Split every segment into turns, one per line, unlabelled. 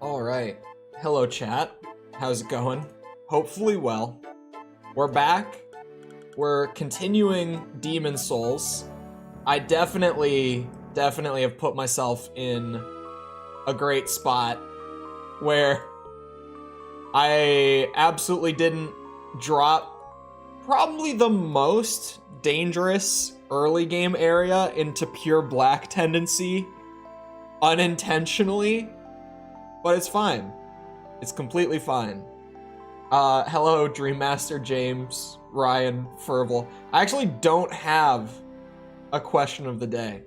Alright. Hello, chat. How's it going? Hopefully well. We're back. We're continuing Demon Souls. I definitely have put myself in a great spot where I absolutely didn't drop probably the most dangerous early game area into pure black tendency unintentionally, but it's fine. It's completely fine. Hello, Dream Master James, Ryan, Ferval. I actually don't have a question of the day.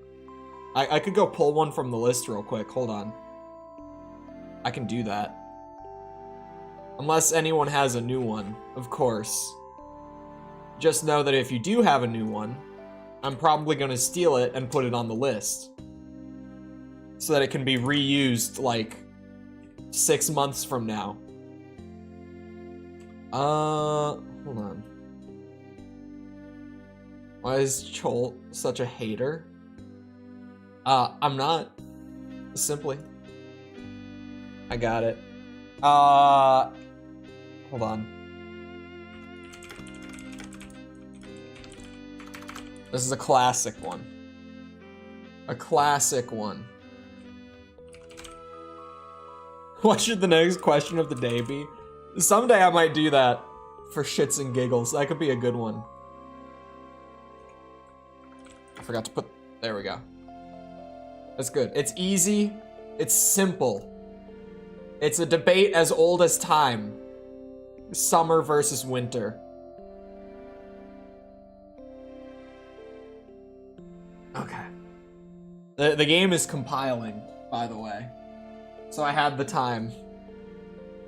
I could go pull one from the list real quick. Hold on. I can do that. Unless anyone has a new one, of course. Just know that if you do have a new one, I'm probably gonna steal it and put it on the list. So that it can be reused, like, 6 months from now. Hold on. Why is Chole such a hater? I'm not. Simply. I got it. Hold on. This is a classic one. A classic one. What should the next question of the day be? Someday I might do that for shits and giggles. That could be a good one. I forgot to put... There we go. That's good. It's easy. It's simple. It's a debate as old as time. Summer versus winter. Okay. The game is compiling, by the way. So I had the time.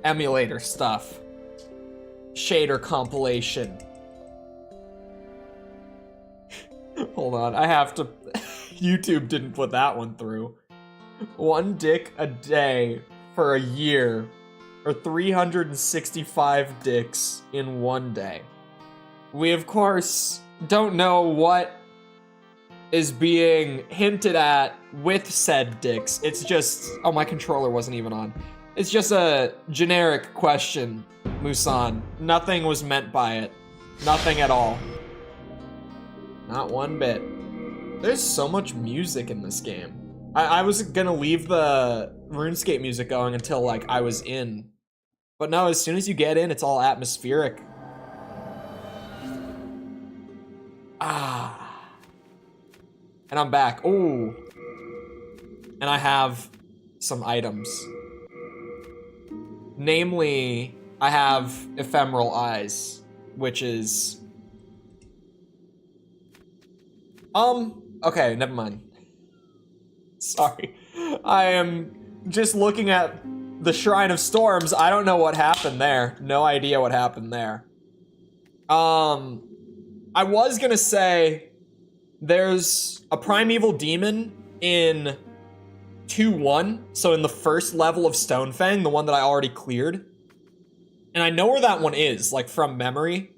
Emulator stuff. Shader compilation. Hold on, I have to... YouTube didn't put that one through. 1 dick a day for a year, or 365 dicks in 1 day. We, of course, don't know what is being hinted at with said dicks. It's just... Oh, my controller wasn't even on. It's just a generic question, Musan. Nothing was meant by it. Nothing at all. Not one bit. There's so much music in this game. I was gonna leave the RuneScape music going until, like, I was in. But no, as soon as you get in, it's all atmospheric. Ah. And I'm back. Ooh. And I have some items. Namely, I have ephemeral eyes, which is... Okay, never mind. Sorry. I am just looking at the Shrine of Storms. I don't know what happened there. No idea what happened there. I was gonna say there's a primeval demon in 2-1, so in the first level of Stonefang, the one that I already cleared. And I know where that one is, like, from memory.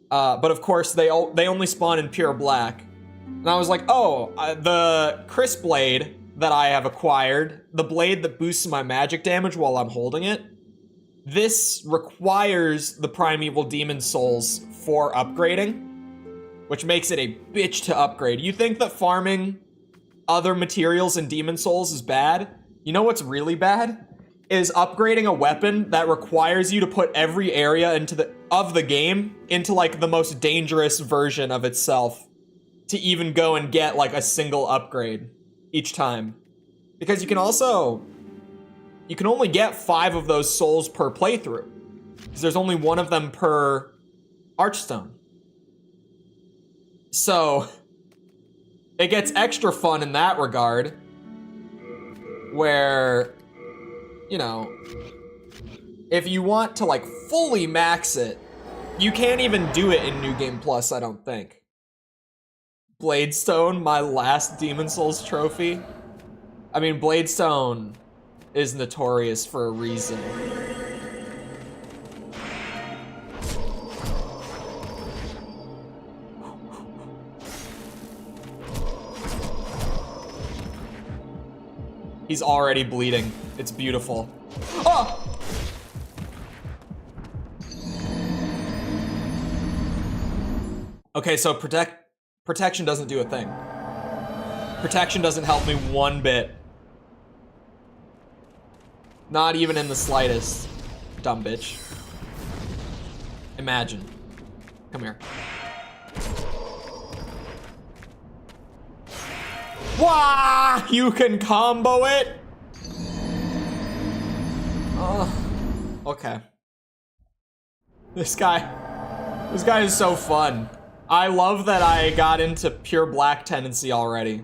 But of course, they only spawn in pure black. And I was like, oh, the Crisp Blade that I have acquired, the blade that boosts my magic damage while I'm holding it, this requires the primeval demon souls for upgrading, which makes it a bitch to upgrade. You think that farming other materials in demon souls is bad? You know what's really bad? Is upgrading a weapon that requires you to put every area of the game into, like, the most dangerous version of itself to even go and get, like, a single upgrade each time. Because you can only get 5 of those souls per playthrough. Because there's only 1 of them per Archstone. So, it gets extra fun in that regard, where, you know, if you want to, like, fully max it, you can't even do it in New Game Plus, I don't think. Bladestone, my last Demon Souls trophy. I mean, Bladestone is notorious for a reason. He's already bleeding. It's beautiful. Oh! Okay, so protection doesn't do a thing. Protection doesn't help me one bit. Not even in the slightest. Dumb bitch. Imagine. Come here. Wah! You can combo it? Okay. This guy is so fun. I love that I got into pure black tendency already.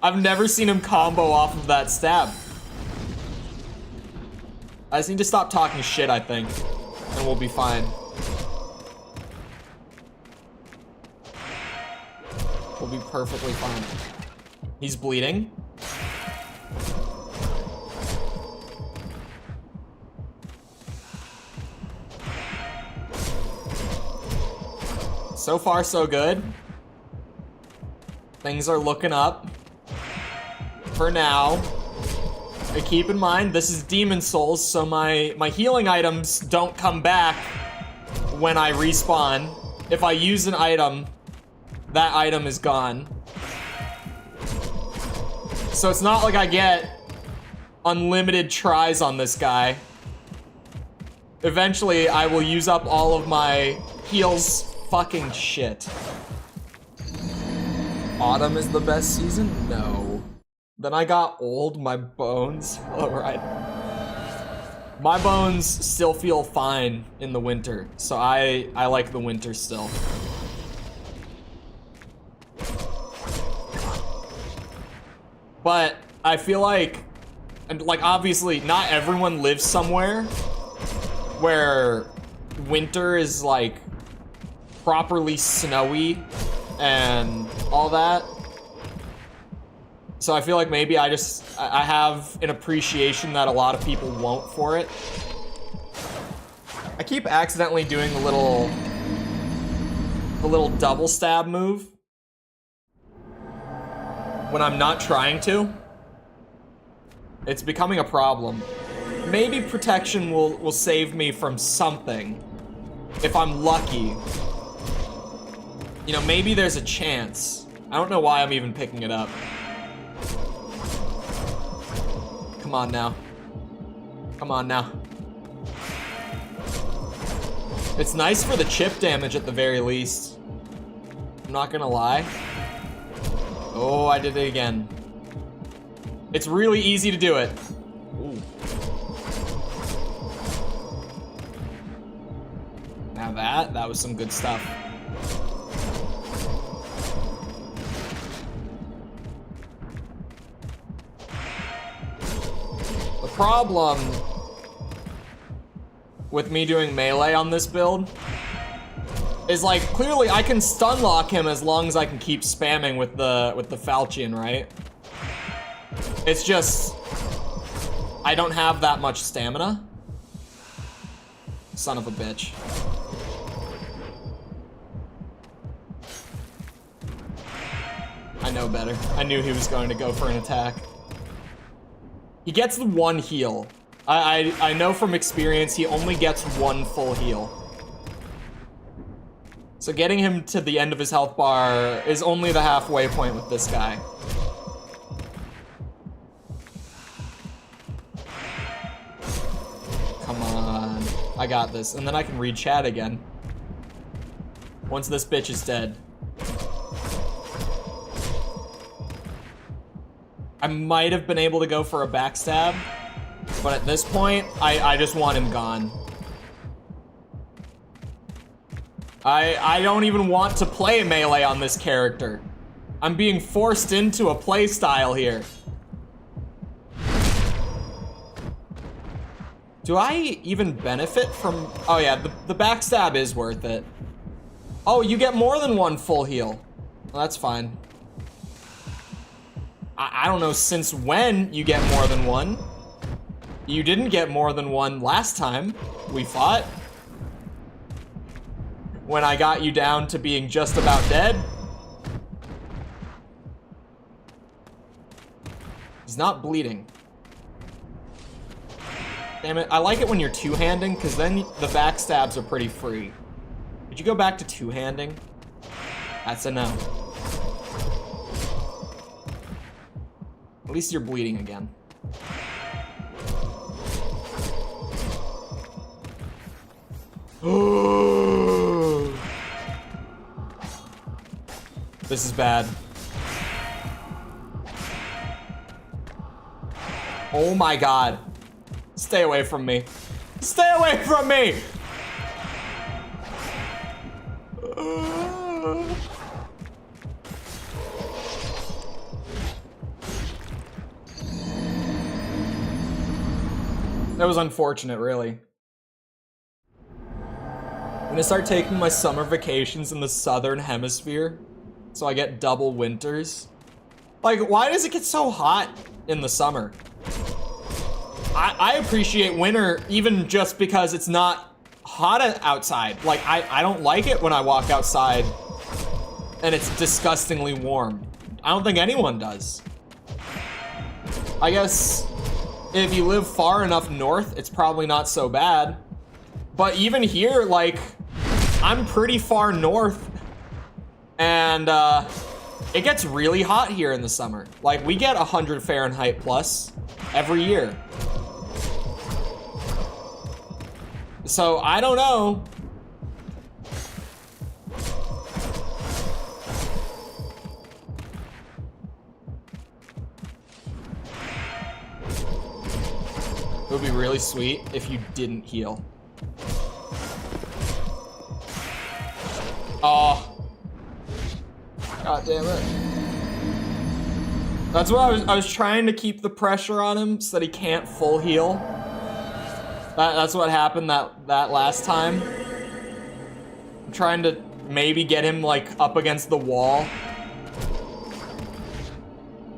I've never seen him combo off of that stab. I just need to stop talking shit, I think, and we'll be fine. We'll be perfectly fine. He's bleeding. So far, so good. Things are looking up. For now. But keep in mind, this is Demon Souls, so my healing items don't come back when I respawn. If I use an item, that item is gone. So it's not like I get unlimited tries on this guy. Eventually, I will use up all of my heals. Fucking shit. Autumn is the best season? No. Then I got old, my bones. Alright. My bones still feel fine in the winter, so I like the winter still. But I feel like, and like obviously not everyone lives somewhere where winter is like properly snowy and all that. So I feel like maybe I have an appreciation that a lot of people won't for it. I keep accidentally doing the little double stab move when I'm not trying to. It's becoming a problem. Maybe protection will save me from something if I'm lucky. You know, maybe there's a chance. I don't know why I'm even picking it up. Come on now. Come on now. It's nice for the chip damage at the very least. I'm not gonna lie. Oh, I did it again. It's really easy to do it. Ooh. Now that was some good stuff. The problem with me doing melee on this build is like clearly I can stun lock him as long as I can keep spamming with the falchion, right? It's just I don't have that much stamina. Son of a bitch. I know better. I knew he was going to go for an attack. He gets the one heal. I know from experience he only gets one full heal. So getting him to the end of his health bar is only the halfway point with this guy. Come on. I got this. And then I can read chat again. Once this bitch is dead. I might have been able to go for a backstab, but at this point, I just want him gone. I don't even want to play melee on this character. I'm being forced into a play style here. Do I even benefit from... Oh yeah, the backstab is worth it. Oh, you get more than one full heal. Well, that's fine. I don't know since when you get more than one. You didn't get more than one last time we fought. When I got you down to being just about dead. He's not bleeding. Damn it, I like it when you're two-handing, because then the backstabs are pretty free. Could you go back to two-handing? That's a no. At least you're bleeding again. This is bad. Oh my god. Stay away from me. Stay away from me! That was unfortunate, really. I'm gonna start taking my summer vacations in the southern hemisphere, so I get double winters. Like, why does it get so hot in the summer? I appreciate winter even just because it's not hot outside. Like, I don't like it when I walk outside and it's disgustingly warm. I don't think anyone does. I guess if you live far enough north, it's probably not so bad. But even here, like, I'm pretty far north, and it gets really hot here in the summer. Like, we get 100 Fahrenheit plus every year. So, I don't know. It would be really sweet if you didn't heal. Oh. God damn it. That's what I was trying to keep the pressure on him so that he can't full heal. That's what happened that last time. I'm trying to maybe get him like up against the wall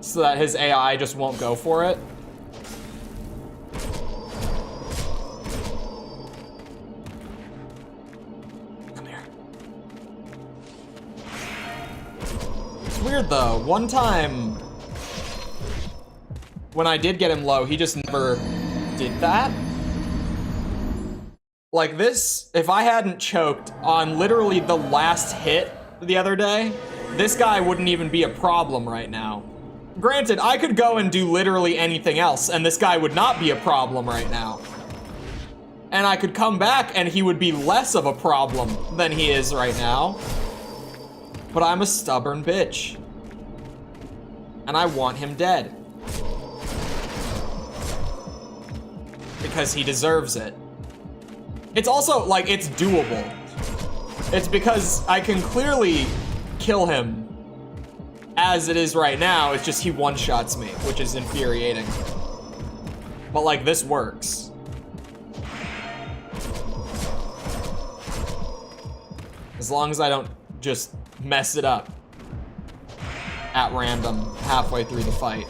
so that his AI just won't go for it. Weird though, one time when I did get him low, he just never did that. Like this, if I hadn't choked on literally the last hit the other day, this guy wouldn't even be a problem right now. Granted, I could go and do literally anything else and this guy would not be a problem right now. And I could come back and he would be less of a problem than he is right now. But I'm a stubborn bitch. And I want him dead. Because he deserves it. It's also, like, it's doable. It's because I can clearly kill him as it is right now. It's just he one-shots me, which is infuriating. But, like, this works. As long as I don't just mess it up at random halfway through the fight.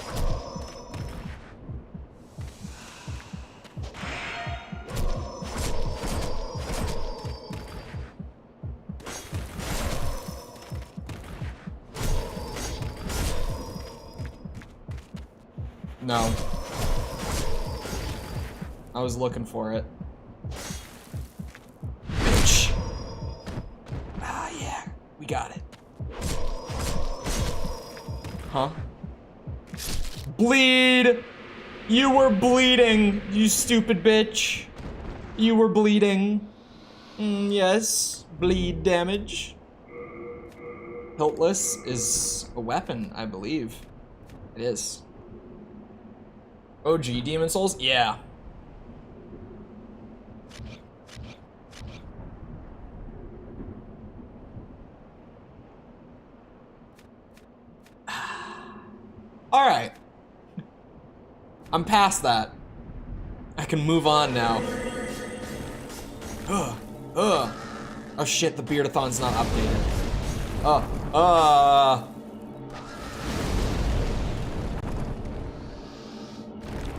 No. I was looking for it. Bitch. Ah, yeah. We got it. Huh? Bleed! You were bleeding, you stupid bitch. You were bleeding. Yes, bleed damage. Hiltless is a weapon, I believe. It is. OG Demon Souls? Yeah. All right. I'm past that. I can move on now. Oh shit, the Beardathon's not updated.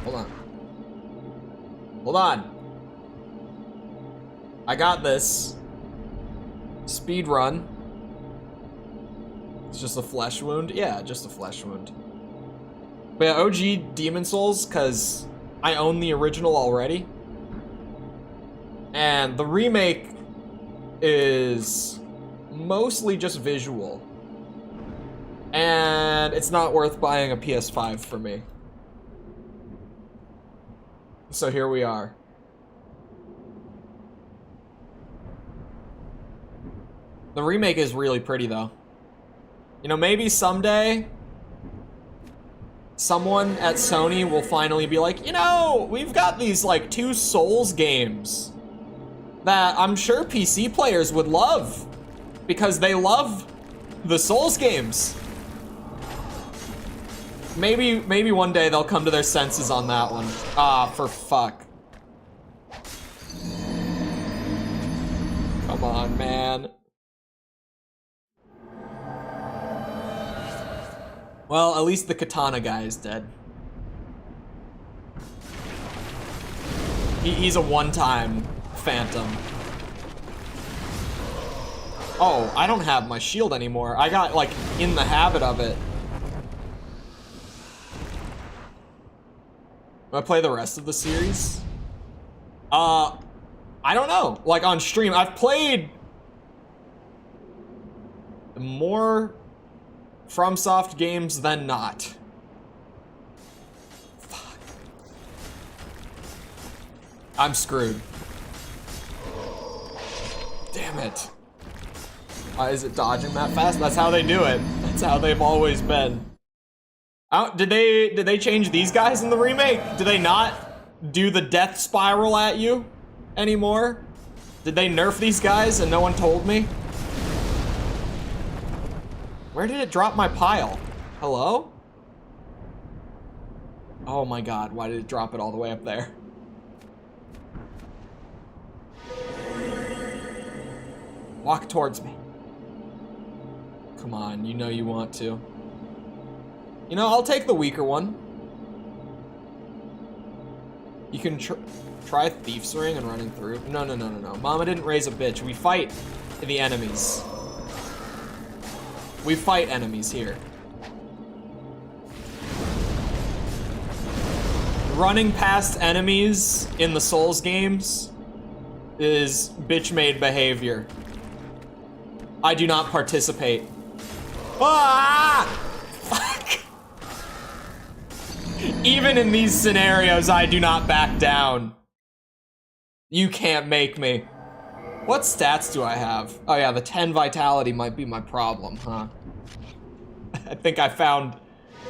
Hold on. Hold on. I got this. Speed run. It's just a flesh wound? Yeah, just a flesh wound. But yeah, OG Demon Souls, because I own the original already. And the remake is mostly just visual. And it's not worth buying a PS5 for me. So here we are. The remake is really pretty though. You know, maybe someday someone at Sony will finally be like, you know, we've got these like 2 Souls games that I'm sure PC players would love because they love the Souls games. Maybe one day they'll come to their senses on that one. Ah, for fuck. Come on, man. Well, at least the katana guy is dead. He's a one-time phantom. Oh, I don't have my shield anymore. I got, like, in the habit of it. Do I play the rest of the series? I don't know. Like, on stream, I've played more FromSoft games than not. Fuck. I'm screwed. Damn it. Is it dodging that fast? That's how they do it. That's how they've always been. Did they change these guys in the remake? Did they not do the death spiral at you anymore? Did they nerf these guys and no one told me? Where did it drop my pile? Hello? Oh my god, why did it drop it all the way up there? Walk towards me. Come on, you know you want to. You know, I'll take the weaker one. You can try Thief's Ring and running through. No. Mama didn't raise a bitch. We fight the enemies. We fight enemies here. Running past enemies in the Souls games is bitch-made behavior. I do not participate. Ah! Fuck! Even in these scenarios, I do not back down. You can't make me. What stats do I have? Oh yeah, the 10 vitality might be my problem, huh? I think I found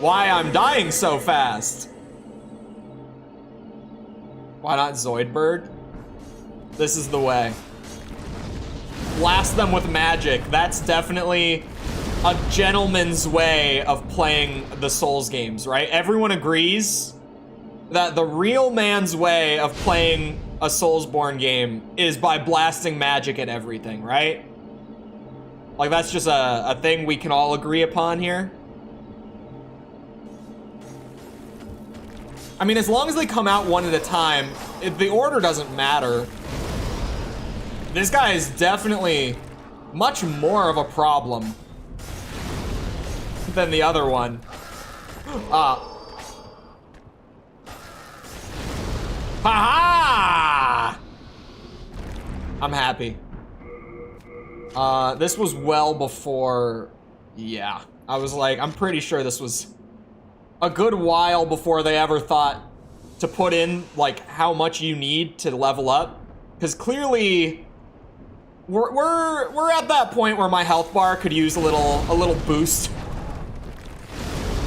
why I'm dying so fast. Why not Zoidberg? This is the way. Blast them with magic. That's definitely a gentleman's way of playing the Souls games, right? Everyone agrees that the real man's way of playing a Soulsborne game is by blasting magic at everything, right? Like, that's just a thing we can all agree upon here. I mean, as long as they come out one at a time, the order doesn't matter. This guy is definitely much more of a problem than the other one. Ha-ha! I'm happy. This was well before, yeah. I was like, I'm pretty sure this was a good while before they ever thought to put in, like, how much you need to level up. Because clearly, we're at that point where my health bar could use a little boost.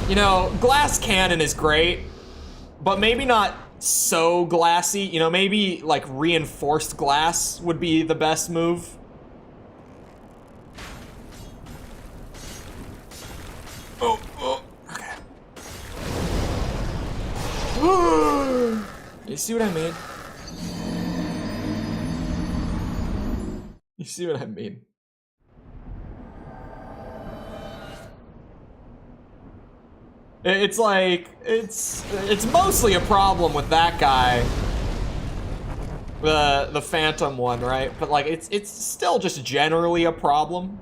You know, glass cannon is great, but maybe not so glassy. You know, maybe like reinforced glass would be the best move. Oh, okay. You see what I mean? You see what I mean? It's like, it's mostly a problem with that guy. The Phantom one, right? But like, it's still just generally a problem.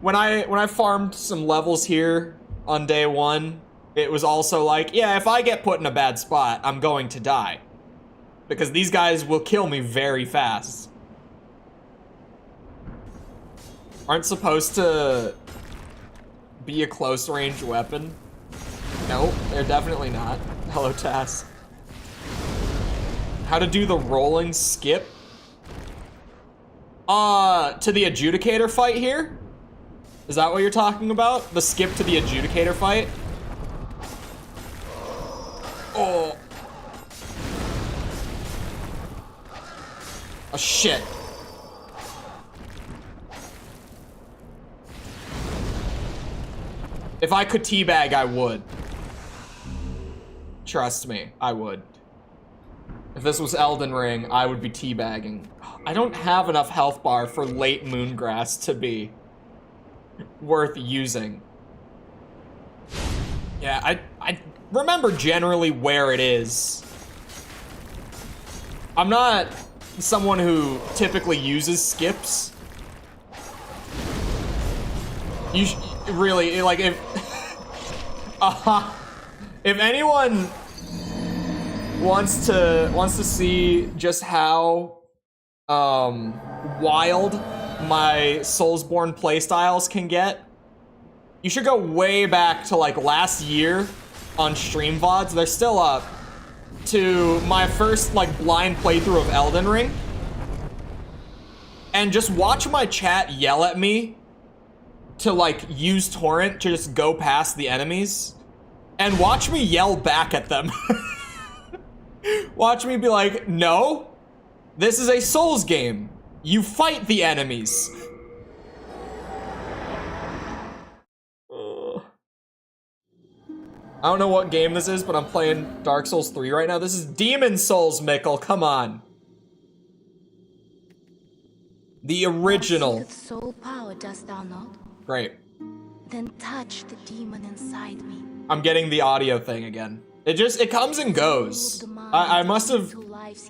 When I farmed some levels here on day one, it was also like, yeah, if I get put in a bad spot, I'm going to die. Because these guys will kill me very fast. Aren't supposed to be a close range weapon. Nope, they're definitely not. Hello, Tass. How to do the rolling skip? To the adjudicator fight here? Is that what you're talking about? The skip to the adjudicator fight? Oh. Oh, shit. If I could teabag, I would. Trust me, I would. If this was Elden Ring, I would be teabagging. I don't have enough health bar for late Moongrass to be worth using. Yeah, I remember generally where it is. I'm not someone who typically uses skips. You really, like, if if anyone wants to see just how wild my soulsborne playstyles can get, you should go way back to like last year on stream VODs. They're still up, to my first like blind playthrough of Elden Ring, and just watch my chat yell at me to like use torrent to just go past the enemies, and watch me yell back at them. Watch me be like, no, this is a Souls game. You fight the enemies. I don't know what game this is, but I'm playing Dark Souls 3 right now. This is Demon Souls, Mikkel, come on. The original.
Soul power, dost thou not?
Great.
Then touch the demon inside me.
I'm getting the audio thing again. It comes and goes. I must have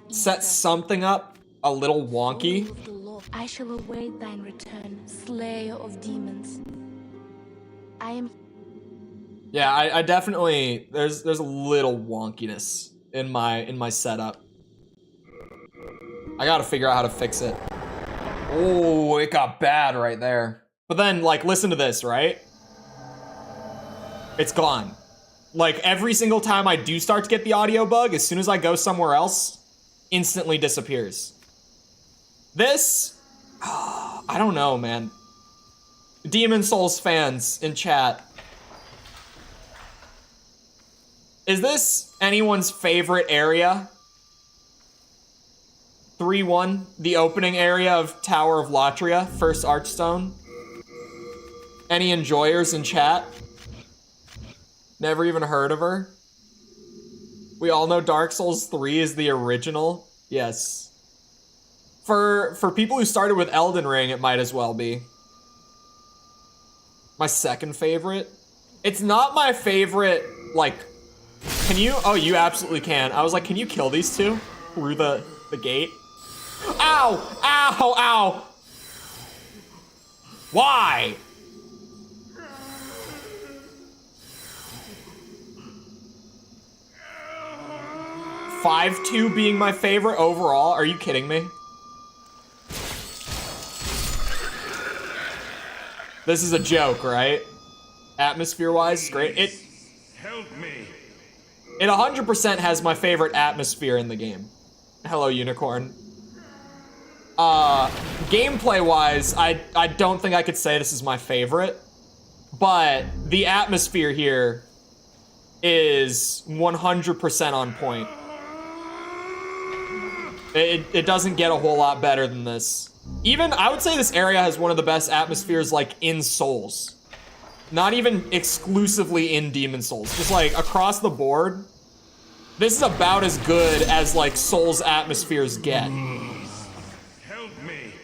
set something up a little wonky.
I shall await thine return, slayer of demons. I am...
Yeah, I definitely, there's a little wonkiness in my setup. I gotta figure out how to fix it. Oh, it got bad right there. But then, like, listen to this, right? It's gone. Like, every single time I do start to get the audio bug, as soon as I go somewhere else, instantly disappears. This, I don't know, man. Demon Souls fans in chat, is this anyone's favorite area? 3-1, the opening area of Tower of Latria, first Archstone. Any enjoyers in chat? Never even heard of her? We all know Dark Souls 3 is the original. Yes. For people who started with Elden Ring, it might as well be. My second favorite? It's not my favorite, like, can you? Oh, you absolutely can. I was like, can you kill these two through the gate? Ow! Ow! Ow! Why? $5-2 being my favorite overall? Are you kidding me? This is a joke, right? Atmosphere-wise, great.
Help me.
It 100% has my favorite atmosphere in the game. Hello, Unicorn. Gameplay-wise, I don't think I could say this is my favorite, but the atmosphere here is 100% on point. It doesn't get a whole lot better than this. Even, I would say this area has one of the best atmospheres, like, in Souls. Not even exclusively in Demon Souls. Just, like, across the board. This is about as good as, like, Souls atmospheres get.
Help me.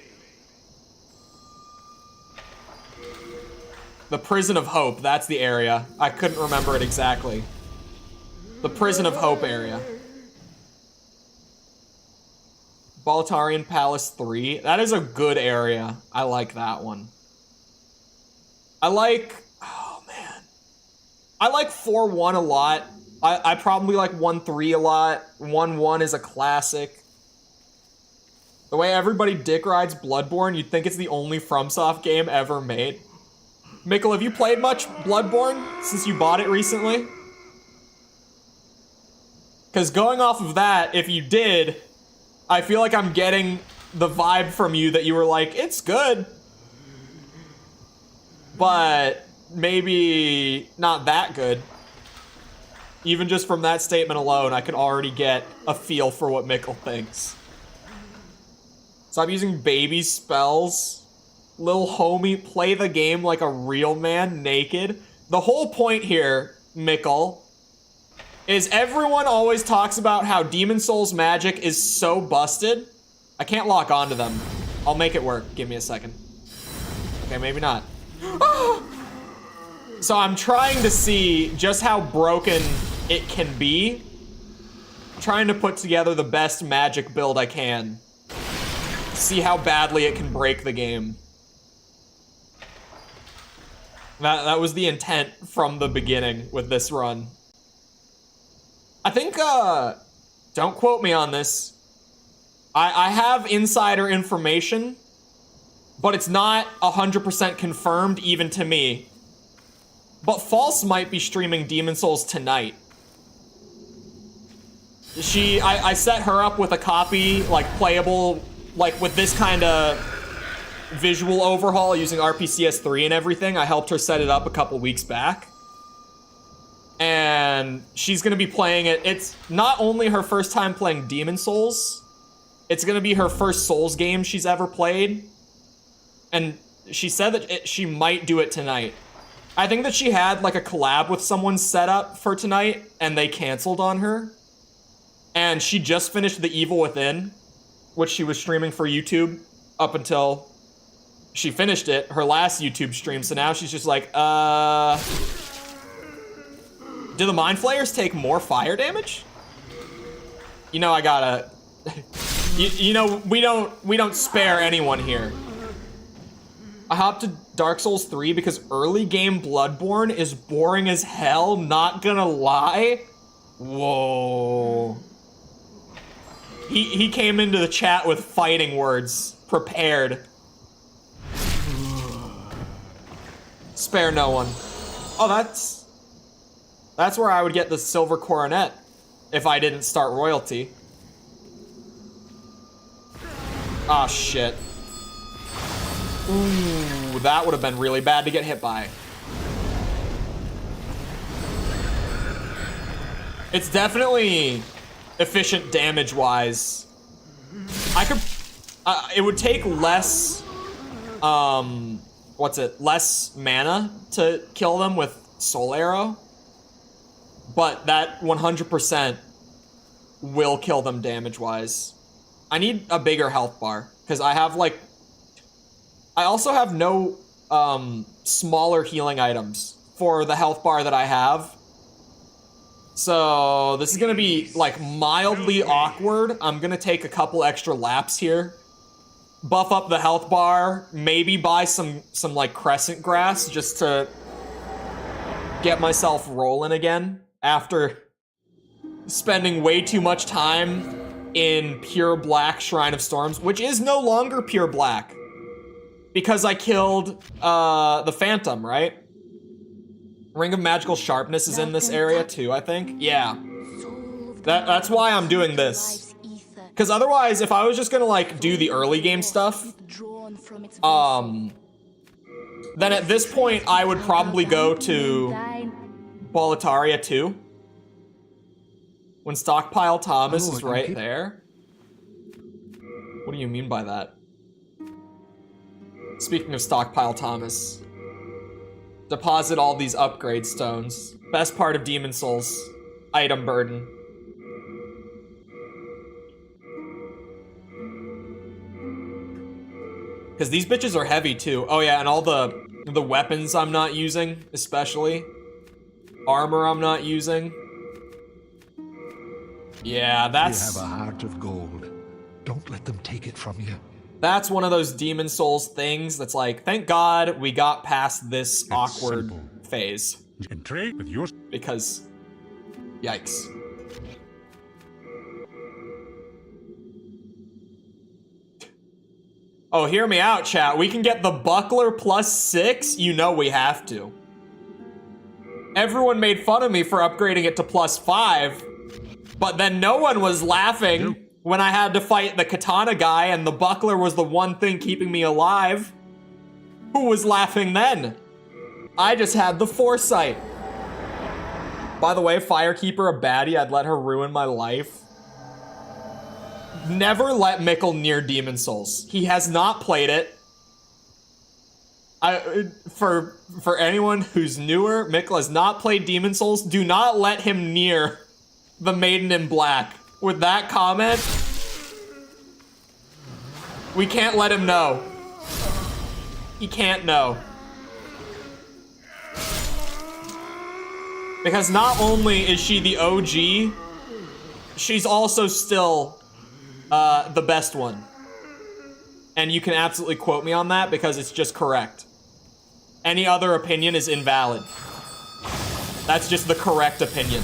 The Prison of Hope, that's the area. I couldn't remember it exactly. The Prison of Hope area. Balatarian Palace 3. That is a good area. I like that one. I like... Oh, man. I like 4-1 a lot. I probably like 1-3 a lot. 1-1 is a classic. The way everybody dick rides Bloodborne, you'd think it's the only FromSoft game ever made. Mikkel, have you played much Bloodborne since you bought it recently? Because going off of that, if you did, I feel like I'm getting the vibe from you that you were like, it's good. But maybe not that good. Even just from that statement alone, I could already get a feel for what Mikkel thinks. Stop using baby spells. Lil homie, play the game like a real man, naked. The whole point here, Mikkel, is everyone always talks about how Demon Souls magic is so busted. I can't lock onto them. I'll make it work. Give me a second. Okay, maybe not. So I'm trying to see just how broken it can be. Trying to put together the best magic build I can. See how badly it can break the game. That was the intent from the beginning with this run. I think, don't quote me on this. I have insider information, but it's not 100% confirmed even to me. But False might be streaming Demon Souls tonight. I set her up with a copy, like playable, like with this kind of visual overhaul using RPCS3 and everything. I helped her set it up a couple weeks back. And she's gonna be playing it. It's not only her first time playing Demon Souls, it's gonna be her first Souls game she's ever played. And she said that she might do it tonight. I think that she had like a collab with someone set up for tonight and they canceled on her. And she just finished The Evil Within, which she was streaming for YouTube up until she finished it, her last YouTube stream. So now she's just like, do the Mind Flayers take more fire damage? You know, I gotta, you know, we don't spare anyone here. I hopped to Dark Souls 3 because early game Bloodborne is boring as hell, not gonna lie. Whoa. He came into the chat with fighting words, prepared. Spare no one. Oh, that's where I would get the silver coronet if I didn't start royalty. Ah, shit. Ooh, that would have been really bad to get hit by. It's definitely efficient damage-wise. I could... it would take less... less mana to kill them with Soul Arrow. But that 100% will kill them damage-wise. I need a bigger health bar, because I have, like... I also have no, smaller healing items for the health bar that I have. So, this is gonna be, like, mildly awkward. I'm gonna take a couple extra laps here. Buff up the health bar, maybe buy some like, crescent grass, just to get myself rolling again. After spending way too much time in pure black Shrine of Storms, which is no longer pure black. Because I killed the Phantom, right? Ring of Magical Sharpness is in this area too, I think. Yeah. That's why I'm doing this. Because otherwise, if I was just gonna like do the early game stuff, then at this point I would probably go to Boletaria 2. When Stockpile Thomas is right there. What do you mean by that? Speaking of Stockpile Thomas. Deposit all these upgrade stones. Best part of Demon Souls. Item burden. Because these bitches are heavy too. Oh yeah, and all the weapons I'm not using, especially. Armor I'm not using. Yeah, that's...
You have a heart of gold. Don't let them take it from you.
That's one of those Demon Souls things that's like, thank God we got past this awkward phase.
And trade with yours.
Because, yikes. Oh, hear me out, chat. We can get the buckler +6? You know we have to. Everyone made fun of me for upgrading it to +5, but then no one was laughing when I had to fight the katana guy and the buckler was the one thing keeping me alive. Who was laughing then? I just had the foresight. By the way, Firekeeper a baddie, I'd let her ruin my life. Never let Mikkel near Demon Souls. He has not played it. For anyone who's newer, Mikkel has not played Demon Souls. Do not let him near the Maiden in Black. With that comment, we can't let him know. He can't know. Because not only is she the OG, she's also still the best one. And you can absolutely quote me on that because it's just correct. Any other opinion is invalid. That's just the correct opinion.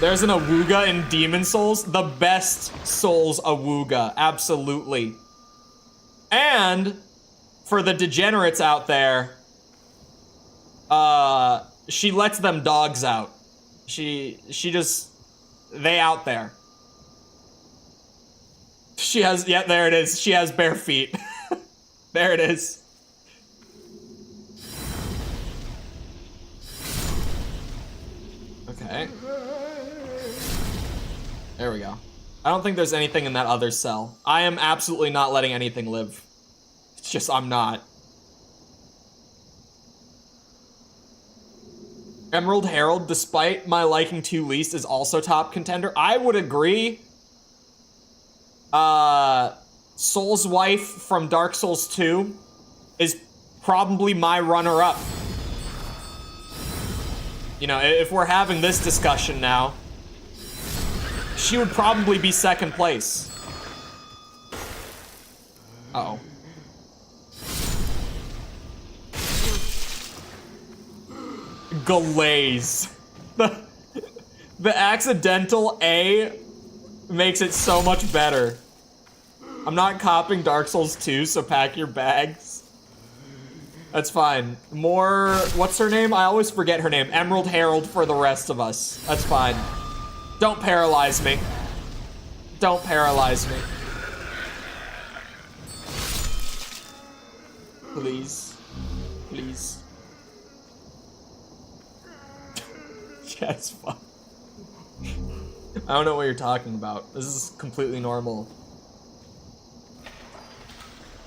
There's an Awooga in Demon Souls. The best Souls Awooga, absolutely. And for the degenerates out there, she lets them dogs out. She just, they out there. She has, yeah, there it is. She has bare feet. There it is. Okay. There we go. I don't think there's anything in that other cell. I am absolutely not letting anything live. It's just, I'm not. Emerald Herald, despite my liking 2 least, is also top contender. I would agree. Soul's Wife from Dark Souls 2 is probably my runner-up. You know, if we're having this discussion now, she would probably be second place. Uh-oh. Glaze. The accidental A makes it so much better. I'm not copying Dark Souls 2, so pack your bags. That's fine. More, what's her name? I always forget her name. Emerald Herald for the rest of us. That's fine. Don't paralyze me. Don't paralyze me. Please. Please. Yeah, it's fun. I don't know what you're talking about. This is completely normal.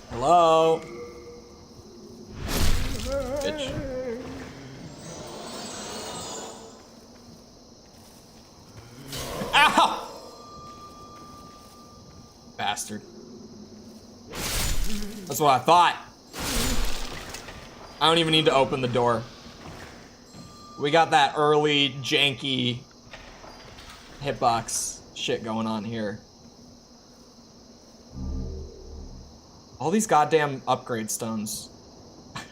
Hello? Bitch. Ow! Bastard. That's what I thought. I don't even need to open the door. We got that early, janky hitbox shit going on here. All these goddamn upgrade stones.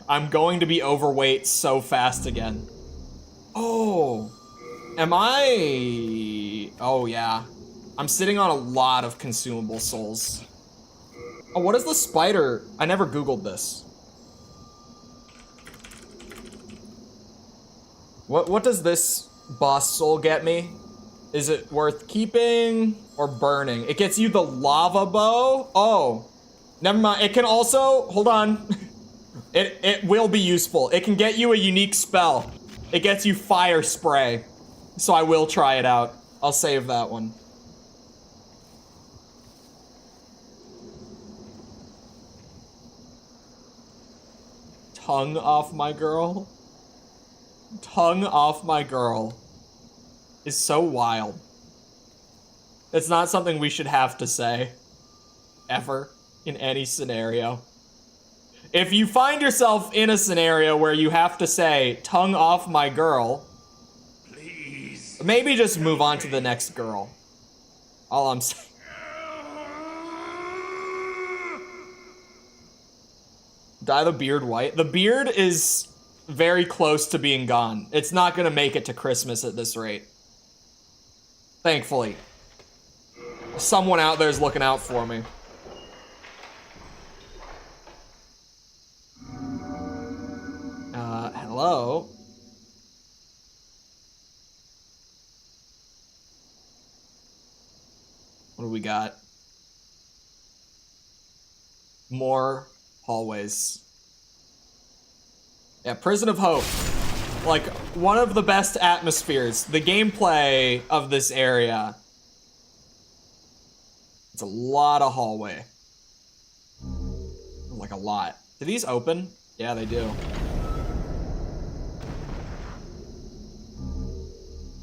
I'm going to be overweight so fast again. Oh. Am I... Oh, yeah. I'm sitting on a lot of consumable souls. Oh, what is the spider? I never Googled this. What does this boss soul get me? Is it worth keeping or burning? It gets you the lava bow? Oh. Never mind. It can also... Hold on. It will be useful. It can get you a unique spell. It gets you fire spray. So I will try it out. I'll save that one. Tongue off my girl. Tongue off my girl is so wild. It's not something we should have to say. Ever. In any scenario. If you find yourself in a scenario where you have to say, tongue off my girl,
Please.
maybe just move on to the next girl. All I'm saying. Dye the beard white. The beard is very close to being gone. It's not gonna make it to Christmas at this rate. Thankfully. Someone out there is looking out for me. Hello? What do we got? More hallways. Yeah, Prison of Hope. Like, one of the best atmospheres. The gameplay of this area. It's a lot of hallway. Like, a lot. Do these open? Yeah, they do.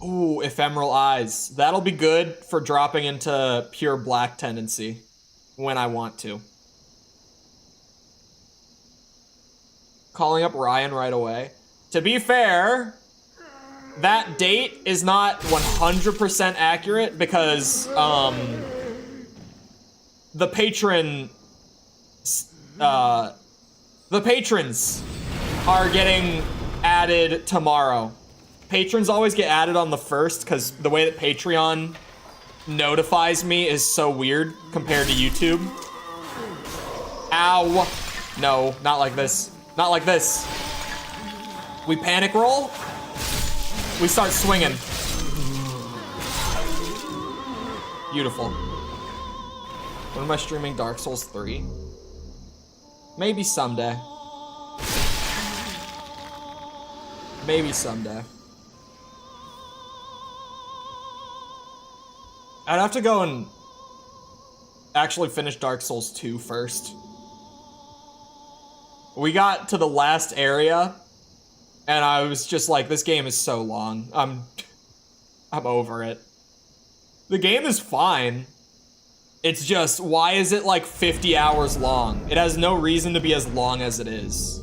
Ooh, ephemeral eyes. That'll be good for dropping into pure black tendency when I want to. Calling up Ryan right away. To be fair, that date is not 100% accurate because the patrons are getting added tomorrow. Patrons always get added on the 1st because the way that Patreon notifies me is so weird compared to YouTube. Ow. No, not like this. Not like this. We panic roll. We start swinging. Beautiful. When am I streaming Dark Souls 3? Maybe someday. Maybe someday. I'd have to go and actually finish Dark Souls 2 first. We got to the last area, and I was just like, this game is so long. I'm over it. The game is fine. It's just, why is it like 50 hours long? It has no reason to be as long as it is.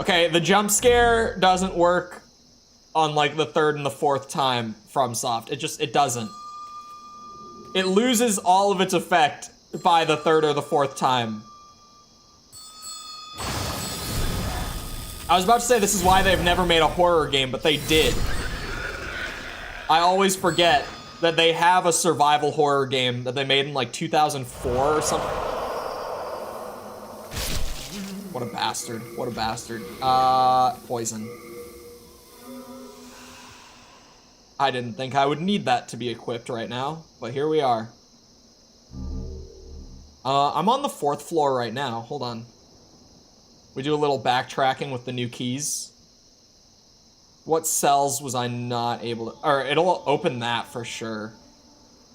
Okay, the jump scare doesn't work on like the 3rd and the 4th time FromSoft. It doesn't. It loses all of its effect by the 3rd or the 4th time. I was about to say this is why they've never made a horror game, but they did. I always forget that they have a survival horror game that they made in like 2004 or something. What a bastard. What a bastard. Poison. I didn't think I would need that to be equipped right now, but here we are. I'm on the 4th floor right now. Hold on. We do a little backtracking with the new keys. What cells was I not able to... Or it'll open that for sure.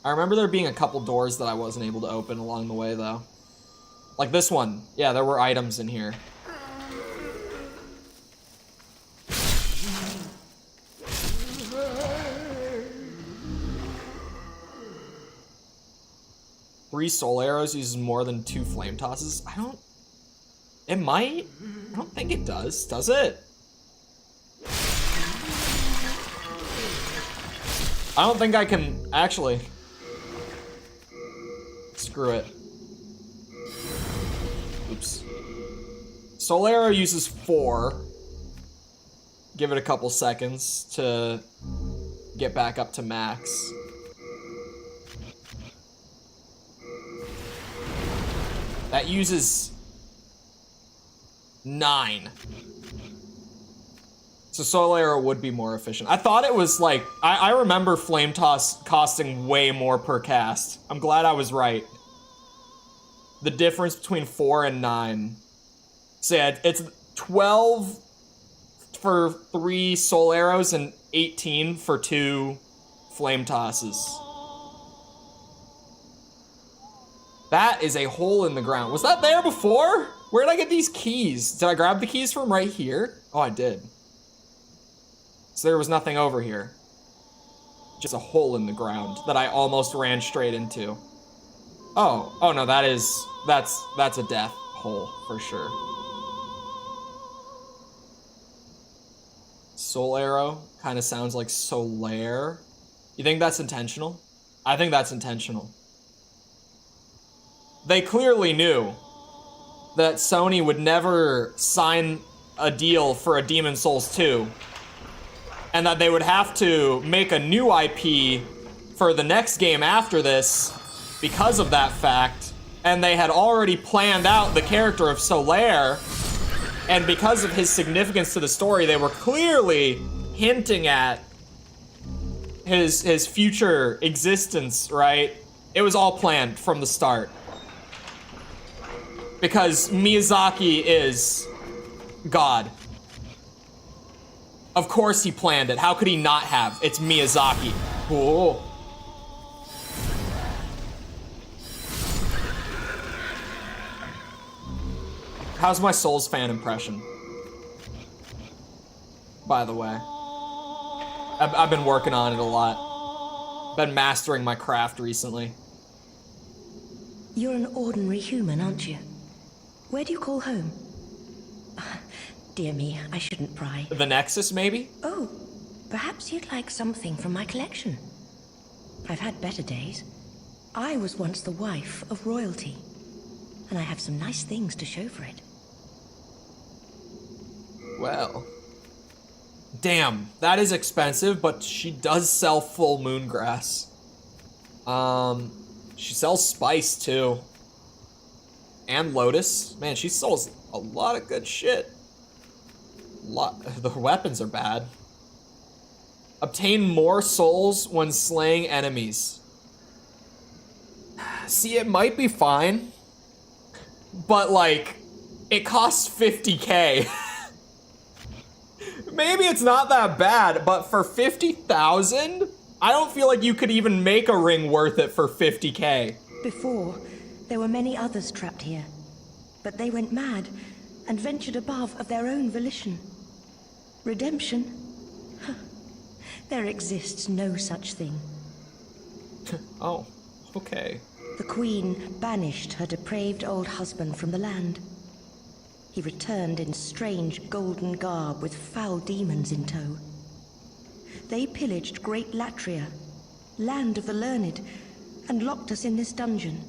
I remember there being a couple doors that I wasn't able to open along the way, though. Like this one. Yeah, there were items in here. Three soul arrows uses more than 2 flame tosses. I don't... It might? I don't think it does. Does it? I don't think I can... Actually. Screw it. Oops. Soul arrow uses 4. Give it a couple seconds to get back up to max. That uses 9. So soul arrow would be more efficient. I thought it was like, I remember flame toss costing way more per cast. I'm glad I was right. The difference between 4 and 9. So yeah, it's 12 for 3 soul arrows and 18 for 2 flame tosses. That is a hole in the ground. Was that there before? Where did I get these keys? Did I grab the keys from right here? Oh, I did. So there was nothing over here. Just a hole in the ground that I almost ran straight into. Oh no, that's a death hole for sure. Soul arrow kind of sounds like Solaire. You think that's intentional? I think that's intentional. they clearly knew that Sony would never sign a deal for a Demon's Souls 2, and that they would have to make a new IP for the next game after this because of that fact, and they had already planned out the character of Solaire, and because of his significance to the story, they were clearly hinting at his future existence, right? It was all planned from the start. Because Miyazaki is God. Of course he planned it. How could he not have? It's Miyazaki. Cool. How's my Souls fan impression? By the way. I've been working on it a lot. Been mastering my craft recently.
You're an ordinary human, aren't you? Where do you call home? Dear me, I shouldn't pry.
The Nexus, maybe?
Oh, perhaps you'd like something from my collection. I've had better days. I was once the wife of royalty, and I have some nice things to show for it.
Well. Damn, that is expensive, but she does sell full moon grass. She sells spice too. And lotus. Man, she sells a lot of good shit. The weapons are bad. Obtain more souls when slaying enemies. See, it might be fine, but like, it costs 50K. Maybe it's not that bad, but for 50,000, I don't feel like you could even make a ring worth it for 50K.
Before, there were many others trapped here, but they went mad and ventured above of their own volition. Redemption? There exists no such thing.
Oh, okay.
The Queen banished her depraved old husband from the land. He returned in strange golden garb with foul demons in tow. They pillaged Great Latria, land of the learned, and locked us in this dungeon.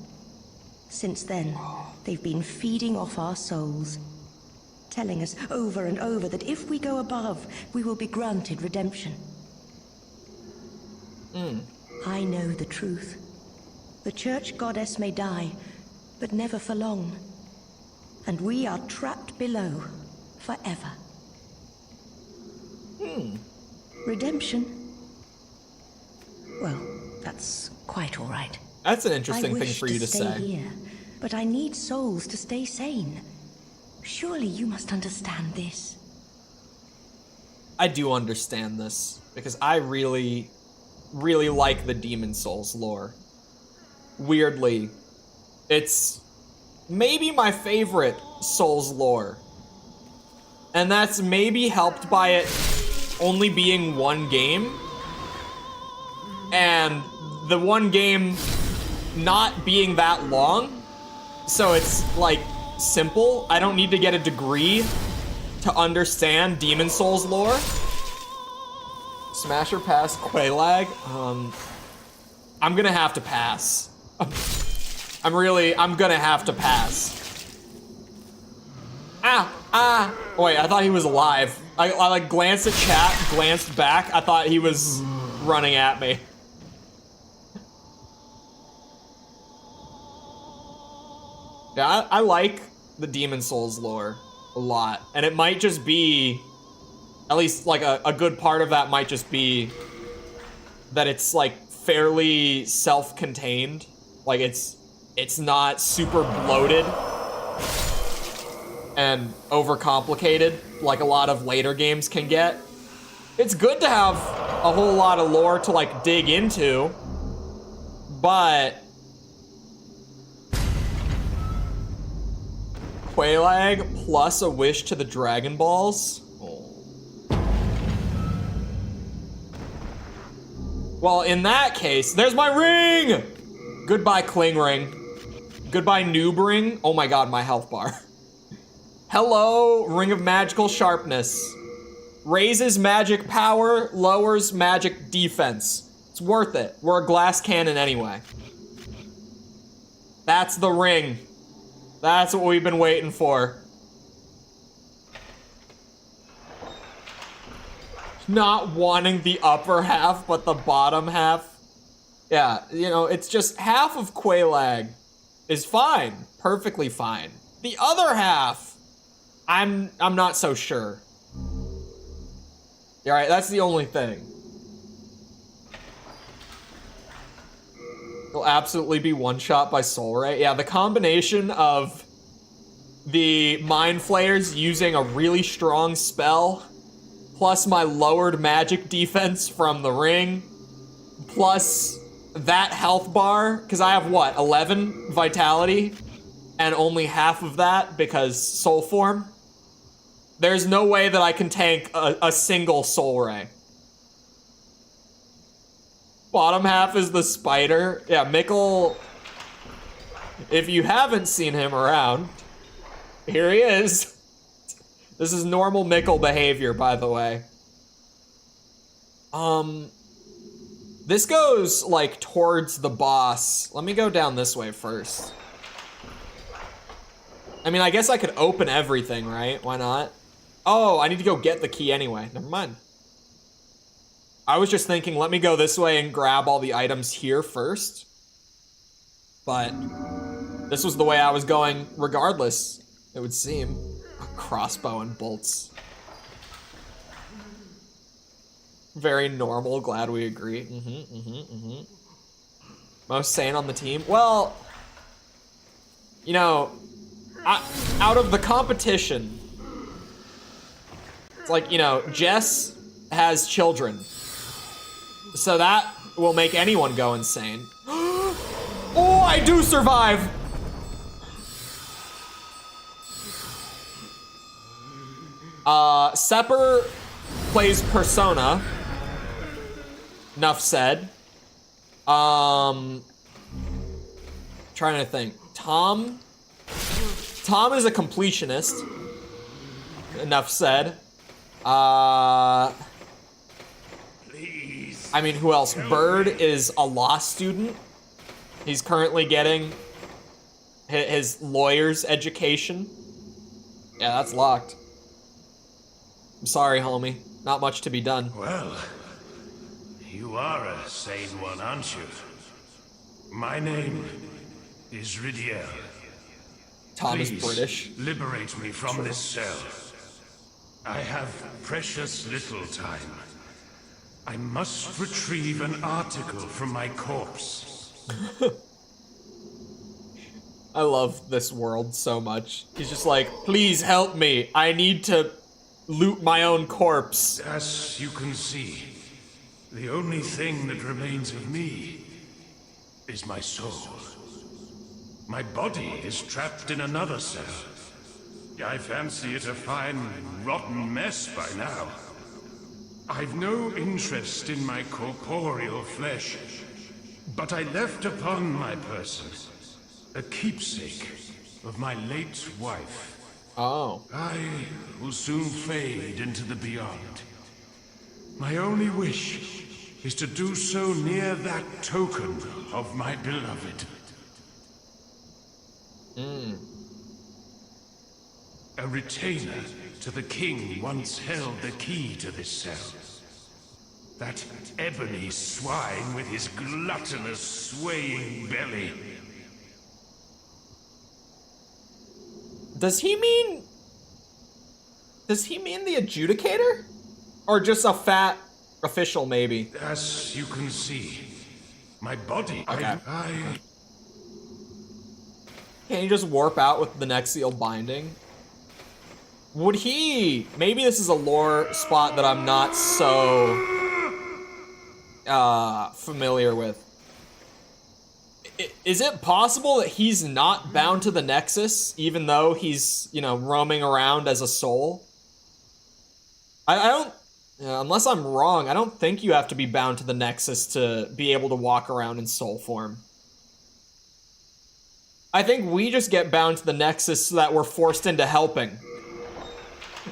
Since then, they've been feeding off our souls, telling us over and over that if we go above, we will be granted redemption. I know the truth. The church goddess may die, but never for long. And we are trapped below forever. Redemption? Well, that's quite all right.
That's an interesting thing for you to
stay
say.
Here, but I need souls to stay sane. Surely you must understand this.
I do understand this, because I really, really like the Demon Souls lore. Weirdly, it's maybe my favorite Souls lore. And that's maybe helped by it only being one game. And the one game not being that long. So it's like simple. I don't need to get a degree to understand Demon Souls lore. Smash or pass Quelaag? I'm gonna have to pass. I'm gonna have to pass. Wait, I thought he was alive. I like glanced at chat, glanced back. I thought he was running at me. Yeah, I like the Demon Souls lore a lot. And it might just be, at least like a good part of that might just be that it's like fairly self-contained. Like it's not super bloated and overcomplicated like a lot of later games can get. It's good to have a whole lot of lore to like dig into, but Quelaag plus a wish to the Dragon Balls? Oh. Well, in that case, there's my ring! Goodbye, Kling Ring. Goodbye, Noob Ring. Oh my god, my health bar. Hello, Ring of Magical Sharpness. Raises magic power, lowers magic defense. It's worth it. We're a glass cannon anyway. That's the ring. That's what we've been waiting for. Not wanting the upper half, but the bottom half. Yeah, you know, it's just half of Quelaag is fine. Perfectly fine. The other half, I'm not so sure. All right, that's the only thing. He'll absolutely be one-shot by Soul Ray. Yeah, the combination of the Mind Flayers using a really strong spell, plus my lowered magic defense from the ring, plus that health bar, because I have what, 11 vitality, and only half of that because soul form. There's no way that I can tank a single Soul Ray. Bottom half is the spider. Yeah, Mikkel, if you haven't seen him around, here he is. This is normal Mikkel behavior, by the way. This goes, like, towards the boss. Let me go down this way first. I mean, I guess I could open everything, right? Why not? Oh, I need to go get the key anyway. Never mind. I was just thinking, let me go this way and grab all the items here first. But this was the way I was going regardless, it would seem. A crossbow and bolts. Very normal, glad we agree. Most sane on the team. Well, you know, out of the competition, it's like, you know, Jess has children. So that will make anyone go insane. Oh, I do survive! Sepper plays Persona. Enough said. Trying to think. Tom is a completionist. Enough said.
Please.
I mean, who else? Bird is a law student. He's currently getting his lawyer's education. Yeah, that's locked. I'm sorry, homie. Not much to be done.
Well, you are a sane one, aren't you? My name is Ridiel.
Tom is
Please,
British.
liberate me from this cell. I have precious little time. I must retrieve an article from my corpse.
I love this world so much. He's just like, please help me. I need to loot my own corpse.
As you can see, the only thing that remains of me is my soul. My body is trapped in another cell. I fancy it a fine, rotten mess by now. I've no interest in my corporeal flesh, but I left upon my person a keepsake of my late wife.
Oh.
I will soon fade into the beyond. My only wish is to do so near that token of my beloved. A retainer to the king once held the key to this cell. That ebony swine with his gluttonous, swaying belly.
Does he mean the adjudicator? Or just a fat official, maybe?
As you can see, my body...
Okay.
I
Can he just warp out with the Nexial binding? Would he... Maybe this is a lore spot that I'm not so... familiar with. Is it possible that he's not bound to the Nexus, even though he's, you know, roaming around as a soul? I don't... unless I'm wrong, I don't think you have to be bound to the Nexus to be able to walk around in soul form. I think we just get bound to the Nexus so that we're forced into helping.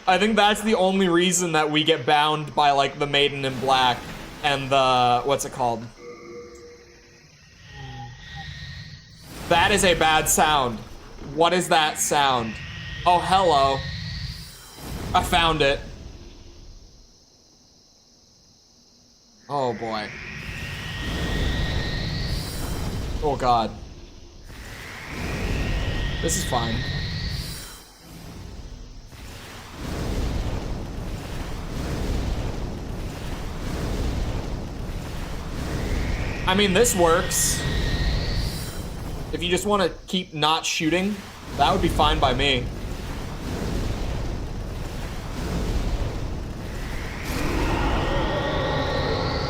I think that's the only reason that we get bound by, like, the Maiden in Black and the... what's it called? That is a bad sound. What is that sound? Oh, hello. I found it. Oh boy. Oh god. This is fine. I mean, this works. If you just want to keep not shooting, that would be fine by me.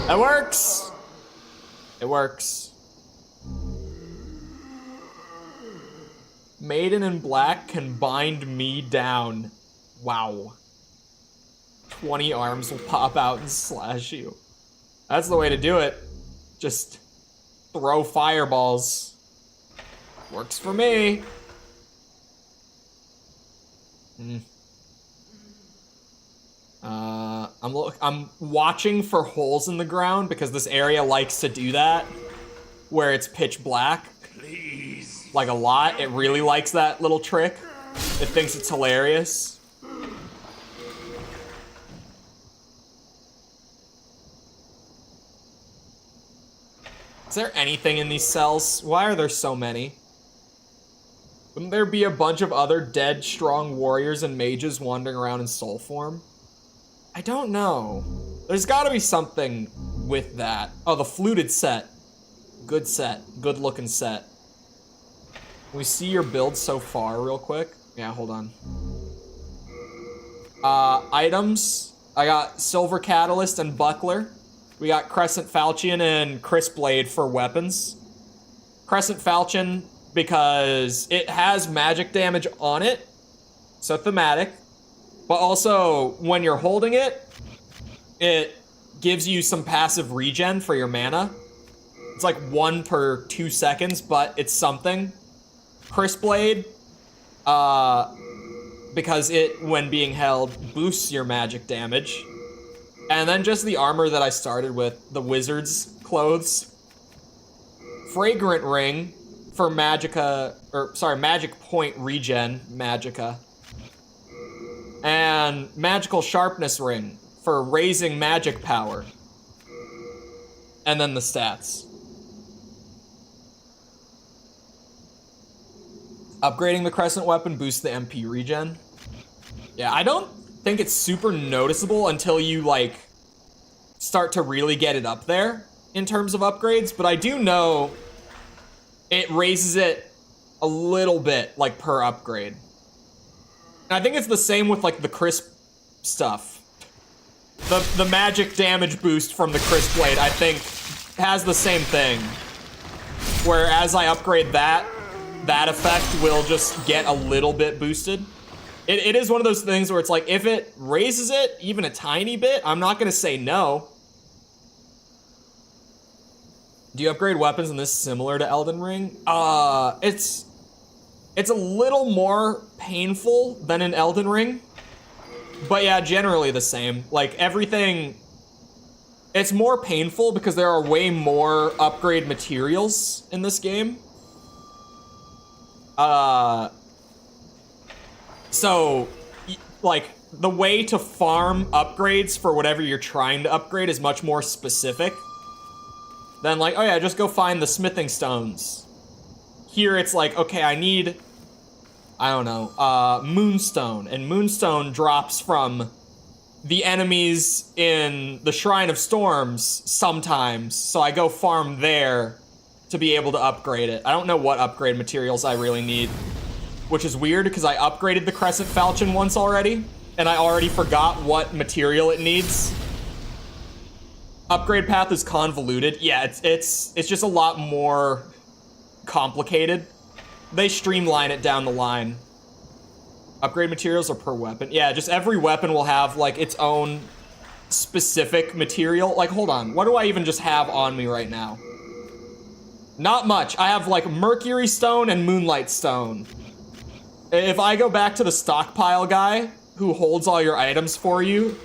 That works. It works. Maiden in black can bind me down. Wow. 20 arms will pop out and slash you. That's the way to do it. Just throw fireballs. Works for me. I'm watching for holes in the ground because this area likes to do that, where it's pitch black.
Please.
Like a lot. It really likes that little trick. It thinks it's hilarious. Is there anything in these cells? Why are there so many? Wouldn't there be a bunch of other dead, strong warriors and mages wandering around in soul form? I don't know. There's gotta be something with that. Oh, the fluted set. Good set. Good looking set. Can we see your build so far real quick? Yeah, hold on. Items. I got Silver Catalyst and Buckler. We got Crescent Falchion and Crisp Blade for weapons. Crescent Falchion because it has magic damage on it, so thematic. But also, when you're holding it, it gives you some passive regen for your mana. It's like 1 per 2 seconds, but it's something. Crisp Blade, because it, when being held, boosts your magic damage. And then just the armor that I started with, the Wizard's Clothes. Fragrant Ring for magic point regen, magicka. And Magical Sharpness Ring for raising magic power. And then the stats. Upgrading the Crescent Weapon boosts the MP regen. Yeah, I don't think it's super noticeable until you, like, start to really get it up there in terms of upgrades, but I do know it raises it a little bit, like, per upgrade. And I think it's the same with, like, the crisp stuff. The magic damage boost from the Crisp Blade, I think, has the same thing. Where as I upgrade that effect will just get a little bit boosted. It is one of those things where it's like, if it raises it even a tiny bit, I'm not gonna say no. Do you upgrade weapons in this similar to Elden Ring? It's a little more painful than in Elden Ring. But yeah, generally the same. Like, everything... It's more painful because there are way more upgrade materials in this game. So, like, the way to farm upgrades for whatever you're trying to upgrade is much more specific than, like, oh yeah, just go find the smithing stones. Here it's like, okay, I need, I don't know, Moonstone. And Moonstone drops from the enemies in the Shrine of Storms sometimes, so I go farm there to be able to upgrade it. I don't know what upgrade materials I really need, which is weird because I upgraded the Crescent Falchion once already, and I already forgot what material it needs. Upgrade path is convoluted. Yeah, it's just a lot more complicated. They streamline it down the line. Upgrade materials are per weapon. Yeah, just every weapon will have, like, its own specific material. Like, hold on, what do I even just have on me right now? Not much. I have, like, Mercury Stone and Moonlight Stone. If I go back to the stockpile guy who holds all your items for you,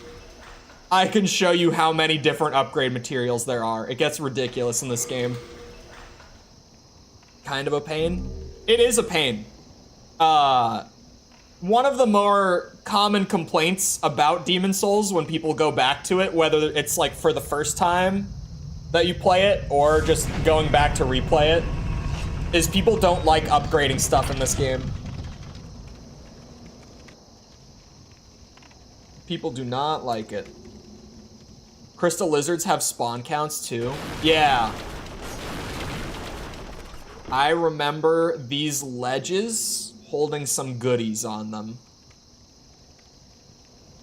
I can show you how many different upgrade materials there are. It gets ridiculous in this game. kind of a pain. It is a pain. One of the more common complaints about Demon Souls when people go back to it, whether it's like for the first time that you play it or just going back to replay it, is people don't like upgrading stuff in this game. People do not like it. Crystal lizards have spawn counts too. Yeah. I remember these ledges holding some goodies on them.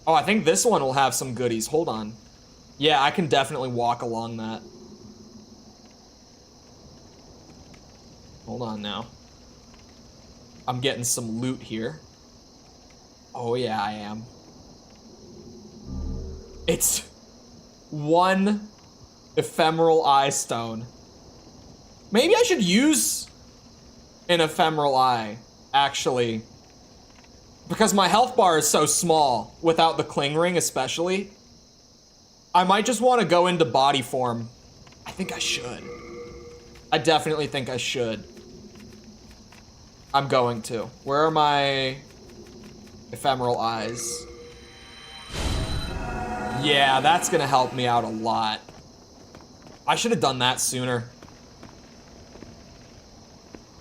Oh, I think this one will have some goodies. Hold on. Yeah, I can definitely walk along that. Hold on now. I'm getting some loot here. Oh yeah, I am. It's one ephemeral eye stone. Maybe I should use an ephemeral eye, actually. Because my health bar is so small, without the cling ring especially. I might just want to go into body form. I think I should. I definitely think I should. I'm going to. Where are my ephemeral eyes? Yeah, that's gonna help me out a lot. I should have done that sooner.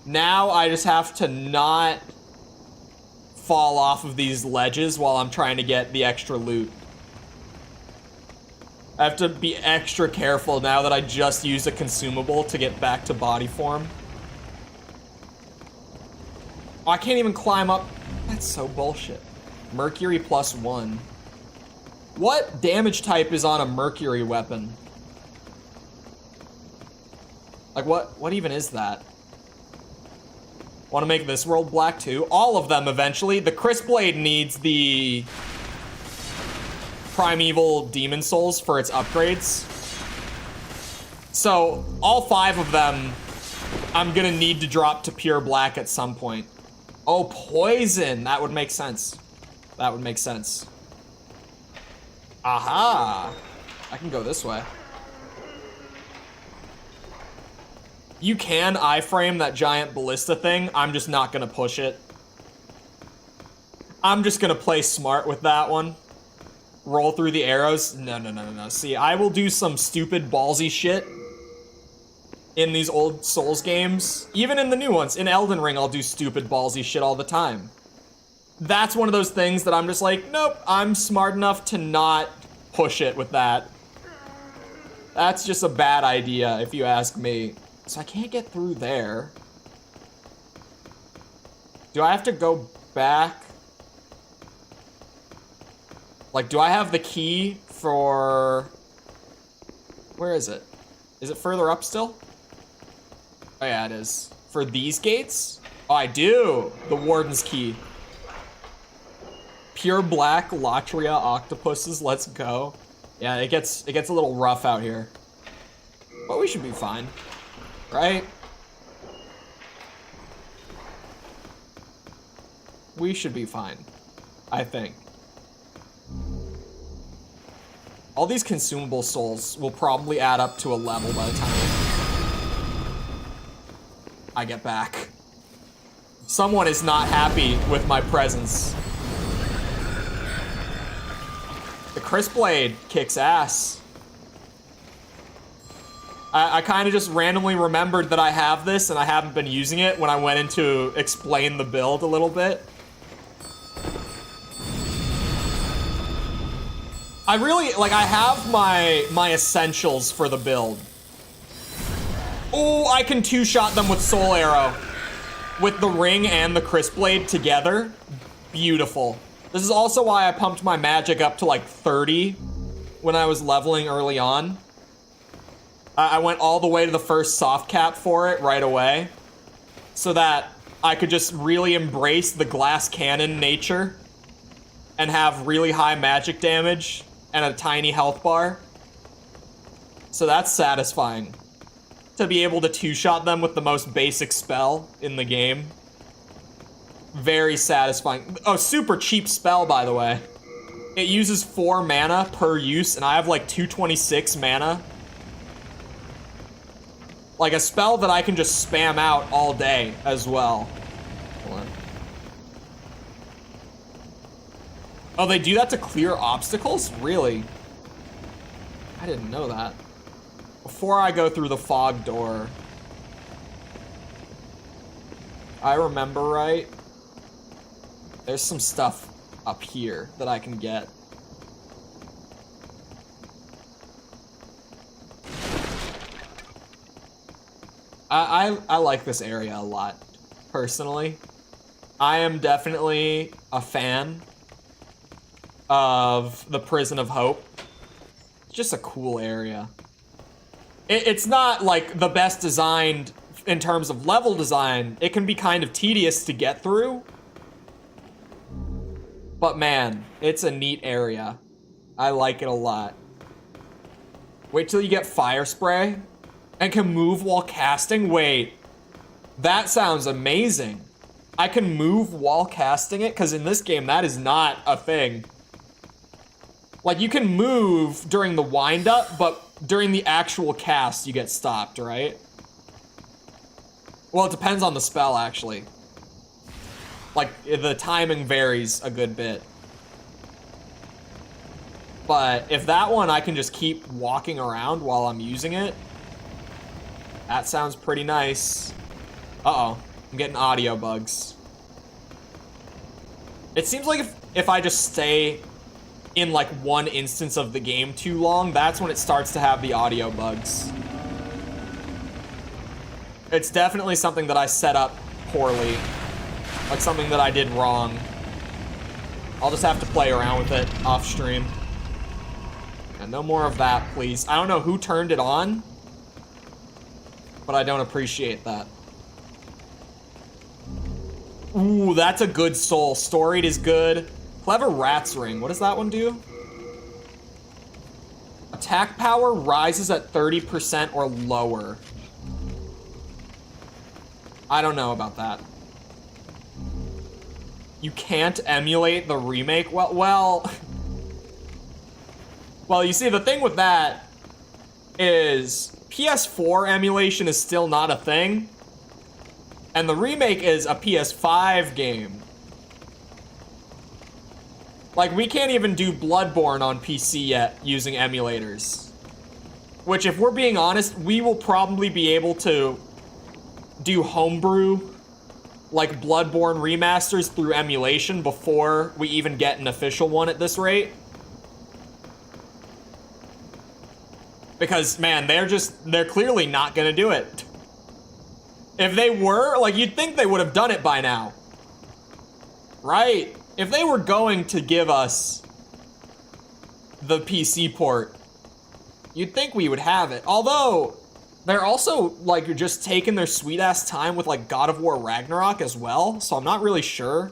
Now I just have to not fall off of these ledges while I'm trying to get the extra loot. I have to be extra careful now that I just used a consumable to get back to body form. Oh, I can't even climb up. That's so bullshit. Mercury +1. What damage type is on a mercury weapon? Like what even is that? Want to make this world black too? All of them eventually. The Crisp Blade needs the Primeval Demon Souls for its upgrades. So all 5 of them I'm gonna need to drop to pure black at some point. Oh, poison. That would make sense. That would make sense. Aha! I can go this way. You can iframe that giant ballista thing. I'm just not gonna push it. I'm just gonna play smart with that one. Roll through the arrows. No. See, I will do some stupid ballsy shit in these old Souls games. Even in the new ones. In Elden Ring, I'll do stupid ballsy shit all the time. That's one of those things that I'm just like, nope, I'm smart enough to not push it with that. That's just a bad idea, if you ask me. So I can't get through there. Do I have to go back? Like, do I have the key for... Where is it? Is it further up still? Oh yeah, it is. For these gates? Oh, I do! The Warden's Key. Pure black Latria octopuses, let's go. Yeah, it gets a little rough out here. But we should be fine. Right? We should be fine. I think. All these consumable souls will probably add up to a level by the time I get back. Someone is not happy with my presence. The Crisp Blade kicks ass. I kind of just randomly remembered that I have this and I haven't been using it when I went in to explain the build a little bit. I really, like, I have my essentials for the build. Oh, I can two-shot them with Soul Arrow. With the ring and the Crisp Blade together. Beautiful. This is also why I pumped my magic up to like 30 when I was leveling early on. I went all the way to the first soft cap for it right away. So that I could just really embrace the glass cannon nature and have really high magic damage and a tiny health bar. So that's satisfying. To be able to two-shot them with the most basic spell in the game. Very satisfying. Oh, super cheap spell, by the way. It uses 4 mana per use, and I have like 226 mana. Like a spell that I can just spam out all day as well. Hold on. Oh, they do that to clear obstacles? Really? I didn't know that. Before I go through the fog door, I remember right, there's some stuff up here that I can get. I like this area a lot, personally. I am definitely a fan of the Prison of Hope. It's just a cool area. It's not like the best designed in terms of level design. It can be kind of tedious to get through. But man, it's a neat area. I like it a lot. Wait till you get fire spray and can move while casting. Wait, that sounds amazing. I can move while casting it, because in this game, that is not a thing. Like, you can move during the wind-up, but during the actual cast, you get stopped, right? Well, it depends on the spell, actually. Like, the timing varies a good bit. But if that one, I can just keep walking around while I'm using it. That sounds pretty nice. Uh-oh, I'm getting audio bugs. It seems like if I just stay in like one instance of the game too long, that's when it starts to have the audio bugs. It's definitely something that I set up poorly. Like something that I did wrong. I'll just have to play around with it off stream. And no more of that, please. I don't know who turned it on, but I don't appreciate that. Ooh, that's a good soul. Storied is good. Clever Rat's Ring. What does that one do? Attack power rises at 30% or lower. I don't know about that. You can't emulate the remake? Well, you see, the thing with that is PS4 emulation is still not a thing. And the remake is a PS5 game. Like, we can't even do Bloodborne on PC yet using emulators. Which, if we're being honest, we will probably be able to do homebrew, like Bloodborne remasters through emulation before we even get an official one at this rate. Because, man, they're clearly not gonna do it. If they were, like, you'd think they would have done it by now. Right? If they were going to give us the PC port, you'd think we would have it. Although, they're also, like, just taking their sweet-ass time with, like, God of War Ragnarok as well, so I'm not really sure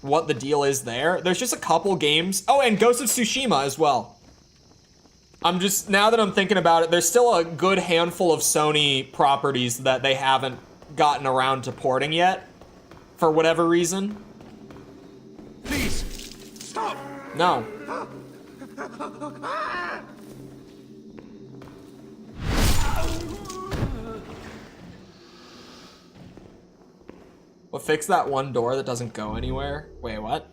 what the deal is there. There's just a couple games. Oh, and Ghost of Tsushima as well. I'm just, now that I'm thinking about it, there's still a good handful of Sony properties that they haven't gotten around to porting yet, for whatever reason.
Please, stop!
No. Well, fix that one door that doesn't go anywhere. Wait, what?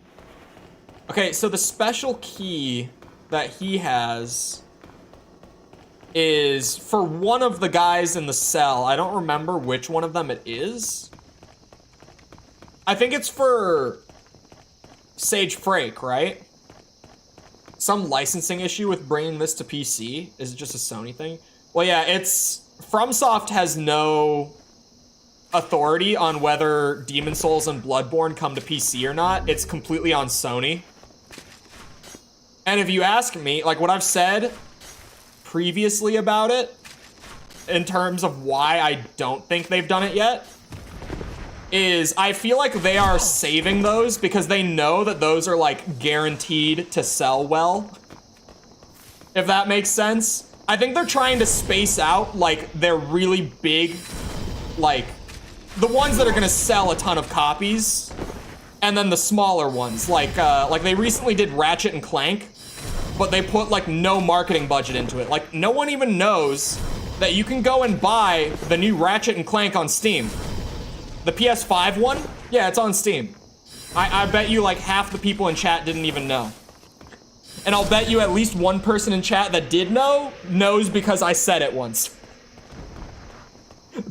Okay, so the special key that he has is for one of the guys in the cell. I don't remember which one of them it is. I think it's for Sage Frake, right? Some licensing issue with bringing this to PC? Is it just a Sony thing? Well, yeah, it's... FromSoft has no authority on whether Demon Souls and Bloodborne come to PC or not. It's completely on Sony. And if you ask me, like what I've said previously about it, in terms of why I don't think they've done it yet, is I feel like they are saving those because they know that those are like guaranteed to sell well. If that makes sense. I think they're trying to space out like their really big, like the ones that are gonna sell a ton of copies, and then the smaller ones, like they recently did Ratchet and Clank, but they put like no marketing budget into it. Like no one even knows that you can go and buy the new Ratchet and Clank on Steam. The PS5 one? Yeah, it's on Steam. I bet you like half the people in chat didn't even know. And I'll bet you at least one person in chat that did know knows because I said it once.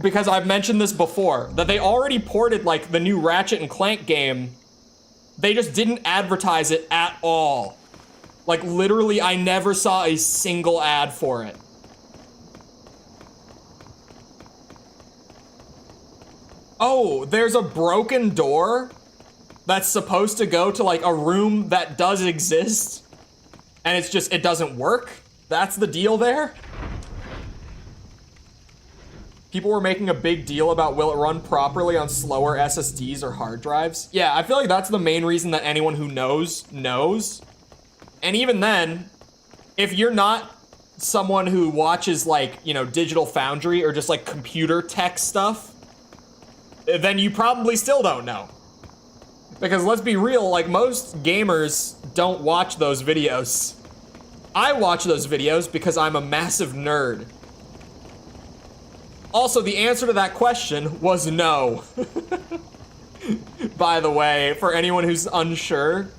Because I've mentioned this before, that they already ported like the new Ratchet and Clank game. They just didn't advertise it at all. Like literally, I never saw a single ad for it. Oh, there's a broken door that's supposed to go to like a room that does exist. And it's just, it doesn't work. That's the deal there. People were making a big deal about will it run properly on slower SSDs or hard drives. Yeah, I feel like that's the main reason that anyone who knows. And even then, if you're not someone who watches like, you know, Digital Foundry or just like computer tech stuff, then you probably still don't know. Because let's be real, like most gamers don't watch those videos. I watch those videos because I'm a massive nerd. Also, the answer to that question was no. By the way, for anyone who's unsure,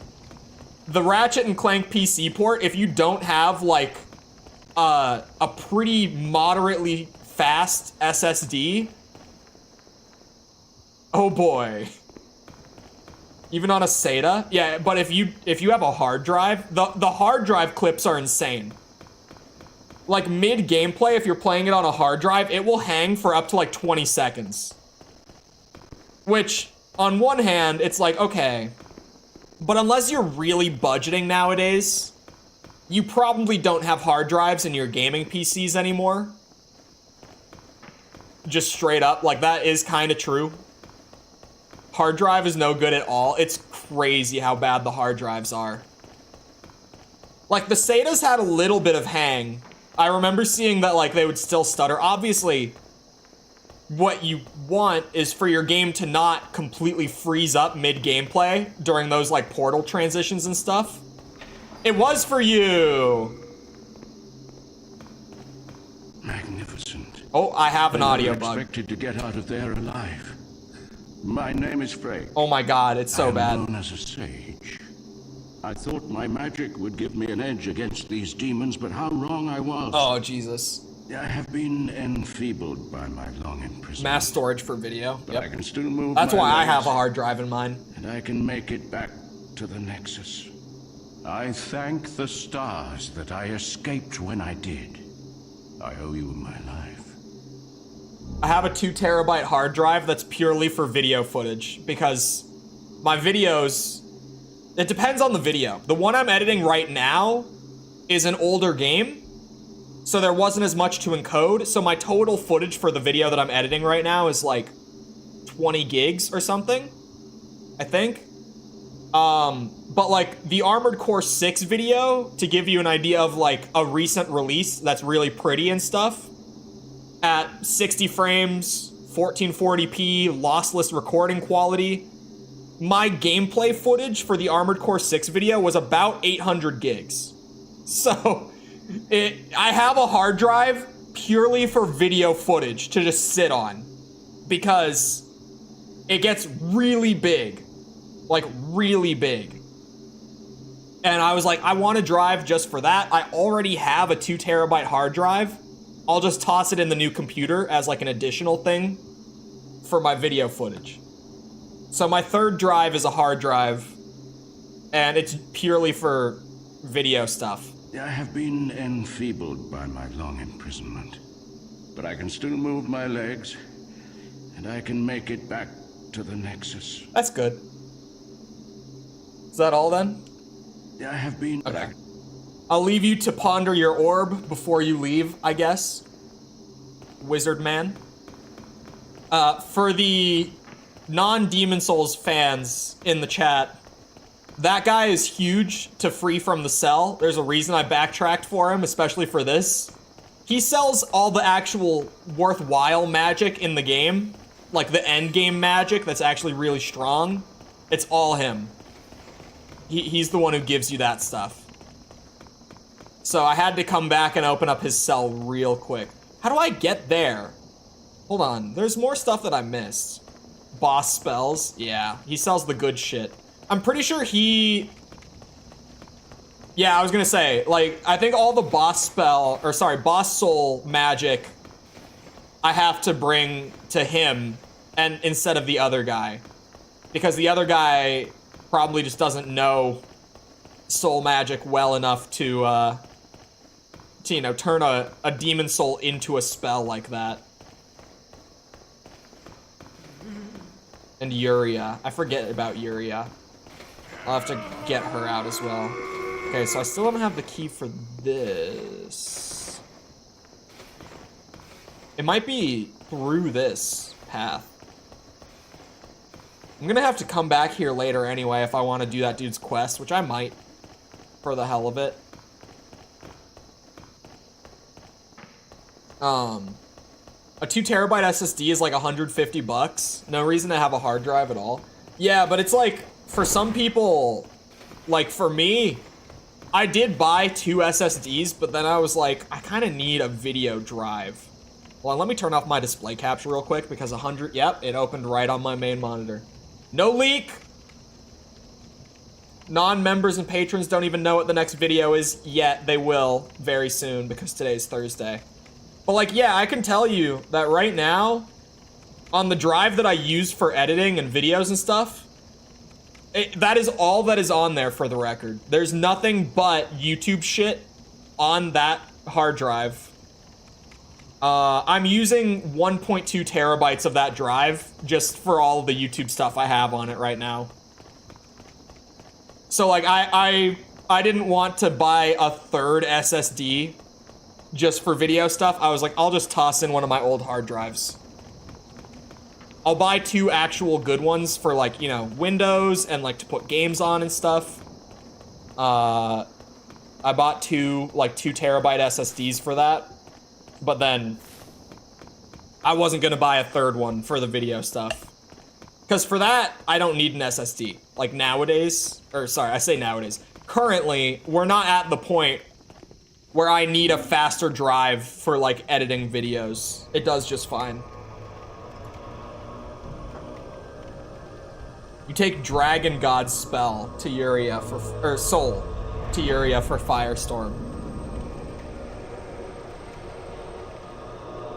the Ratchet and Clank PC port, if you don't have like a pretty moderately fast SSD, oh boy. Even on a SATA? Yeah, but if you have a hard drive, the hard drive clips are insane. Like mid gameplay, if you're playing it on a hard drive, it will hang for up to like 20 seconds. Which, on one hand, it's like, okay. But unless you're really budgeting nowadays, you probably don't have hard drives in your gaming PCs anymore. Just straight up, like that is kind of true. Hard drive is no good at all. It's crazy how bad the hard drives are. Like the SATAs had a little bit of hang. I remember seeing that like they would still stutter. Obviously, what you want is for your game to not completely freeze up mid-gameplay during those like portal transitions and stuff. It was for you.
Magnificent.
Oh, I have an audio
I
bug.
expected to get out of there alive. My name is Frey.
Oh my god, it's so
I'm
bad.
known as a sage. I thought my magic would give me an edge against these demons, but how wrong I was.
Oh, Jesus.
I have been enfeebled by my long imprisonment.
Mass storage for video.
But I can still move
That's
my
why I
legs,
have a hard drive in mine.
and I can make it back to the Nexus. I thank the stars that I escaped when I did. I owe you my life.
I have a 2 terabyte hard drive that's purely for video footage because my videos, it depends on the video. The one I'm editing right now is an older game, so there wasn't as much to encode. So my total footage for the video that I'm editing right now is like 20 gigs or something, I think. But like the Armored Core 6 video, to give you an idea of like a recent release that's really pretty and stuff, at 60 frames, 1440p, lossless recording quality, my gameplay footage for the Armored Core 6 video was about 800 gigs. So, I have a hard drive purely for video footage to just sit on, because it gets really big, like really big. And I was like, I want a drive just for that. I already have a 2 terabyte hard drive. I'll just toss it in the new computer as like an additional thing for my video footage. So my third drive is a hard drive, and it's purely for video stuff.
I have been enfeebled by my long imprisonment, but I can still move my legs, and I can make it back to the Nexus.
That's good. Is that all then?
I have been...
Okay. I'll leave you to ponder your orb before you leave, I guess. Wizard man. For the non-Demon Souls fans in the chat, that guy is huge to Free from the Cell. There's a reason I backtracked for him, especially for this. He sells all the actual worthwhile magic in the game, like the end game magic that's actually really strong. It's all him. He's the one who gives you that stuff. So I had to come back and open up his cell real quick. How do I get there? Hold on, there's more stuff that I missed. Boss spells, yeah, he sells the good shit. I'm pretty sure he... Yeah, I was gonna say, like, I think all the boss soul magic I have to bring to him and instead of the other guy. Because the other guy probably just doesn't know soul magic well enough to you know, turn a demon soul into a spell like that. And Yuria. I forget about Yuria. I'll have to get her out as well. Okay, so I still don't have the key for this. It might be through this path. I'm gonna have to come back here later anyway if I want to do that dude's quest, which I might, for the hell of it. A 2 terabyte SSD is like 150 bucks. No reason to have a hard drive at all. Yeah, but it's like, for some people, like for me, I did buy 2 SSDs, but then I was like, I kind of need a video drive. Well, let me turn off my display capture real quick because 100, yep, it opened right on my main monitor. No leak! Non-members and patrons don't even know what the next video is yet. They will very soon because today's Thursday. But like, yeah, I can tell you that right now, on the drive that I use for editing and videos and stuff, that is all that is on there for the record. There's nothing but YouTube shit on that hard drive. I'm using 1.2 terabytes of that drive just for all of the YouTube stuff I have on it right now. So like, I didn't want to buy a third SSD just for video stuff. I was like, I'll just toss in one of my old hard drives. I'll buy 2 actual good ones for like, you know, Windows and like to put games on and stuff. I bought 2 terabyte SSDs for that. But then I wasn't gonna buy a third one for the video stuff. Because for that, I don't need an SSD. Like nowadays, or sorry, I say nowadays. Currently, we're not at the point where I need a faster drive for like editing videos. It does just fine. You take Dragon God's spell to Yuria for, or soul to Yuria for Firestorm.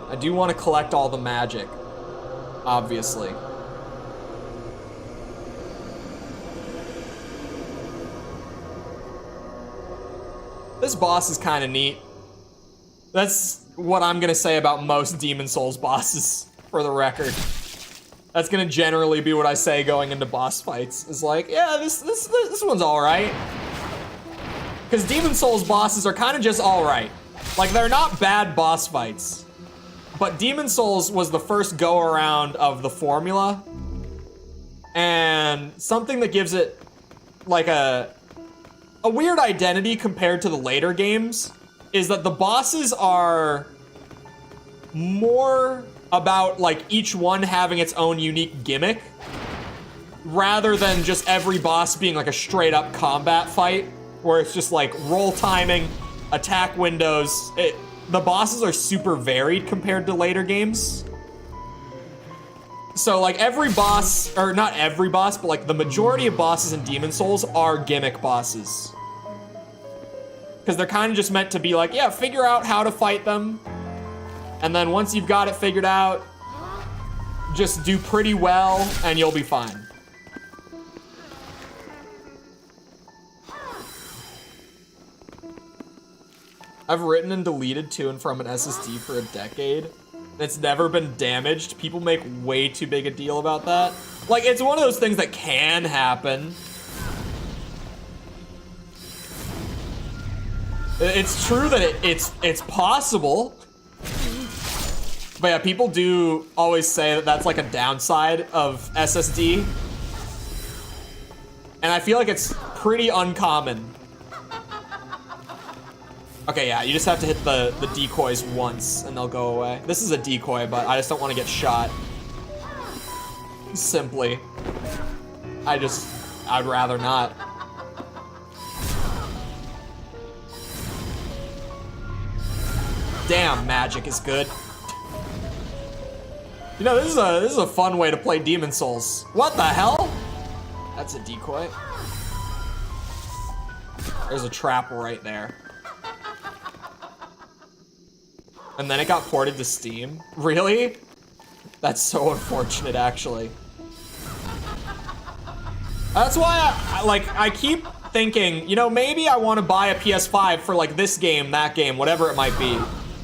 I do want to collect all the magic, obviously. This boss is kind of neat. That's what I'm gonna say about most Demon Souls bosses, for the record. That's gonna generally be what I say going into boss fights. Is like, yeah, this one's all right. Because Demon Souls bosses are kind of just all right. Like, they're not bad boss fights. But Demon Souls was the first go around of the formula. And something that gives it like a weird identity compared to the later games is that the bosses are more about like each one having its own unique gimmick rather than just every boss being like a straight up combat fight where it's just like roll timing, attack windows. The bosses are super varied compared to later games. So like every boss, or not every boss, but like the majority of bosses in Demon Souls are gimmick bosses. Because they're kind of just meant to be like, yeah, figure out how to fight them. And then once you've got it figured out, just do pretty well and you'll be fine. I've written and deleted to and from an SSD for a decade. It's never been damaged. People make way too big a deal about that. Like, it's one of those things that can happen. It's true that it's possible. But yeah, people do always say that that's like a downside of SSD. And I feel like it's pretty uncommon. Okay, yeah, you just have to hit the decoys once and they'll go away. This is a decoy, but I just don't want to get shot. Simply. I'd rather not. Damn, magic is good. You know, this is a fun way to play Demon Souls. What the hell? That's a decoy. There's a trap right there. And then it got ported to Steam. Really? That's so unfortunate, actually. That's why I keep thinking, you know, maybe I want to buy a PS5 for like this game, that game, whatever it might be.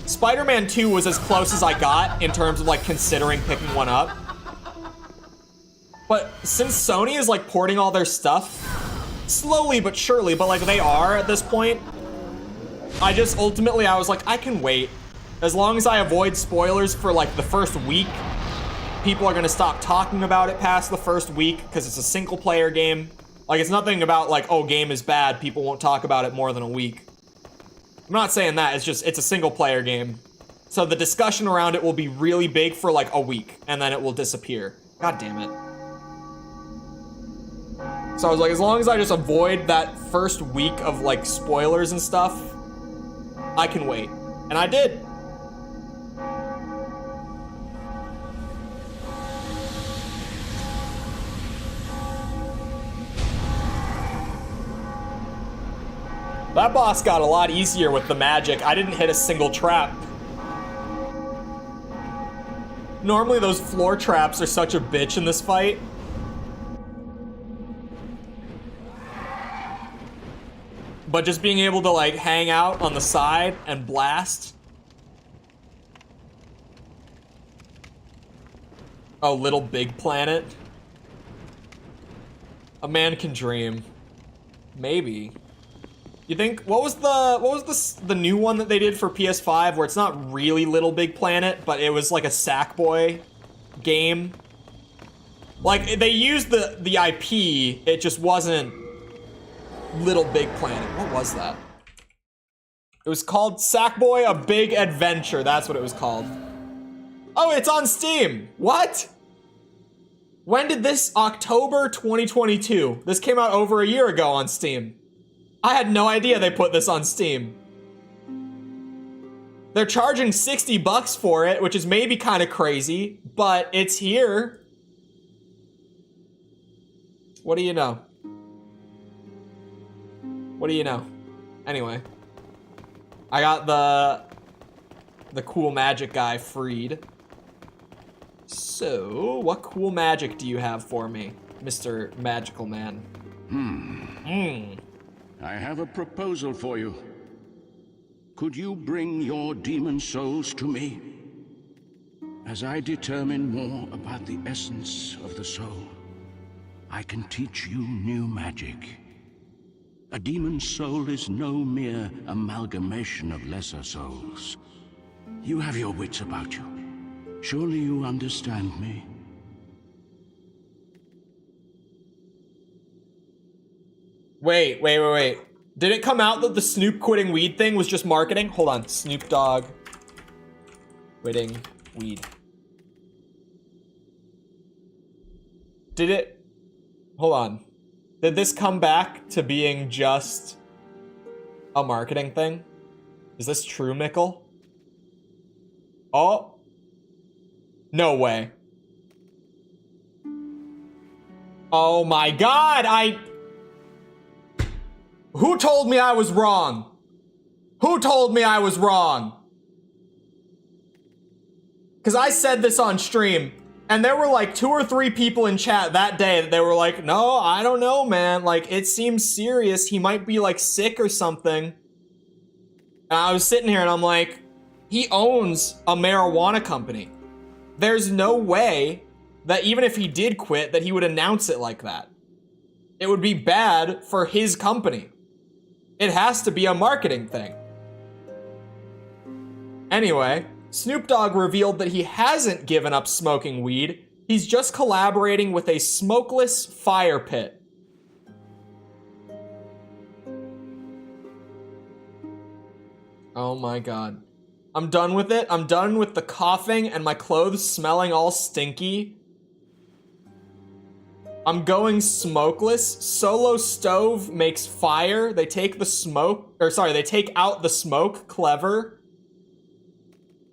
Spider-Man 2 was as close as I got in terms of like considering picking one up. But since Sony is like porting all their stuff, slowly but surely, but like they are at this point, I just ultimately, I was like, I can wait. As long as I avoid spoilers for like the first week, people are gonna stop talking about it past the first week because it's a single player game. Like it's nothing about like, oh, game is bad, people won't talk about it more than a week. I'm not saying that, it's just, it's a single player game. So the discussion around it will be really big for like a week and then it will disappear. God damn it. So I was like, as long as I just avoid that first week of like spoilers and stuff, I can wait. And I did. That boss got a lot easier with the magic. I didn't hit a single trap. Normally those floor traps are such a bitch in this fight. But just being able to like hang out on the side and blast. Oh, Little Big Planet. A man can dream. Maybe. You think, what was the new one that they did for PS5 where it's not really Little Big Planet, but it was like a Sackboy game? Like, they used the IP, it just wasn't Little Big Planet. What was that? It was called Sackboy: A Big Adventure. That's what it was called. Oh, it's on Steam. What? When did this? October 2022. This came out over a year ago on Steam. I had no idea they put this on Steam. They're charging $60 for it, which is maybe kind of crazy, but it's here. What do you know? What do you know? Anyway, I got the cool magic guy freed. So, what cool magic do you have for me, Mr. Magical Man?
I have a proposal for you. Could you bring your demon souls to me? As I determine more about the essence of the soul, I can teach you new magic. A demon soul is no mere amalgamation of lesser souls. You have your wits about you. Surely you understand me?
Wait. Did it come out that the Snoop quitting weed thing was just marketing? Hold on, Snoop Dogg quitting weed. Did it? Hold on. Did this come back to being just a marketing thing? Is this true, Mickle? Oh. No way. Oh my God, Who told me I was wrong? Who told me I was wrong? Because I said this on stream, and there were like 2 or 3 people in chat that day that they were like, no, I don't know, man. Like, it seems serious. He might be like sick or something. And I was sitting here and I'm like, he owns a marijuana company. There's no way that even if he did quit, that he would announce it like that. It would be bad for his company. It has to be a marketing thing. Anyway, Snoop Dogg revealed that he hasn't given up smoking weed. He's just collaborating with a smokeless fire pit. Oh my God. I'm done with it. I'm done with the coughing and my clothes smelling all stinky. I'm going smokeless. Solo stove makes fire. They take the smoke, or sorry, they take out the smoke. Clever.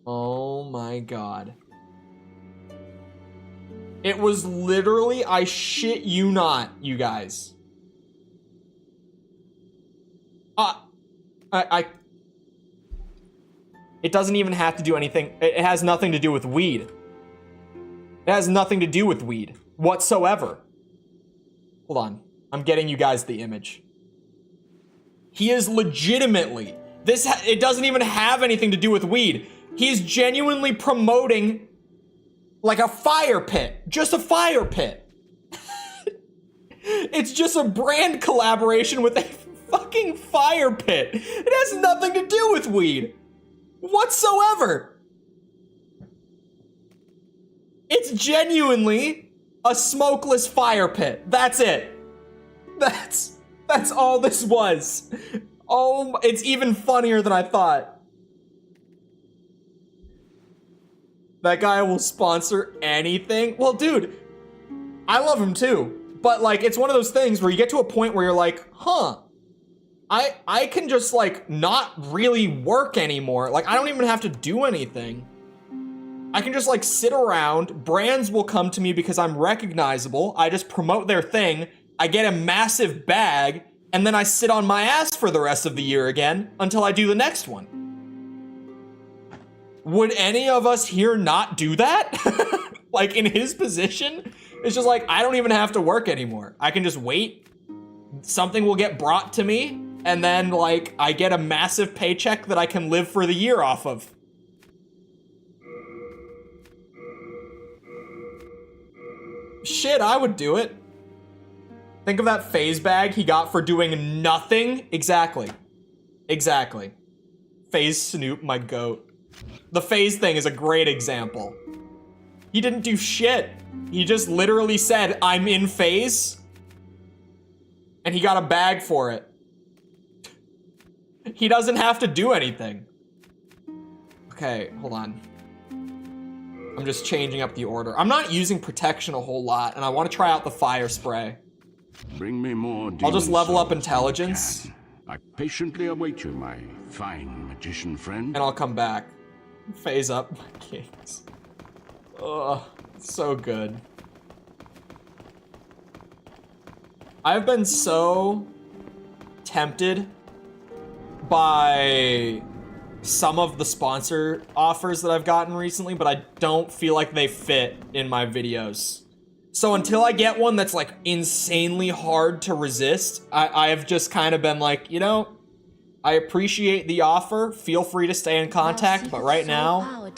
Oh my god. It was literally, I shit you not, you guys. It doesn't even have to do anything. It has nothing to do with weed. It has nothing to do with weed whatsoever. Hold on. I'm getting you guys the image. He is legitimately, it doesn't even have anything to do with weed. He's genuinely promoting like a fire pit. Just a fire pit. It's just a brand collaboration with a fucking fire pit. It has nothing to do with weed whatsoever. It's genuinely a smokeless fire pit. That's it. That's all this was. Oh, it's even funnier than I thought. That guy will sponsor anything. Well, dude, I love him too. But like, it's one of those things where you get to a point where you're like, huh, I can just like not really work anymore. Like, I don't even have to do anything. I can just like sit around. Brands will come to me because I'm recognizable. I just promote their thing. I get a massive bag, and then I sit on my ass for the rest of the year again until I do the next one. Would any of us here not do that? Like in his position? It's just like, I don't even have to work anymore. I can just wait. Something will get brought to me, and then like I get a massive paycheck that I can live for the year off of. Shit, I would do it. Think of that phase bag he got for doing nothing. Exactly. Exactly. Phase Snoop, my goat. The phase thing is a great example. He didn't do shit. He just literally said, I'm in phase. And he got a bag for it. He doesn't have to do anything. Okay, hold on. I'm just changing up the order. I'm not using protection a whole lot, and I want to try out the fire spray.
Bring me more.
I'll just level up intelligence.
I patiently await you, my fine magician friend.
And I'll come back. Phase up my kings. Ugh, so good. I've been so tempted by some of the sponsor offers that I've gotten recently, but I don't feel like they fit in my videos. So until I get one that's like insanely hard to resist, I have just kind of been like, you know, I appreciate the offer. Feel free to stay in contact, but right now,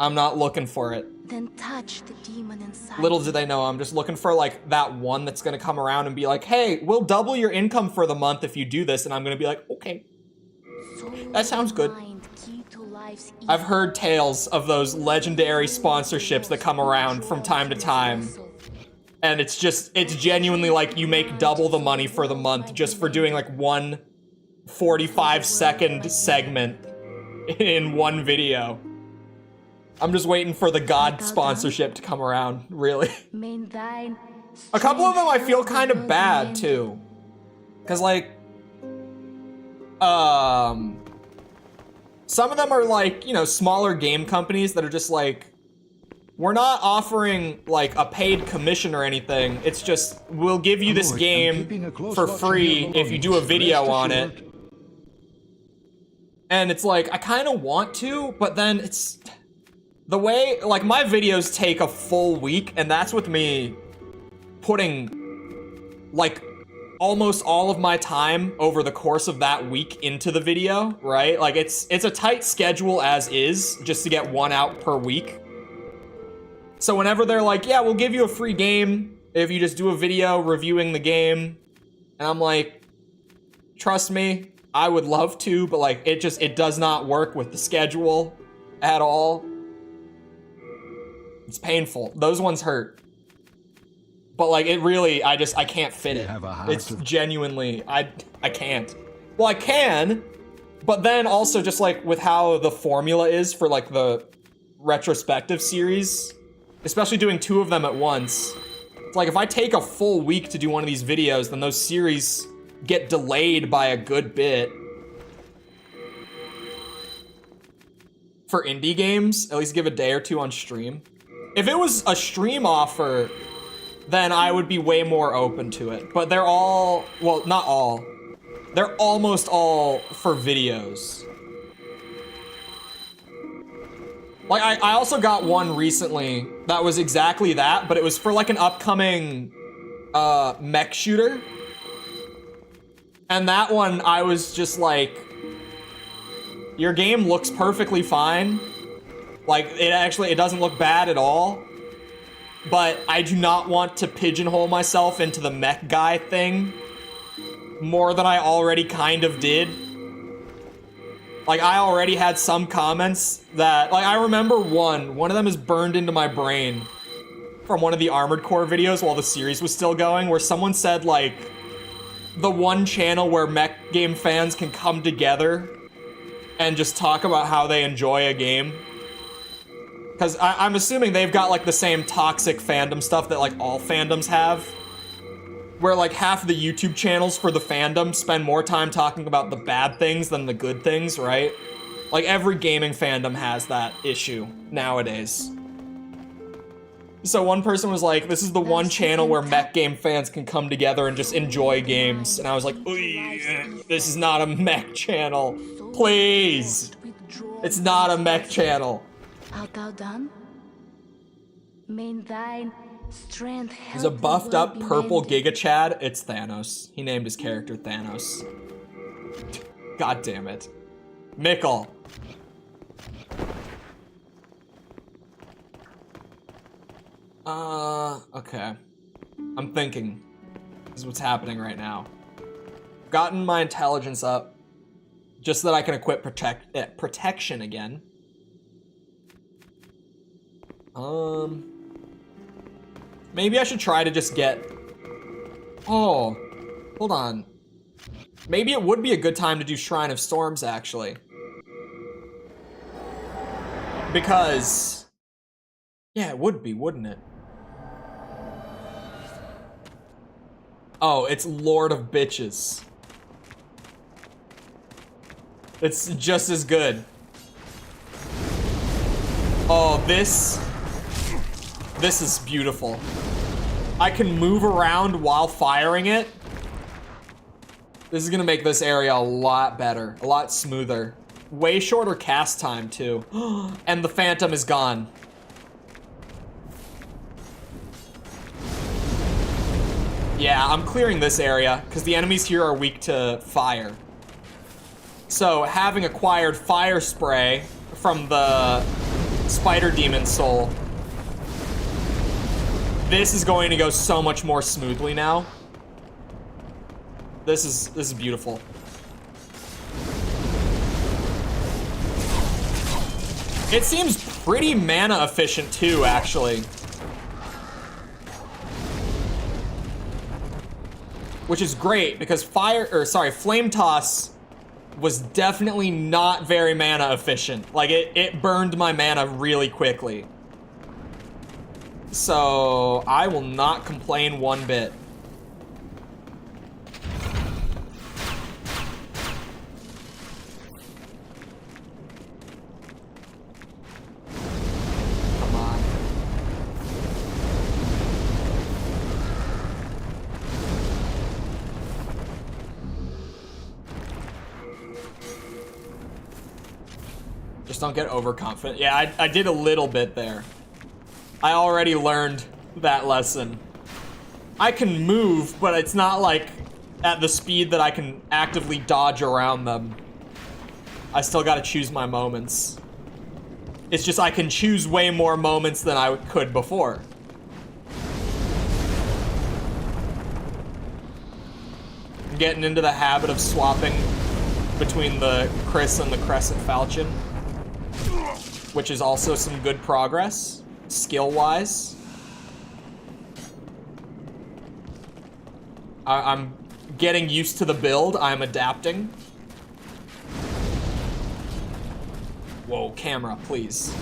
I'm not looking for it.
Then touch the demon inside.
Little do they know, I'm just looking for like that one that's gonna come around and be like, hey, we'll double your income for the month if you do this, and I'm gonna be like, okay. That sounds good. I've heard tales of those legendary sponsorships that come around from time to time. And it's genuinely like you make double the money for the month just for doing like one 45-second segment in one video. I'm just waiting for the God sponsorship to come around, really. A couple of them I feel kind of bad too. Cause like, some of them are like, you know, smaller game companies that are just like, we're not offering like a paid commission or anything. It's just, we'll give you this game for free if you do a video on it. And it's like, I kind of want to, but then it's the way, like my videos take a full week, and that's with me putting like almost all of my time over the course of that week into the video, right? Like it's a tight schedule as is, just to get one out per week. So whenever they're like, yeah, we'll give you a free game if you just do a video reviewing the game, and I'm like, trust me, I would love to, but like it does not work with the schedule at all. It's painful. Those ones hurt. But like it really, I can't fit it. It's genuinely, I can't. Well, I can, but then also just like with how the formula is for like the retrospective series, especially doing 2 of them at once. It's like if I take a full week to do one of these videos, then those series get delayed by a good bit. for indie games, at least give a day or two on stream. If it was a stream offer, then I would be way more open to it. But they're all, well, not all. They're almost all for videos. Like, I also got one recently that was exactly that, but it was for like an upcoming mech shooter. And that one, I was just like, your game looks perfectly fine. Like, it doesn't look bad at all. But I do not want to pigeonhole myself into the mech guy thing more than I already kind of did. Like, I already had some comments that, like, I remember one of them is burned into my brain from one of the Armored Core videos while the series was still going, where someone said, like, the one channel where mech game fans can come together and just talk about how they enjoy a game. Because I'm assuming they've got, like, the same toxic fandom stuff that, like, all fandoms have. Where, like, half of the YouTube channels for the fandom spend more time talking about the bad things than the good things, right? Like, every gaming fandom has that issue nowadays. So one person was like, this is the one channel where mech game fans can come together and just enjoy games. And I was like, this is not a mech channel. Please. It's not a mech channel.
Art thou done? May thine strength help.
He's a
the
buffed
world
up
be
purple
mended.
Giga Chad. It's Thanos. He named his character Thanos. God damn it. Mickle. Okay. I'm thinking. This is what's happening right now. Gotten my intelligence up just so that I can equip protection again. Maybe I should try to just get... Oh, hold on. Maybe it would be a good time to do Shrine of Storms, actually. Because... Yeah, it would be, wouldn't it? Oh, it's Lord of Bitches. It's just as good. Oh, this is beautiful. I can move around while firing it. This is gonna make this area a lot better, a lot smoother. Way shorter cast time, too. And the Phantom is gone. Yeah, I'm clearing this area, because the enemies here are weak to fire. So, having acquired Fire Spray from the Spider Demon Soul, this is going to go so much more smoothly now. This is beautiful. It seems pretty mana efficient too, actually. Which is great because Flame Toss was definitely not very mana efficient. Like it burned my mana really quickly. So I will not complain one bit. Come on. Just don't get overconfident. Yeah, I did a little bit there. I already learned that lesson. I can move, but it's not like at the speed that I can actively dodge around them. I still gotta choose my moments. It's just I can choose way more moments than I could before. I'm getting into the habit of swapping between the Chris and the Crescent Falchion, which is also some good progress, skill-wise. I'm getting used to the build. I'm adapting. Whoa, camera, please.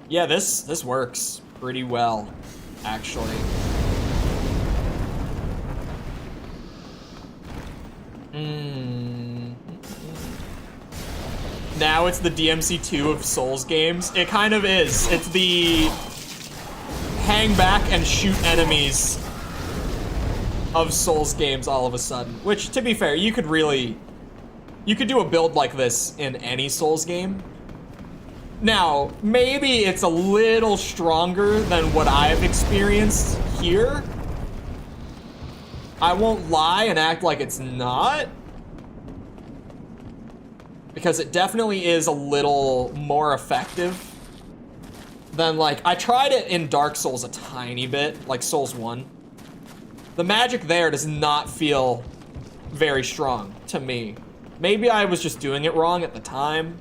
Yeah, this works pretty well, actually. Now it's the DMC2 of Souls games. It kind of is. It's the hang back and shoot enemies of Souls games all of a sudden. Which, to be fair, you could do a build like this in any Souls game. Now, maybe it's a little stronger than what I've experienced here. I won't lie and act like it's not. Because it definitely is a little more effective than, like, I tried it in Dark Souls a tiny bit, like Souls 1. The magic there does not feel very strong to me. Maybe I was just doing it wrong at the time.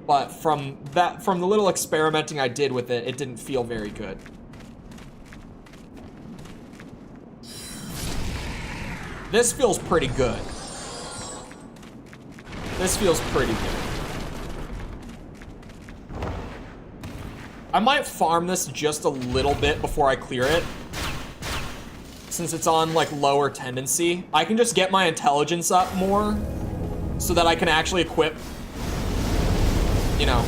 But from the little experimenting I did with it, it didn't feel very good. This feels pretty good. This feels pretty good. I might farm this just a little bit before I clear it. Since it's on, like, lower tendency. I can just get my intelligence up more so that I can actually equip, you know,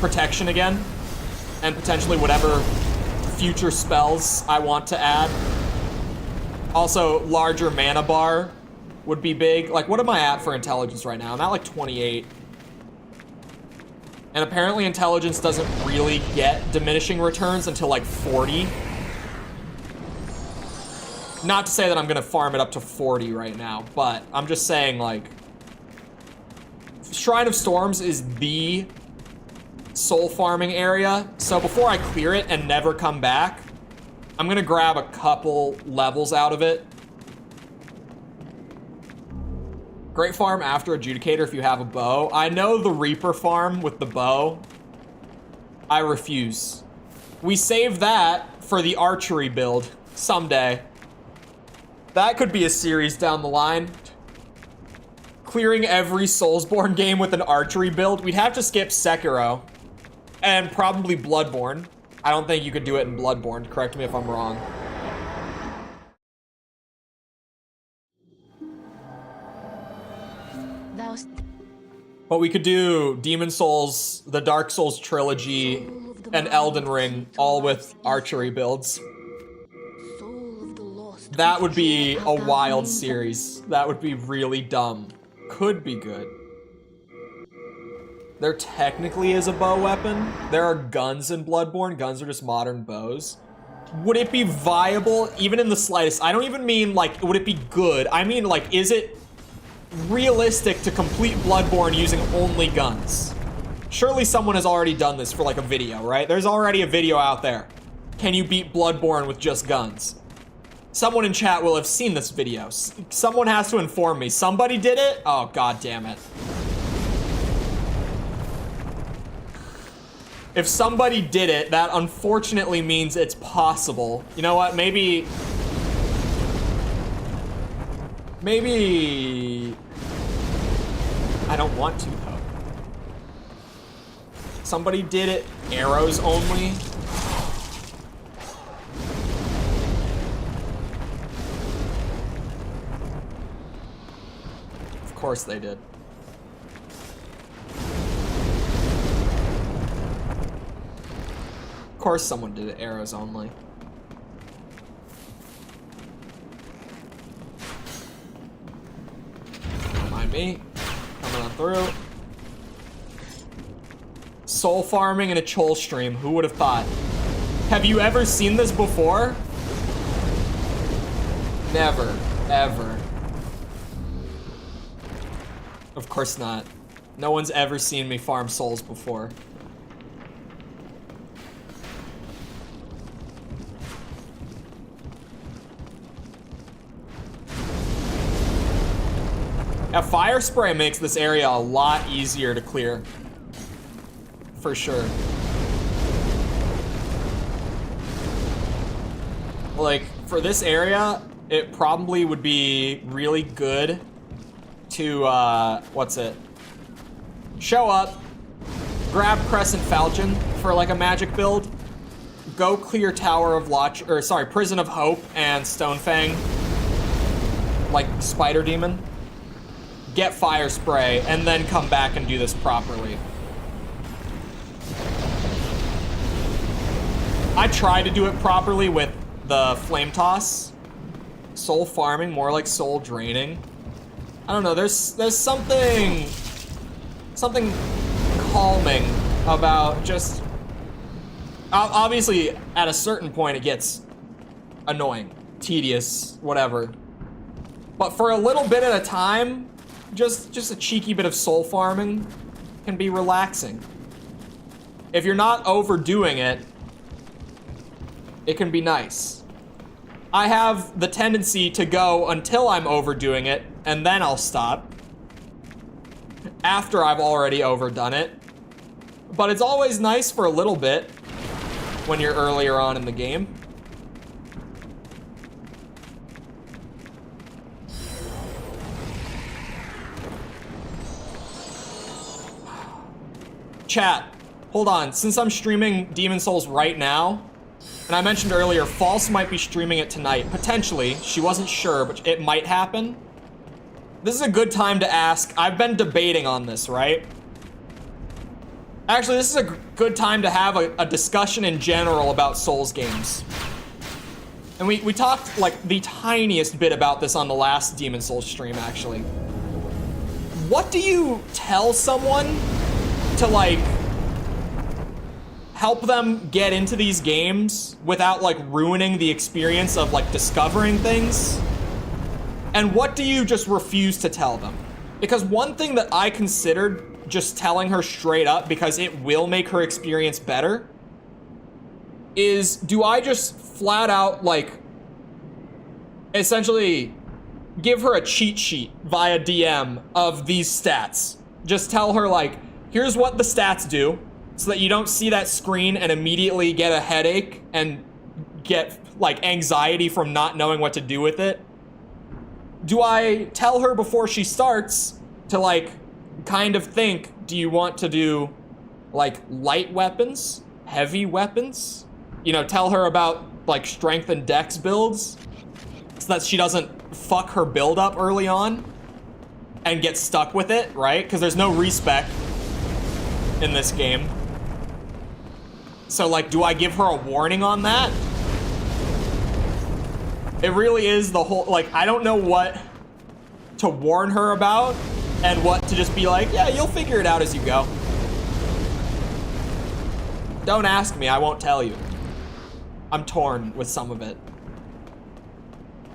protection again. And potentially whatever future spells I want to add. Also, larger mana bar would be big. Like, what am I at for intelligence right now? I'm at like 28. And apparently intelligence doesn't really get diminishing returns until like 40. Not to say that I'm gonna farm it up to 40 right now, but I'm just saying, like, Shrine of Storms is the soul farming area. So before I clear it and never come back, I'm gonna grab a couple levels out of it. Great farm after Adjudicator if you have a bow. I know the Reaper farm with the bow. I refuse. We save that for the archery build someday. That could be a series down the line. Clearing every Soulsborne game with an archery build. We'd have to skip Sekiro. And probably Bloodborne. I don't think you could do it in Bloodborne. Correct me if I'm wrong. But we could do Demon Souls, the Dark Souls trilogy, and Elden Ring, all with archery builds. That would be a wild series. That would be really dumb. Could be good. There technically is a bow weapon. There are guns in Bloodborne. Guns are just modern bows. Would it be viable, even in the slightest? I don't even mean, like, would it be good? I mean, like, is it realistic to complete Bloodborne using only guns? Surely someone has already done this for, like, a video, right? There's already a video out there. Can you beat Bloodborne with just guns? Someone in chat will have seen this video. Someone has to inform me. Somebody did it? Oh, god damn it. If somebody did it, that unfortunately means it's possible. You know what? Maybe I don't want to, though. Somebody did it arrows only. Of course they did. Of course someone did it arrows only. Don't mind me. Coming on through. Soul farming in a Chole stream. Who would have thought? Have you ever seen this before? Never. Ever. Of course not. No one's ever seen me farm souls before. Yeah, fire spray makes this area a lot easier to clear. For sure. Like, for this area, it probably would be really good to, show up, grab Crescent Falchion for, like, a magic build, go clear Tower of Prison of Hope and Stonefang, like, Spider Demon. get fire spray, and then come back and do this properly. I try to do it properly with the flame toss. Soul farming, more like soul draining. I don't know, there's something calming about just, obviously at a certain point it gets annoying, tedious, whatever. But for a little bit at a time, just a cheeky bit of soul farming can be relaxing. If you're not overdoing it, it can be nice. I have the tendency to go until I'm overdoing it, and then I'll stop. After I've already overdone it. But it's always nice for a little bit when you're earlier on in the game. Chat, hold on. Since I'm streaming Demon Souls right now, and I mentioned earlier, False might be streaming it tonight. Potentially. She wasn't sure, but it might happen. This is a good time to ask. I've been debating on this, right? Actually, this is a good time to have a discussion in general about Souls games. And we talked like the tiniest bit about this on the last Demon Souls stream, actually. What do you tell someone to like help them get into these games without like ruining the experience of like discovering things? And what do you just refuse to tell them? Because one thing that I considered just telling her straight up, because it will make her experience better, is do I just flat out like essentially give her a cheat sheet via DM of these stats? Just tell her like, here's what the stats do, so that you don't see that screen and immediately get a headache and get like anxiety from not knowing what to do with it. Do I tell her before she starts to like kind of think, do you want to do like light weapons, heavy weapons? You know, tell her about like strength and dex builds so that she doesn't fuck her build up early on and get stuck with it, right? Because there's no respec in this game. So like, do I give her a warning on that? It really is the whole, like, I don't know what to warn her about and what to just be like, yeah, you'll figure it out as you go. Don't ask me, I won't tell you. I'm torn with some of it.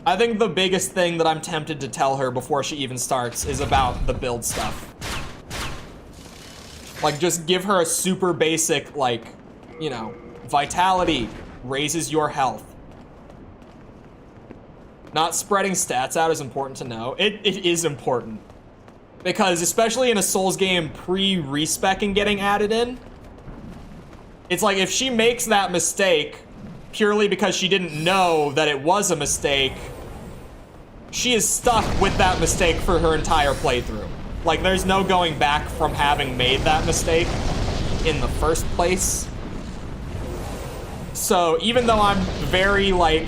I think the biggest thing that I'm tempted to tell her before she even starts is about the build stuff. Like, just give her a super basic, like, you know, vitality raises your health. Not spreading stats out is important to know. It is important. Because especially in a Souls game, pre-respecing getting added in, it's like if she makes that mistake purely because she didn't know that it was a mistake, she is stuck with that mistake for her entire playthrough. Like, there's no going back from having made that mistake in the first place. So even though I'm very, like,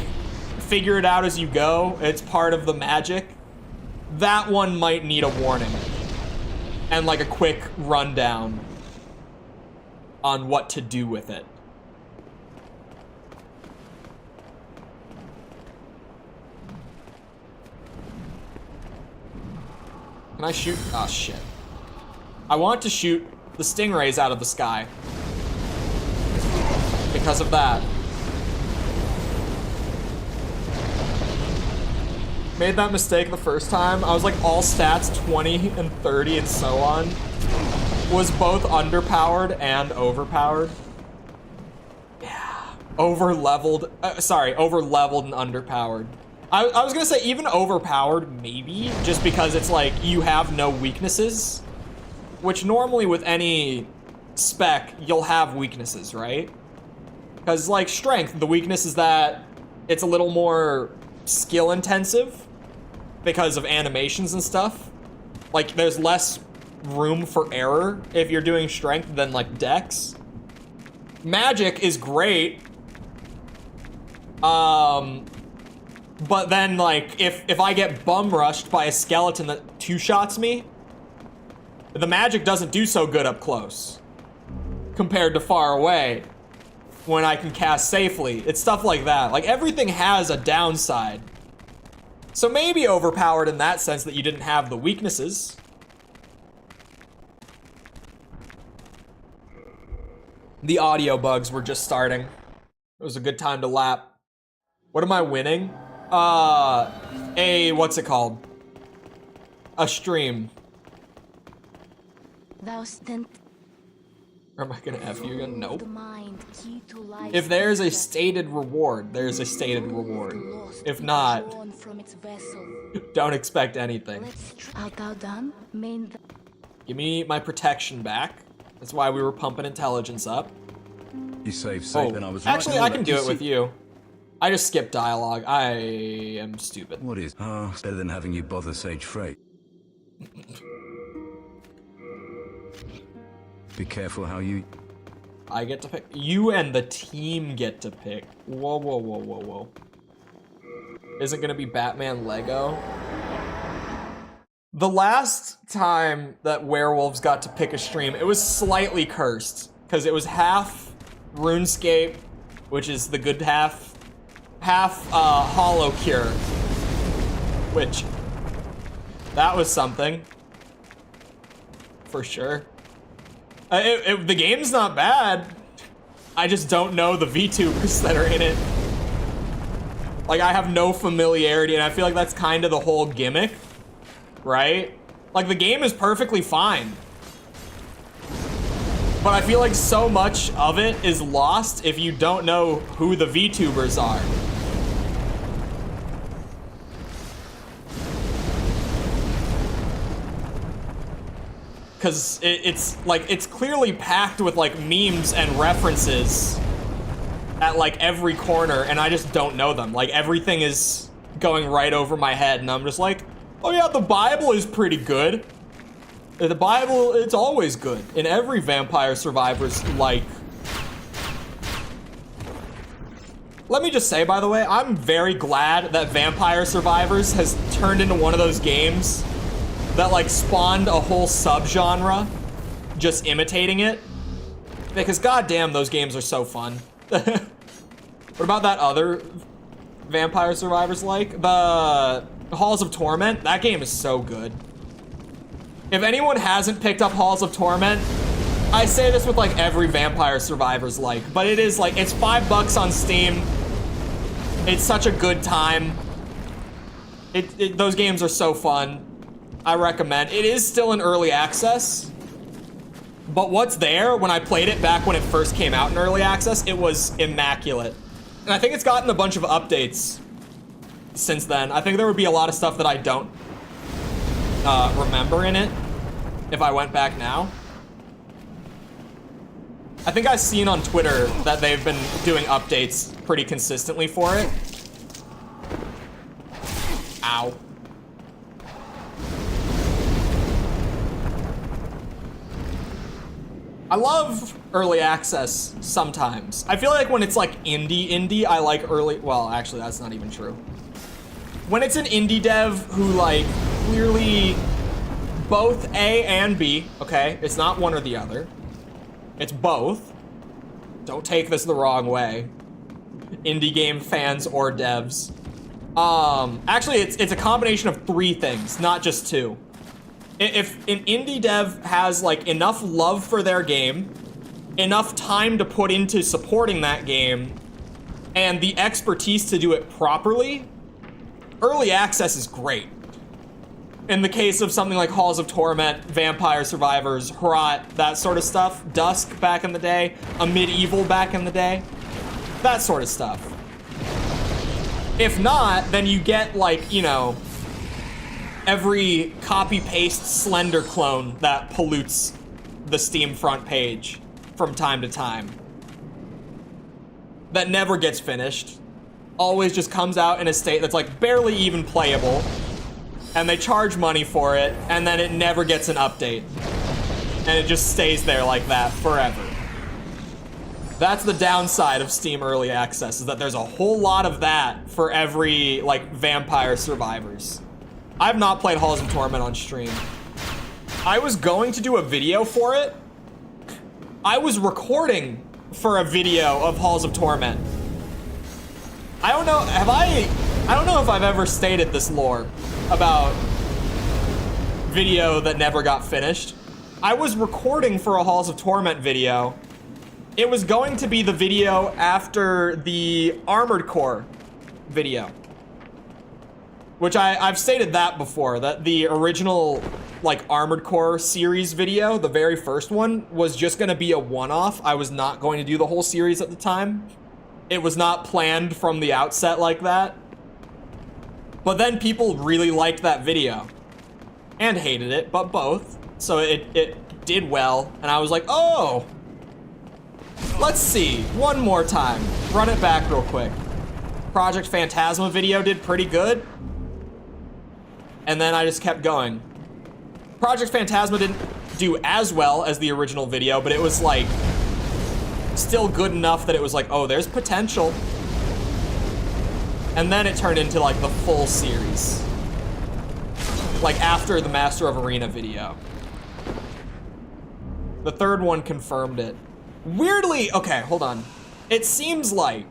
figure it out as you go, it's part of the magic, that one might need a warning. And, like, a quick rundown on what to do with it. Can I shoot? Oh, shit. I want to shoot the stingrays out of the sky. Because of that. Made that mistake the first time. I was like all stats 20 and 30 and so on. Was both underpowered and overpowered. Yeah. Over-leveled and underpowered. I was gonna say even overpowered, maybe, just because it's like you have no weaknesses, which normally with any spec, you'll have weaknesses, right? Because like strength, the weakness is that it's a little more skill intensive because of animations and stuff. Like there's less room for error if you're doing strength than like dex. Magic is great. But then, like, if I get bum rushed by a skeleton that two-shots me, the magic doesn't do so good up close compared to far away when I can cast safely. It's stuff like that. Like, everything has a downside. So maybe overpowered in that sense that you didn't have the weaknesses. The audio bugs were just starting. It was a good time to lap. What am I winning? What's it called? A stream.
Thou stand
Or am I gonna F you again? Nope.
the mind, key to life.
If there's a stated reward, there's a stated reward.
Lost,
If not,
drawn from its vessel.
don't expect anything.
Art thou done? Main
Give me my protection back. That's why we were pumping intelligence up.
You saved safe, and I was right.
Actually, I can do it with you. I just skipped dialogue. I am stupid.
What is? Oh, it's better than having you bother Sage Freight. Be careful how you...
I get to pick. You and the team get to pick. Whoa, whoa, whoa, whoa, whoa. Isn't gonna be Batman Lego? The last time that werewolves got to pick a stream, it was slightly cursed. Because it was half RuneScape, which is the good half Hollow Cure. Which, that was something. For sure. The game's not bad. I just don't know the VTubers that are in it. Like, I have no familiarity, and I feel like that's kind of the whole gimmick, right? Like, the game is perfectly fine. But I feel like so much of it is lost if you don't know who the VTubers are. Because it's clearly packed with like memes and references at like every corner, and I just don't know them. Like, everything is going right over my head, and I'm just like, oh yeah, the Bible is pretty good. The Bible, it's always good in every Vampire Survivors like. Let me just say, by the way, I'm very glad that Vampire Survivors has turned into one of those games that like spawned a whole subgenre just imitating it. Because goddamn, those games are so fun. What about that other Vampire Survivors like? The Halls of Torment? That game is so good. If anyone hasn't picked up Halls of Torment, I say this with like every Vampire Survivors like, but it is like, it's $5 on Steam. It's such a good time. Those games are so fun. I recommend. It is still in early access, but what's there, when I played it back when it first came out in early access, it was immaculate. And I think it's gotten a bunch of updates since then. I think there would be a lot of stuff that I don't remember in it if I went back now. I think I've seen on Twitter that they've been doing updates pretty consistently for it. Ow. I love early access sometimes. I feel like when it's like indie, I like early, well, actually that's not even true. When it's an indie dev who like clearly both A and B, okay? It's not one or the other. It's both. Don't take this the wrong way, indie game fans or devs. Actually, it's a combination of 3 things, not just 2. If an indie dev has like enough love for their game, enough time to put into supporting that game, and the expertise to do it properly, early access is great. In the case of something like Halls of Torment, Vampire Survivors, Hrot, that sort of stuff, Dusk back in the day, a Medieval back in the day, that sort of stuff. If not, then you get like, you know, every copy-paste Slender clone that pollutes the Steam front page from time to time. That never gets finished. Always just comes out in a state that's like barely even playable. And they charge money for it, and then it never gets an update. And it just stays there like that forever. That's the downside of Steam Early Access, is that there's a whole lot of that for every, like, Vampire Survivors. I've not played Halls of Torment on stream. I was going to do a video for it. I was recording for a video of Halls of Torment. I don't know, I don't know if I've ever stated this lore about video that never got finished. I was recording for a Halls of Torment video. It was going to be the video after the Armored Core video. Which I've stated that before, that the original, like, Armored Core series video, the very first one, was just gonna be a one-off. I was not going to do the whole series at the time. It was not planned from the outset like that. But then people really liked that video. And hated it, but both. So it did well, and I was like, oh! Let's see, one more time. Run it back real quick. Project Phantasma video did pretty good. And then I just kept going. Project Phantasma didn't do as well as the original video, but it was like, still good enough that it was like, oh, there's potential. And then it turned into like the full series. Like after the Master of Arena video. The third one confirmed it. Weirdly, okay, hold on. It seems like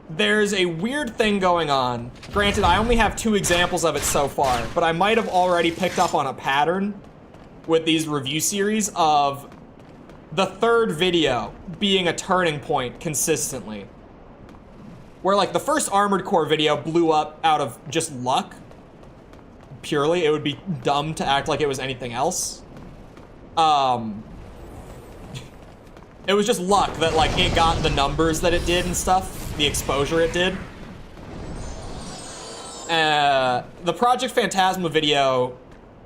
there's a weird thing going on. Granted, I only have 2 examples of it so far, but I might have already picked up on a pattern with these review series of the third video being a turning point consistently. Where like the first Armored Core video blew up out of just luck. Purely, it would be dumb to act like it was anything else. It was just luck that like it got the numbers that it did and stuff, the exposure it did. The Project Phantasma video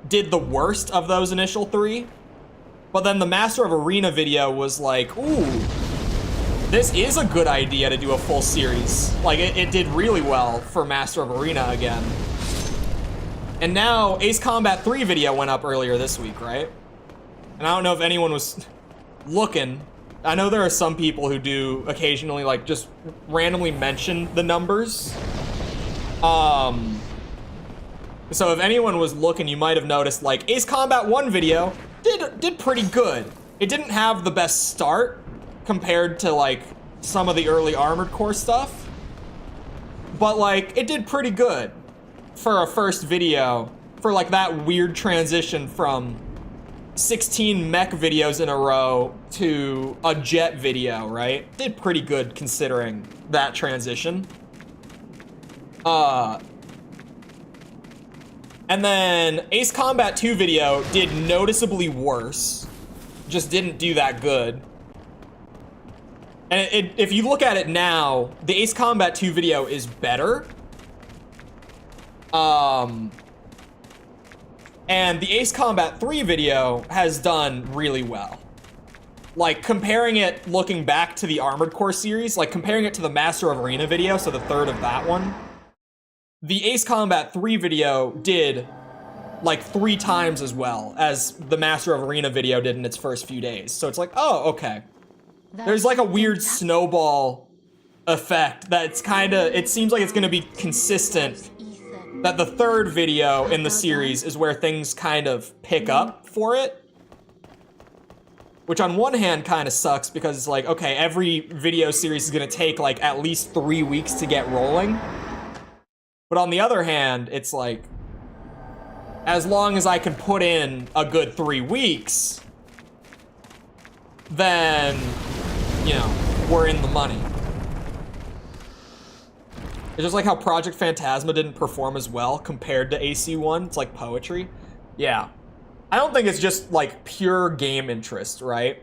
did the worst of those initial 3, but then the Master of Arena video was like, ooh, this is a good idea to do a full series. Like it did really well for Master of Arena again. And now Ace Combat 3 video went up earlier this week, right? And I don't know if anyone was looking. I know there are some people who do occasionally like just randomly mention the numbers. So if anyone was looking, you might have noticed like Ace Combat 1 video did pretty good. It didn't have the best start compared to like some of the early Armored Core stuff, but like it did pretty good for a first video, for like that weird transition from 16 mech videos in a row to a jet video, right? Did pretty good considering that transition. And then Ace Combat 2 video did noticeably worse. Just didn't do that good. And if you look at it now, the Ace Combat 2 video is better. And the Ace Combat 3 video has done really well. Like, comparing it, looking back to the Armored Core series, like comparing it to the Master of Arena video, so the third of that one, the Ace Combat 3 video did like 3 times as well as the Master of Arena video did in its first few days. So it's like, oh, okay. There's like a weird snowball effect that's kind of, it seems like it's going to be consistent, that the third video in the series is where things kind of pick up for it. Which on one hand kind of sucks because it's like, okay, every video series is going to take like at least 3 weeks to get rolling. But on the other hand, it's like, as long as I can put in a good 3 weeks, then, you know, we're in the money. It's just like how Project Phantasma didn't perform as well compared to AC1. It's like poetry. Yeah. I don't think it's just like pure game interest, right?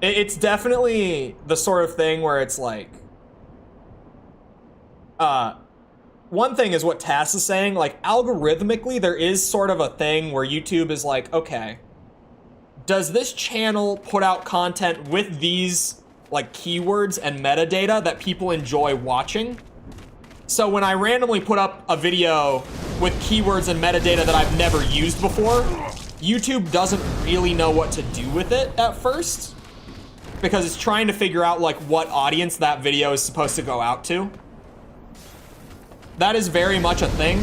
It's definitely the sort of thing where it's like, one thing is what Tass is saying, like algorithmically there is sort of a thing where YouTube is like, okay, does this channel put out content with these like keywords and metadata that people enjoy watching? So when I randomly put up a video with keywords and metadata that I've never used before, YouTube doesn't really know what to do with it at first, because it's trying to figure out like what audience that video is supposed to go out to. That is very much a thing.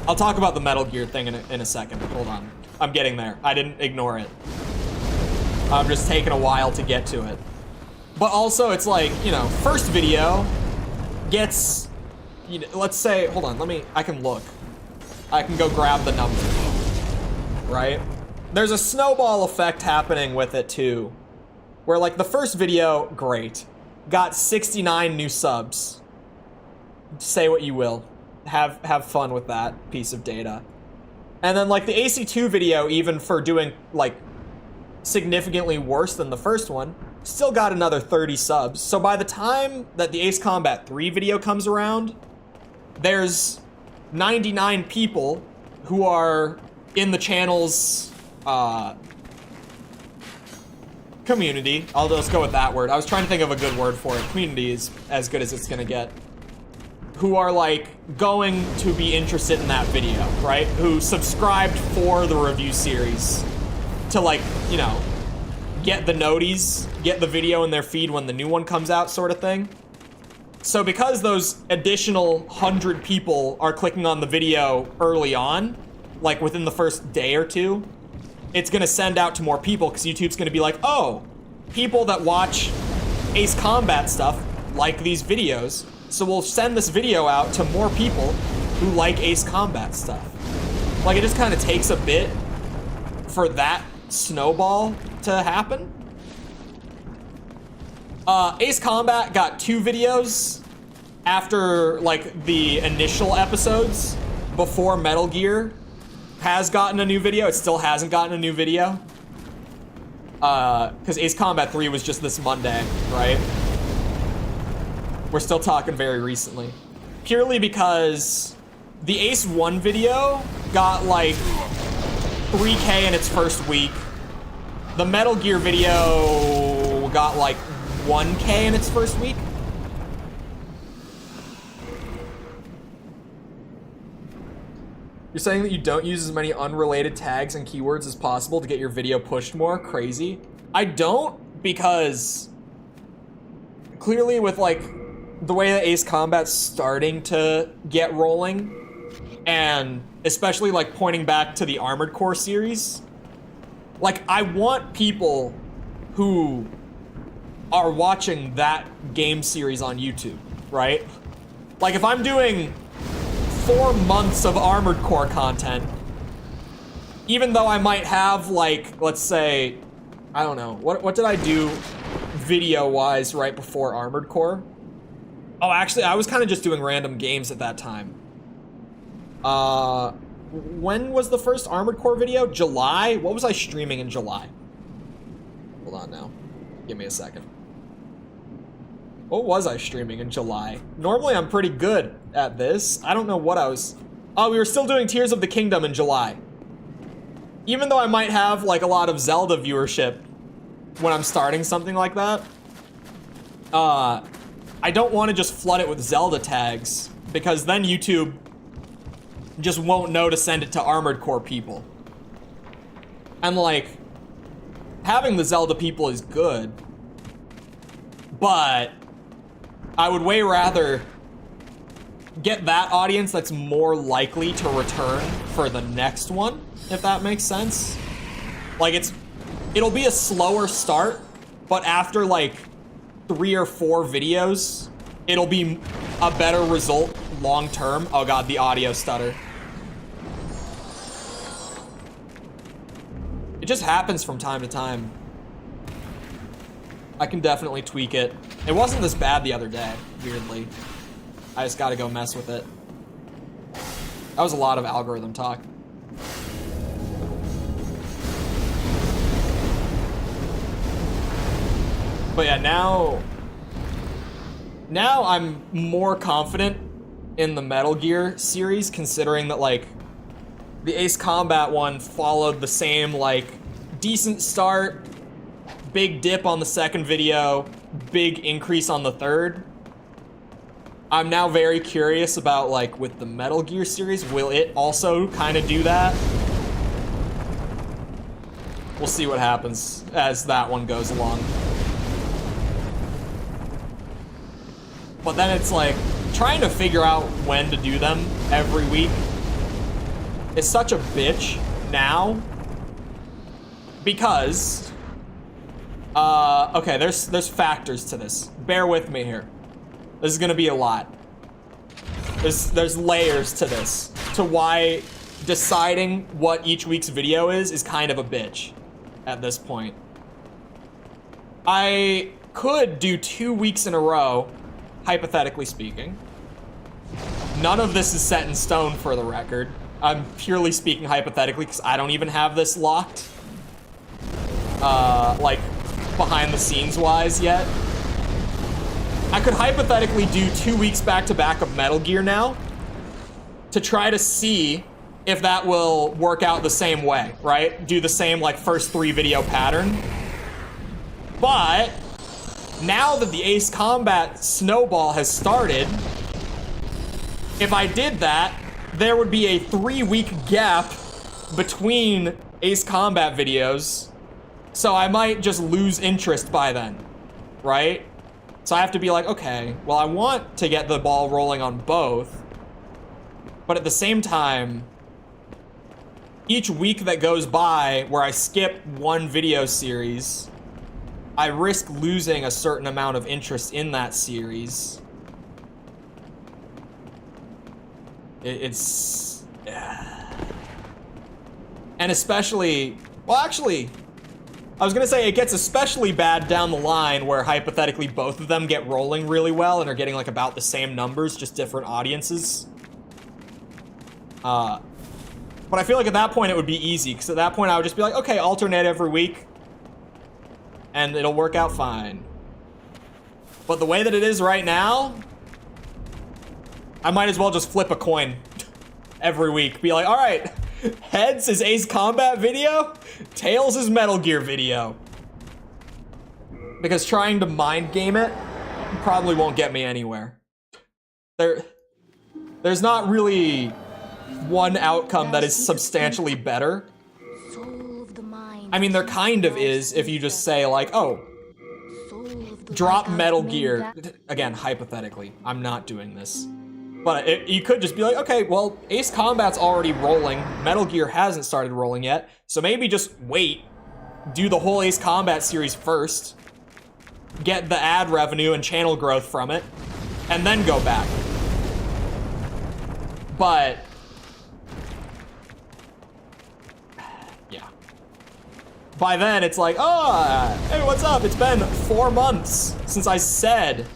I'll talk about the Metal Gear thing in a second. Hold on. I'm getting there. I didn't ignore it. I'm just taking a while to get to it. But also, it's like, you know, first video gets, you know, let's say, hold on, I can look. I can go grab the number, right? There's a snowball effect happening with it too, where like the first video, great, got 69 new subs. Say what you will. Have fun with that piece of data. And then like the AC2 video, even for doing like significantly worse than the first one, still got another 30 subs. So by the time that the Ace Combat 3 video comes around, there's 99 people who are in the channel's community. I'll just go with that word. I was trying to think of a good word for it. Community is as good as it's gonna get. Who are like going to be interested in that video, right? Who subscribed for the review series to like, you know, get the noties, get the video in their feed when the new one comes out sort of thing. So because those additional 100 people are clicking on the video early on, like within the first day or two, it's gonna send out to more people because YouTube's gonna be like, oh, people that watch Ace Combat stuff like these videos, so we'll send this video out to more people who like Ace Combat stuff. Like, it just kind of takes a bit for that snowball to happen. Ace Combat got 2 videos after, like, the initial episodes before Metal Gear has gotten a new video. It still hasn't gotten a new video. Because Ace Combat 3 was just this Monday, right? We're still talking very recently. Purely because the Ace 1 video got like 3K in its first week. The Metal Gear video got like 1K in its first week. You're saying that you don't use as many unrelated tags and keywords as possible to get your video pushed more? Crazy. I don't, because clearly with like the way that Ace Combat's starting to get rolling, and especially like pointing back to the Armored Core series, like I want people who are watching that game series on YouTube, right? Like if I'm doing 4 months of Armored Core content, even though I might have like, let's say, I don't know, what did I do video-wise right before Armored Core? Oh, actually, I was kind of just doing random games at that time. When was the first Armored Core video? July? What was I streaming in July? Hold on now. Give me a second. What was I streaming in July? Normally, I'm pretty good at this. I don't know what I was... Oh, we were still doing Tears of the Kingdom in July. Even though I might have, like, a lot of Zelda viewership when I'm starting something like that, I don't want to just flood it with Zelda tags, because then YouTube just won't know to send it to Armored Core people. And like, having the Zelda people is good, but I would way rather get that audience that's more likely to return for the next one, if that makes sense. Like it'll be a slower start, but after like 3 or 4 videos, it'll be a better result long term. Oh god, the audio stutter. It just happens from time to time. I can definitely tweak it. It wasn't this bad the other day, weirdly. I just gotta go mess with it. That was a lot of algorithm talk. But yeah, now I'm more confident in the Metal Gear series, considering that like the Ace Combat one followed the same like decent start, big dip on the second video, big increase on the third. I'm now very curious about like with the Metal Gear series, will it also kind of do that? We'll see what happens as that one goes along. But then it's like, trying to figure out when to do them every week is such a bitch now. Because, okay, there's factors to this. Bear with me here. This is gonna be a lot. There's layers to this, to why deciding what each week's video is kind of a bitch at this point. I could do 2 weeks in a row, hypothetically speaking. None of this is set in stone for the record. I'm purely speaking hypothetically because I don't even have this locked, like behind the scenes wise yet. I could hypothetically do 2 weeks back to back of Metal Gear now to try to see if that will work out the same way, right? Do the same like first 3 video pattern. But now that the Ace Combat snowball has started, if I did that, there would be a 3-week gap between Ace Combat videos. So I might just lose interest by then, right? So I have to be like, okay, well, I want to get the ball rolling on both, but at the same time, each week that goes by where I skip one video series, I risk losing a certain amount of interest in that series. It's... And especially... Well, actually... I was gonna say it gets especially bad down the line where hypothetically both of them get rolling really well and are getting like about the same numbers, just different audiences. But I feel like at that point it would be easy, because at that point I would just be like, okay, alternate every week, and it'll work out fine. But the way that it is right now, I might as well just flip a coin every week. Be like, all right, heads is Ace Combat video, tails is Metal Gear video. Because trying to mind game it probably won't get me anywhere. There's not really one outcome that is substantially better. I mean, there kind of is if you just say like, oh, drop Metal Gear. Again, hypothetically, I'm not doing this. But you could just be like, okay, well, Ace Combat's already rolling. Metal Gear hasn't started rolling yet. So maybe just wait, do the whole Ace Combat series first, get the ad revenue and channel growth from it, and then go back. But, yeah. By then, it's like, oh, hey, what's up? It's been 4 months since I said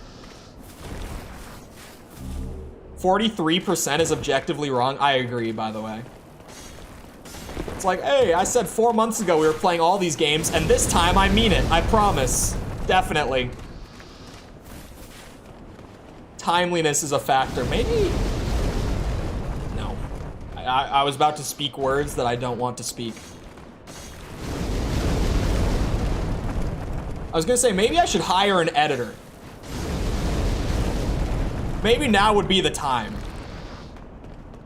43% is objectively wrong. I agree, by the way. It's like, hey, I said 4 months ago we were playing all these games, and this time I mean it. I promise. Definitely. Timeliness is a factor. Maybe... No. I was about to speak words that I don't want to speak. I was gonna say, maybe I should hire an editor. Maybe now would be the time.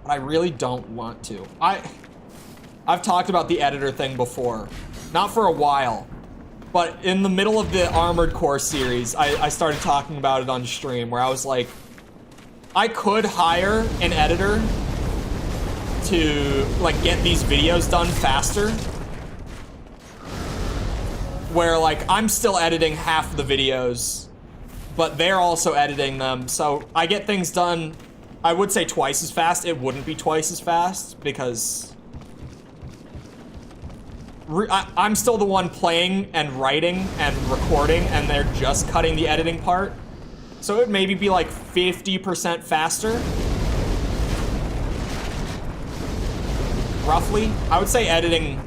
But I really don't want to. I've talked about the editor thing before. Not for a while. But in the middle of the Armored Core series, I started talking about it on stream, where I was like, I could hire an editor to like get these videos done faster. Where like, I'm still editing half the videos, but they're also editing them, so I get things done, I would say twice as fast. It wouldn't be twice as fast, because I'm still the one playing and writing and recording, and they're just cutting the editing part. So it would maybe be like 50% faster. Roughly. I would say editing...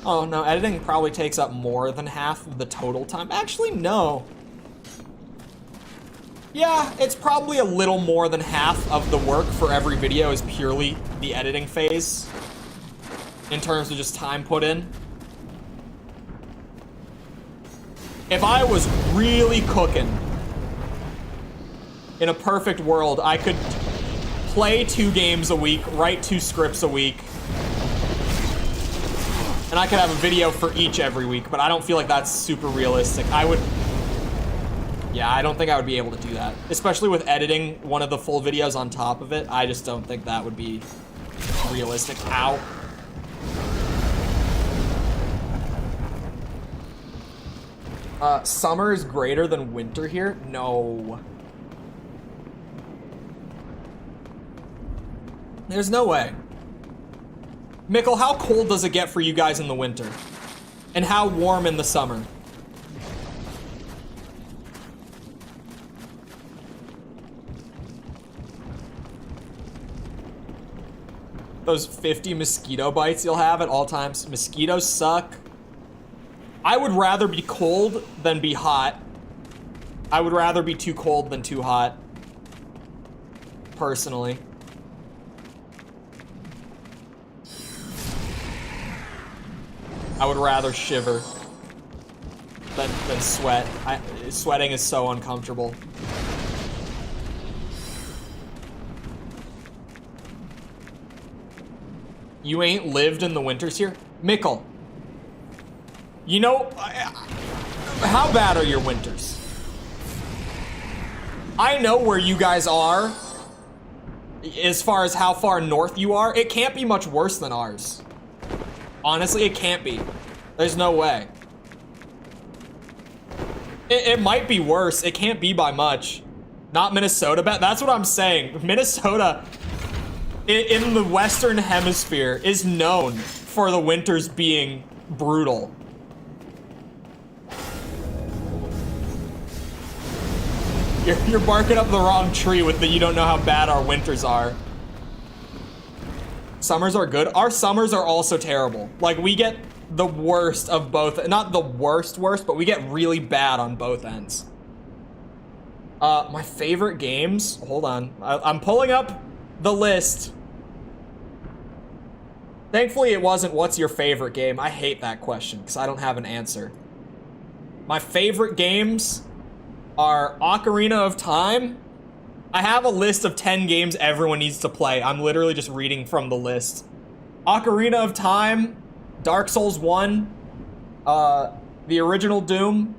Oh no, editing probably takes up more than half of the total time. Actually, no. Yeah, it's probably a little more than half of the work for every video is purely the editing phase, in terms of just time put in. If I was really cooking, in a perfect world, I could play 2 games a week, write 2 scripts a week, And I could have a video for each every week, but I don't feel like that's super realistic. Yeah, I don't think I would be able to do that. Especially with editing one of the full videos on top of it. I just don't think that would be realistic. Ow. Summer is greater than winter here? No. There's no way. Mikkel, how cold does it get for you guys in the winter? And how warm in the summer? Those 50 mosquito bites you'll have at all times. Mosquitoes suck. I would rather be cold than be hot. I would rather be too cold than too hot. Personally. I would rather shiver than sweat. Sweating is so uncomfortable. You ain't lived in the winters here? Mikkel, you know, how bad are your winters? I know where you guys are as far as how far north you are. It can't be much worse than ours. Honestly, it can't be. There's no way. It might be worse. It can't be by much. Not Minnesota. That's what I'm saying. Minnesota, in the Western Hemisphere, is known for the winters being brutal. You're barking up the wrong tree with the you don't know how bad our winters are. Summers are good. Our summers are also terrible. Like, we get the worst of both. Not the worst, but we get really bad on both ends. My favorite games. Hold on. I'm pulling up the list. Thankfully, it wasn't what's your favorite game. I hate that question because I don't have an answer. My favorite games are Ocarina of Time. I have a list of 10 games everyone needs to play. I'm literally just reading from the list. Ocarina of Time, Dark Souls 1, the original Doom,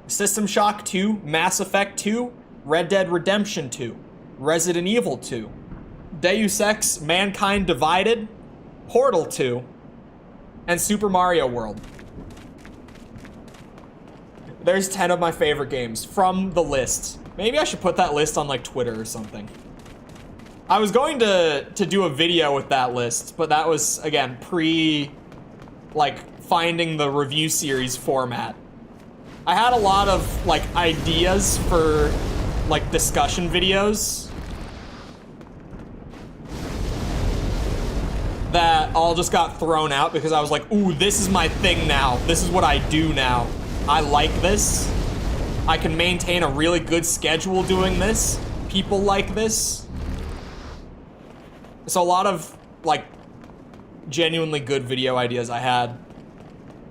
System Shock 2, Mass Effect 2, Red Dead Redemption 2, Resident Evil 2, Deus Ex Mankind Divided, Portal 2, and Super Mario World. There's 10 of my favorite games from the list. Maybe I should put that list on like Twitter or something. I was going to do a video with that list, but that was, again, like finding the review series format. I had a lot of like ideas for like discussion videos that all just got thrown out because I was like, ooh, this is my thing now. This is what I do now. I like this. I can maintain a really good schedule doing this. People like this. So a lot of, like, genuinely good video ideas I had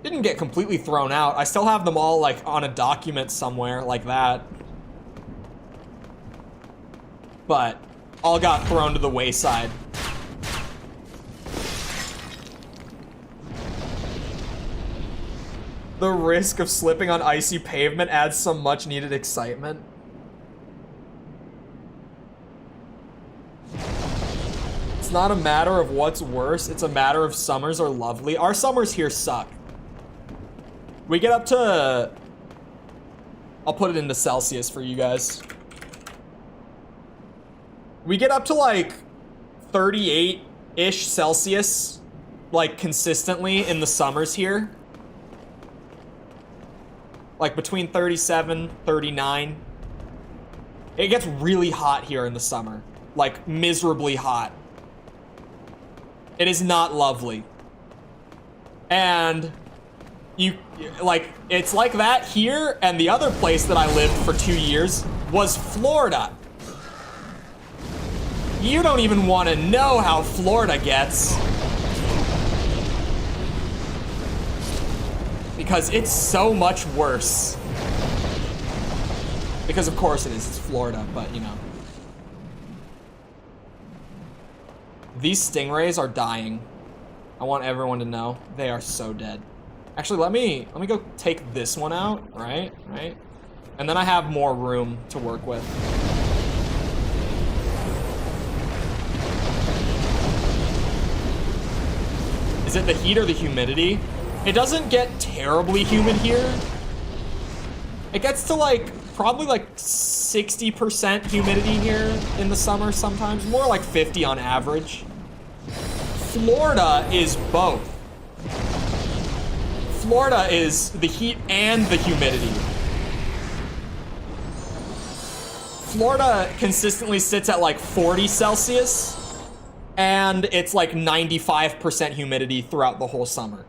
didn't get completely thrown out. I still have them all, like, on a document somewhere like that. But all got thrown to the wayside. The risk of slipping on icy pavement adds some much needed excitement. It's not a matter of what's worse, it's a matter of summers are lovely. Our summers here suck. We get up to... I'll put it into Celsius for you guys. We get up to like 38-ish Celsius, like consistently in the summers here. Like between 37, 39. It gets really hot here in the summer. Like miserably hot. It is not lovely. And it's like that here, and the other place that I lived for 2 years was Florida. You don't even want to know how Florida gets. Because it's so much worse. Because of course it is, it's Florida, but you know. These stingrays are dying. I want everyone to know they are so dead. Actually, let me go take this one out, right? And then I have more room to work with. Is it the heat or the humidity? It doesn't get terribly humid here. It gets to like, probably like 60% humidity here in the summer sometimes. More like 50 on average. Florida is both. Florida is the heat and the humidity. Florida consistently sits at like 40 Celsius. And it's like 95% humidity throughout the whole summer.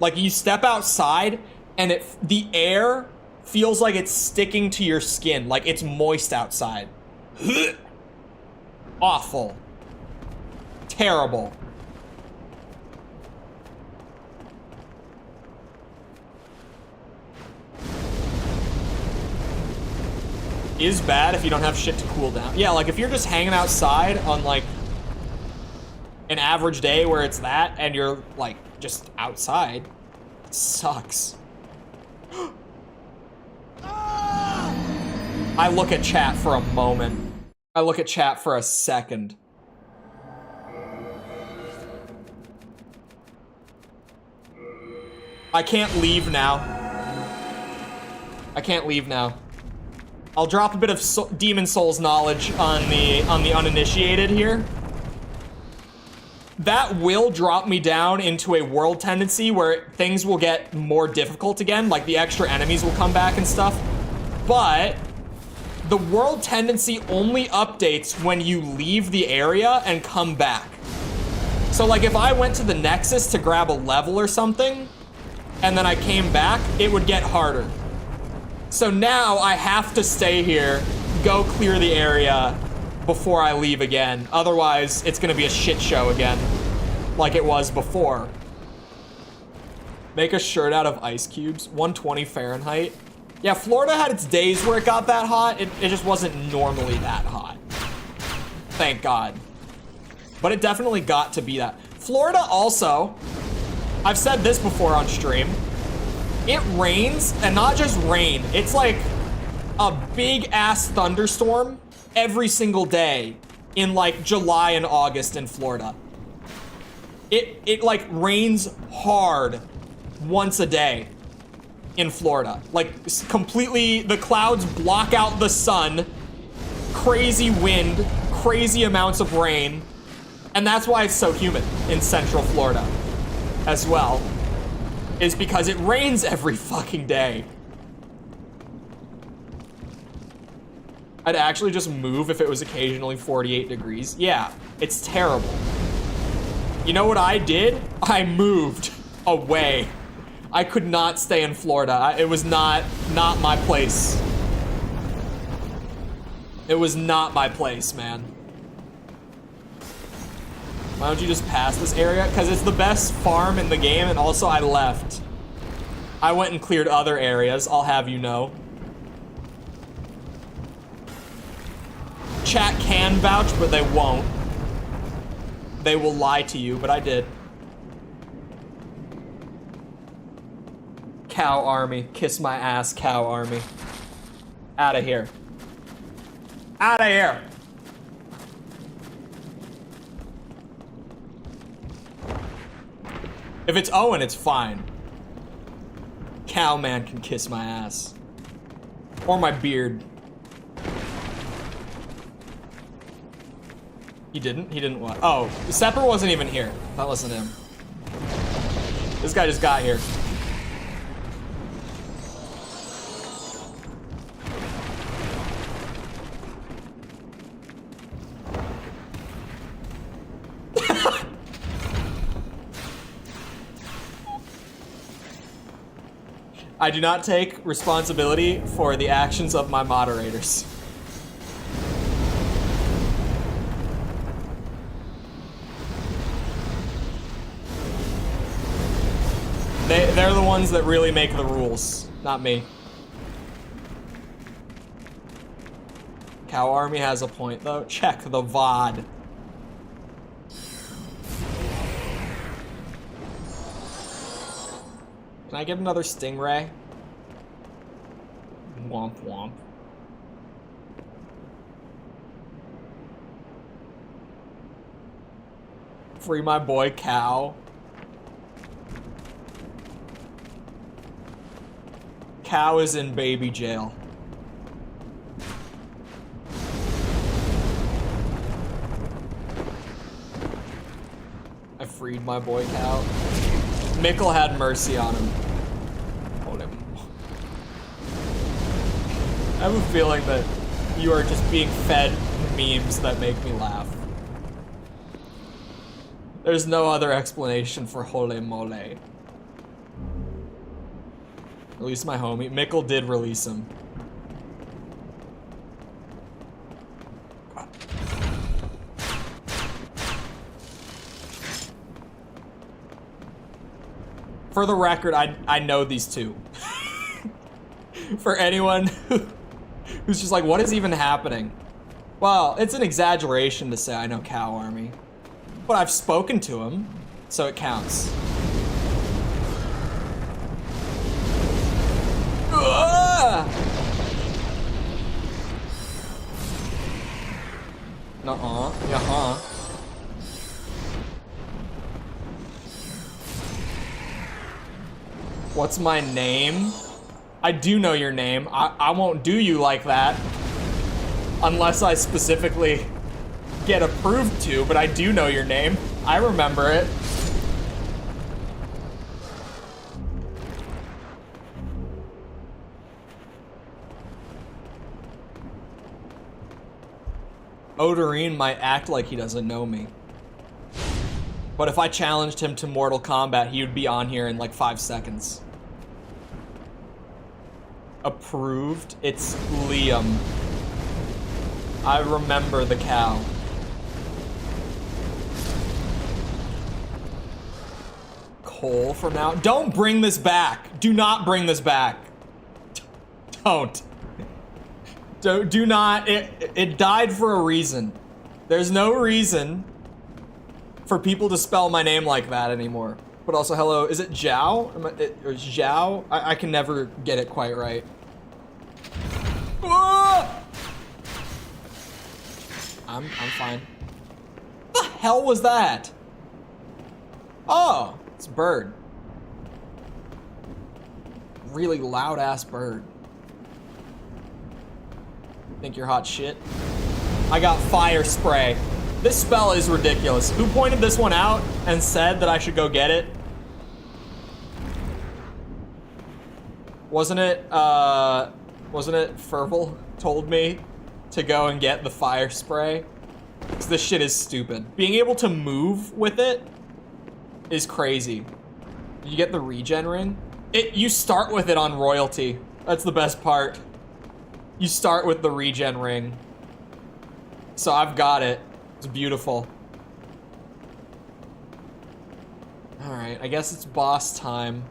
Like you step outside and the air feels like it's sticking to your skin, like it's moist outside. Awful. Terrible. Is bad if you don't have shit to cool down. Yeah, like if you're just hanging outside on like an average day where it's that and you're like just outside, it sucks. I look at chat for a moment. I look at chat for a second. I can't leave now. I can't leave now. I'll drop a bit of Demon Souls knowledge on the uninitiated here. That will drop me down into a world tendency where things will get more difficult again, like the extra enemies will come back and stuff. But the world tendency only updates when you leave the area and come back. So like if I went to the Nexus to grab a level or something, and then I came back, it would get harder. So now I have to stay here, go clear the area before I leave again. Otherwise, it's gonna be a shit show again, like it was before. Make a shirt out of ice cubes, 120 Fahrenheit. Yeah, Florida had its days where it got that hot. It just wasn't normally that hot. Thank God. But it definitely got to be that. Florida also, I've said this before on stream, it rains, and not just rain, it's like a big ass thunderstorm every single day in like July and August in Florida. It like rains hard once a day in Florida. Like completely, the clouds block out the sun, crazy wind, crazy amounts of rain, and that's why it's so humid in Central Florida as well, is because it rains every fucking day. I'd actually just move if it was occasionally 48 degrees. Yeah, it's terrible. You know what I did? I moved away. I could not stay in Florida. It was not my place. It was not my place, man. Why don't you just pass this area? Because it's the best farm in the game, and also I left. I went and cleared other areas, I'll have you know. Chat can vouch, but they won't. They will lie to you, but I did. Cow army. Kiss my ass, cow army. Outta here. Outta here. If it's Owen, it's fine. Cowman can kiss my ass. Or my beard. He didn't? He didn't what? Oh, Sepper wasn't even here. Don't listen to him. This guy just got here. I do not take responsibility for the actions of my moderators. They're the ones that really make the rules, not me. Cow Army has a point though. Check the VOD. Can I get another stingray? Womp womp. Free my boy Cow. Cow is in baby jail. I freed my boy Cow. Mikkel had mercy on him. Hold him. I have a feeling that you are just being fed memes that make me laugh. There's no other explanation for Chole Mole. Release my homie. Mikkel did release him. For the record, I know these two. For anyone who's just like, what is even happening? Well, it's an exaggeration to say I know Cow Army. But I've spoken to him, so it counts. Nuh-uh. Uh-huh. What's my name? I do know your name. I won't do you like that. Unless I specifically get approved to, but I do know your name. I remember it. Odorine might act like he doesn't know me. But if I challenged him to Mortal Kombat, he would be on here in like 5 seconds. Approved? It's Liam. I remember the cow. Cole from now. Don't bring this back. Do not bring this back. Don't. Do not. It died for a reason. There's no reason for people to spell my name like that anymore. But also, hello, is it Zhao? Or Zhao? I can never get it quite right. Ah! I'm fine. What the hell was that? Oh, it's a bird. Really loud ass bird. Think you're hot shit? I got fire spray. This spell is ridiculous. Who pointed this one out and said that I should go get it? Wasn't it Fervil told me to go and get the fire spray? Because this shit is stupid. Being able to move with it is crazy. You get the regen ring? You start with it on royalty. That's the best part. You start with the regen ring. So I've got it. It's beautiful. Alright, I guess it's boss time.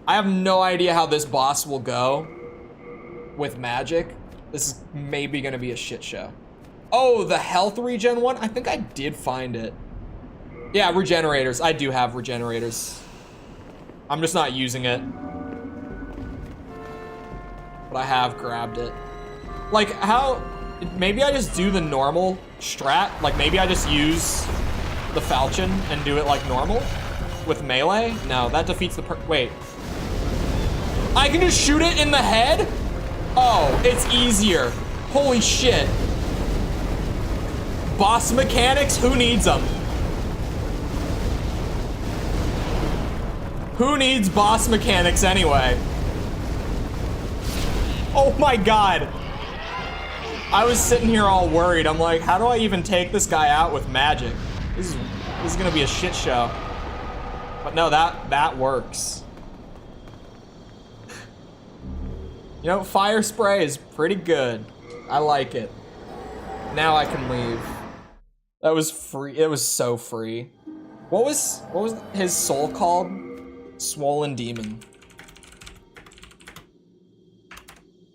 I have no idea how this boss will go with magic. This is maybe gonna be a shit show. Oh, the health regen one? I think I did find it. Yeah, regenerators. I do have regenerators. I'm just not using it. But I have grabbed it. Like, how... Maybe I just do the normal strat. Like, maybe I just use the falchion and do it like normal with melee. No, that defeats the wait. I can just shoot it in the head? Oh, it's easier. Holy shit. Boss mechanics? Who needs them? Who needs boss mechanics anyway? Oh my god. I was sitting here all worried. I'm like, how do I even take this guy out with magic? This is gonna be a shit show. But no, that works. You know, fire spray is pretty good. I like it. Now I can leave. That was free. It was so free. What was his soul called? Swollen Demon.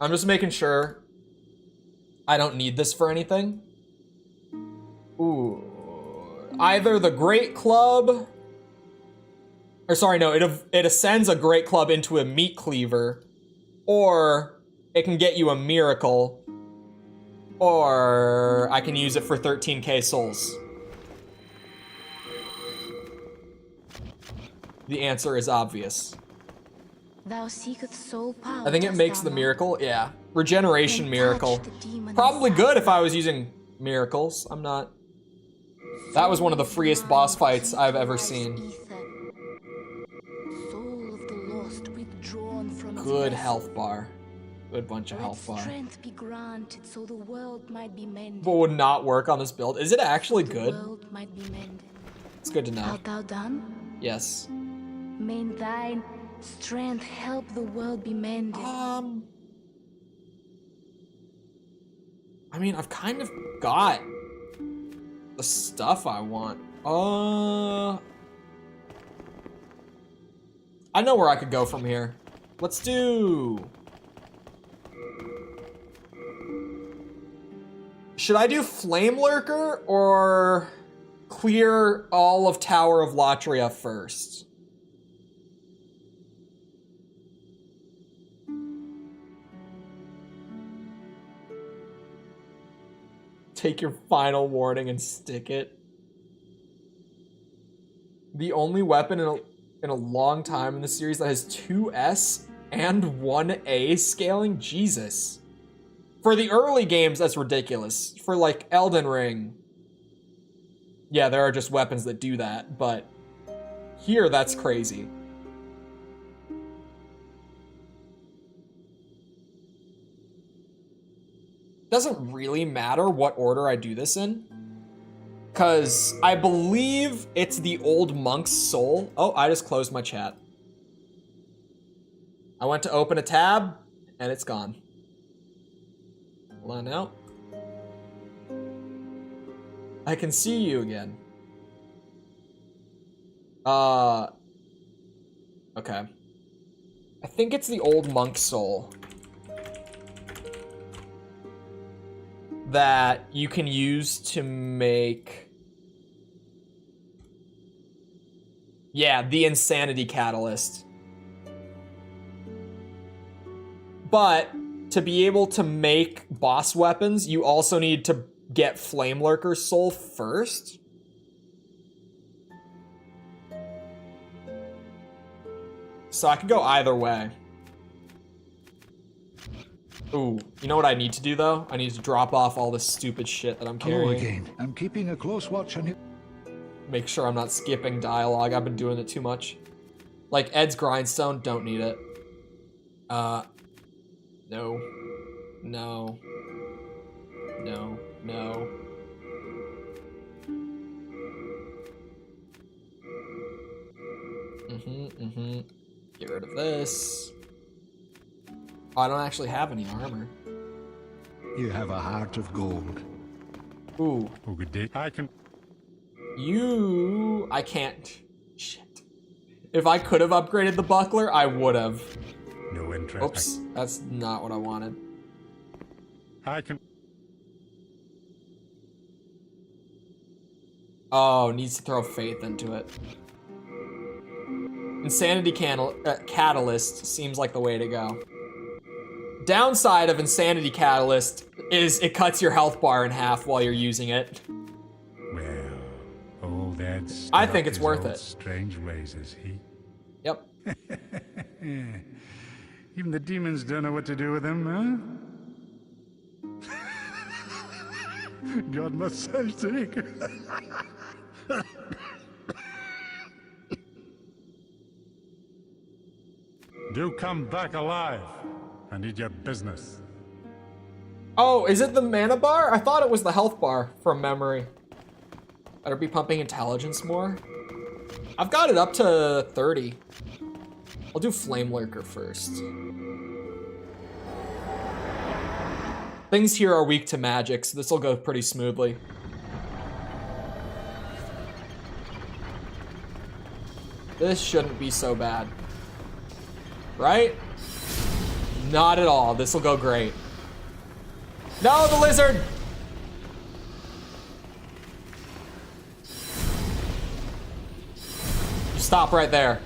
I'm just making sure I don't need this for anything. Ooh. Either the Great Club Or sorry, no, it ascends a great club into a meat cleaver, or it can get you a miracle, or I can use it for 13k souls. The answer is obvious.
Thou seeketh soul power.
I think it makes the
Dharma.
miracle, yeah. Regeneration
Then
miracle.
touch the demon
Probably
inside.
good if I was using miracles. I'm not. That was one of the freest boss fights I've ever seen.
Soul of the lost withdrawn from its
Good
vessel.
health bar. Good bunch of
Let
health bar.
strength be granted so the world might be mended.
But would not work on this build. Is it actually
The
good?
world might be mended.
It's good to know.
Art thou done?
Yes.
May thine strength help the world be mended.
I mean, I've kind of got the stuff I want. I know where I could go from here. Let's do... Should I do Flame Lurker or clear all of Tower of Latria first? Take your final warning and stick it. The only weapon in a long time in the series that has 2S and 1A scaling? Jesus. For the early games, that's ridiculous. For like Elden Ring, yeah, there are just weapons that do that, but here that's crazy. Doesn't really matter what order I do this in, because I believe it's the old monk's soul. Oh, I just closed my chat. I went to open a tab, and it's gone. Hold on now. I can see you again. Okay. I think it's the old monk's soul that you can use to make... Yeah, the insanity catalyst. But to be able to make boss weapons, you also need to get Flame Lurker's soul first. So I could go either way. Ooh, you know what I need to do though? I need to drop off all this stupid shit that I'm
Hello
carrying.
again. I'm keeping a close watch on you.
Make sure I'm not skipping dialogue. I've been doing it too much. Like Ed's Grindstone, don't need it. No. No. No, no. Get rid of this. Oh, I don't actually have any armor.
You have a heart of gold.
Ooh.
Oh, good day. I can...
I can't. Shit. If I could have upgraded the buckler, I would have.
No interest.
Oops, that's not what I wanted.
I can...
Oh, needs to throw faith into it. Insanity Catalyst seems like the way to go. Downside of Insanity Catalyst is it cuts your health bar in half while you're using it.
Well, oh, that's...
I think it's worth it.
Strange ways, is he?
Yep.
Even the demons don't know what to do with him, huh? God must say sick. Do come back alive. I need your business.
Oh, is it the mana bar? I thought it was the health bar from memory. Better be pumping intelligence more. I've got it up to 30. I'll do Flame Lurker first. Things here are weak to magic, so this will go pretty smoothly. This shouldn't be so bad. Right? Not at all. This will go great. No, the lizard! You stop right there.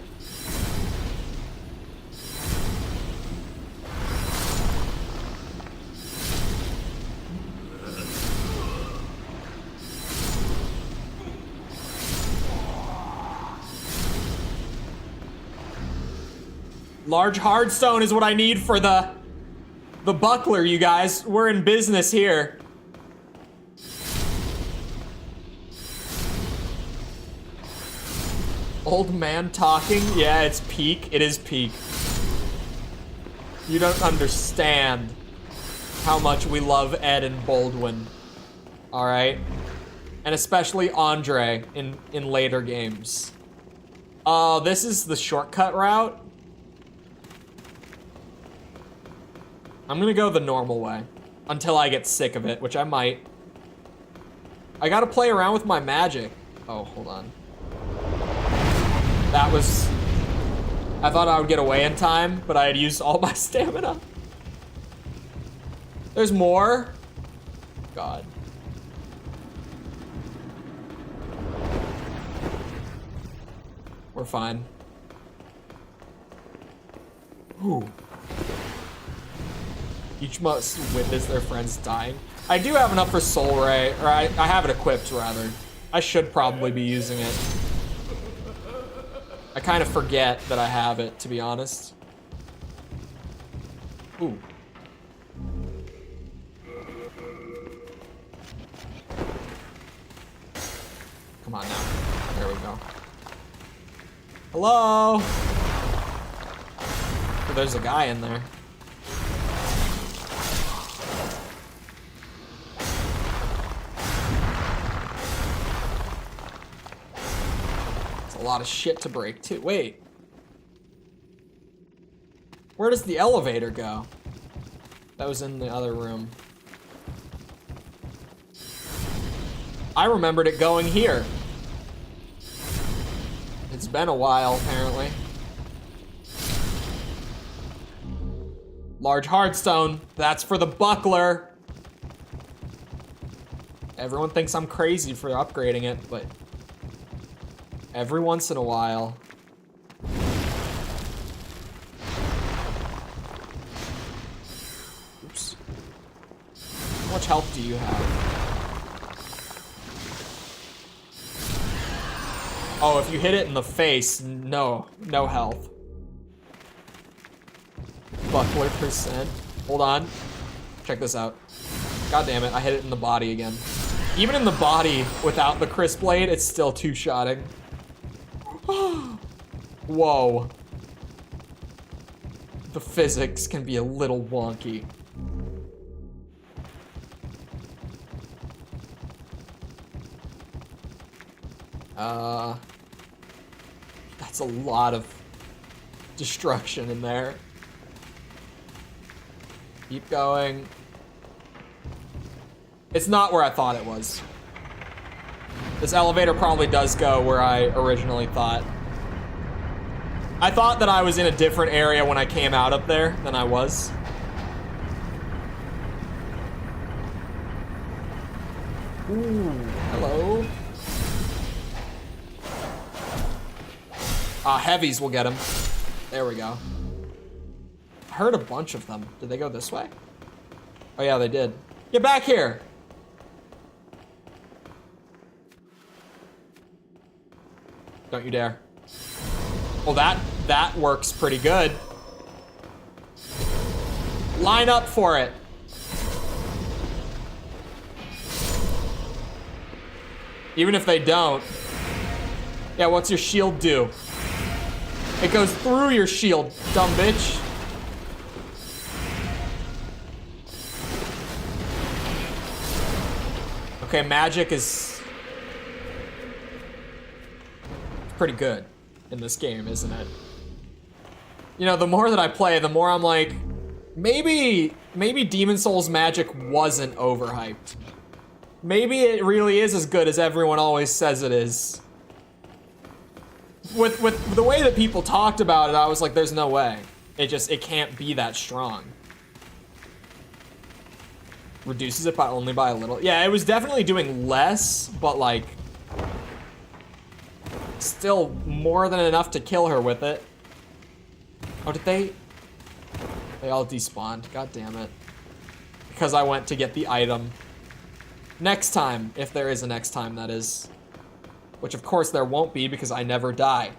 Large hardstone is what I need for the buckler, you guys. We're in business here. Old man talking? Yeah, it's peak. It is peak. You don't understand how much we love Ed and Baldwin. Alright? And especially Andre in later games. This is the shortcut route. I'm gonna go the normal way. Until I get sick of it, which I might. I gotta play around with my magic. Oh, hold on. That was... I thought I would get away in time, but I had used all my stamina. There's more? God. We're fine. Ooh. Each must witness their friends dying. I do have enough for Soul Ray, or I have it equipped, rather. I should probably be using it. I kind of forget that I have it, to be honest. Ooh. Come on now. There we go. Hello? Oh, there's a guy in there. A lot of shit to break too. Wait. Where does the elevator go? That was in the other room. I remembered it going here. It's been a while, apparently. Large hardstone. That's for the buckler. Everyone thinks I'm crazy for upgrading it, but every once in a while. Oops. How much health do you have? Oh, if you hit it in the face, no health. Buckler percent. Hold on. Check this out. God damn it, I hit it in the body again. Even in the body, without the crisp blade, it's still two-shotting. Whoa. The physics can be a little wonky. That's a lot of destruction in there. Keep going. It's not where I thought it was. This elevator probably does go where I originally thought. I thought that I was in a different area when I came out up there than I was. Ooh, hello. Heavies will get him. There we go. I heard a bunch of them. Did they go this way? Oh yeah, they did. Get back here. Don't you dare. Well, that works pretty good. Line up for it. Even if they don't. Yeah, what's your shield do? It goes through your shield, dumb bitch. Okay, magic is pretty good in this game, isn't it? You know, the more that I play, the more I'm like, maybe Demon Souls magic wasn't overhyped. Maybe it really is as good as everyone always says it is. With the way that people talked about it, I was like, there's no way. It can't be that strong. Reduces it only by a little. Yeah, it was definitely doing less, but like, still more than enough to kill her with it. Oh, did they? They all despawned. God damn it. Because I went to get the item. Next time, if there is a next time, that is. Which of course there won't be because I never die.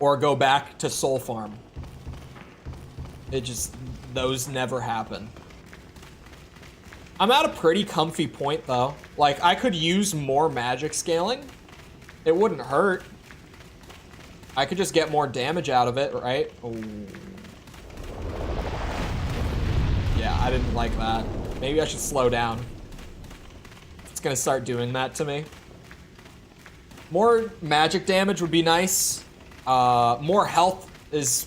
or go back to Soul Farm. It just, those never happen. I'm at a pretty comfy point though. Like, I could use more magic scaling. It wouldn't hurt. I could just get more damage out of it, right? Oh. Yeah, I didn't like that. Maybe I should slow down. It's gonna start doing that to me. More magic damage would be nice. More health is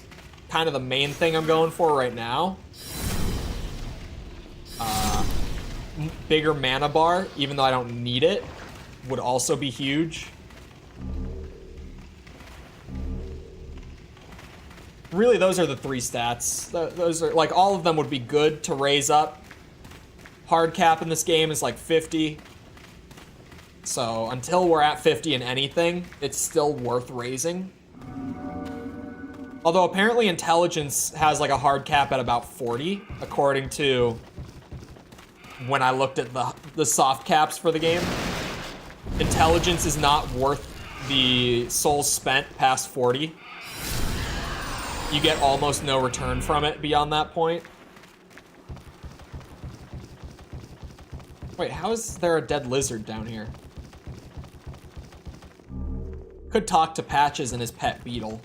kind of the main thing I'm going for right now. Bigger mana bar, even though I don't need it, would also be huge. Really, those are the three stats. Those are, like, all of them would be good to raise up. Hard cap in this game is like 50. So until we're at 50 in anything, it's still worth raising. Although apparently intelligence has like a hard cap at about 40, according to when I looked at the soft caps for the game. Intelligence is not worth the souls spent past 40. You get almost no return from it beyond that point. Wait, how is there a dead lizard down here? Could talk to Patches and his pet beetle.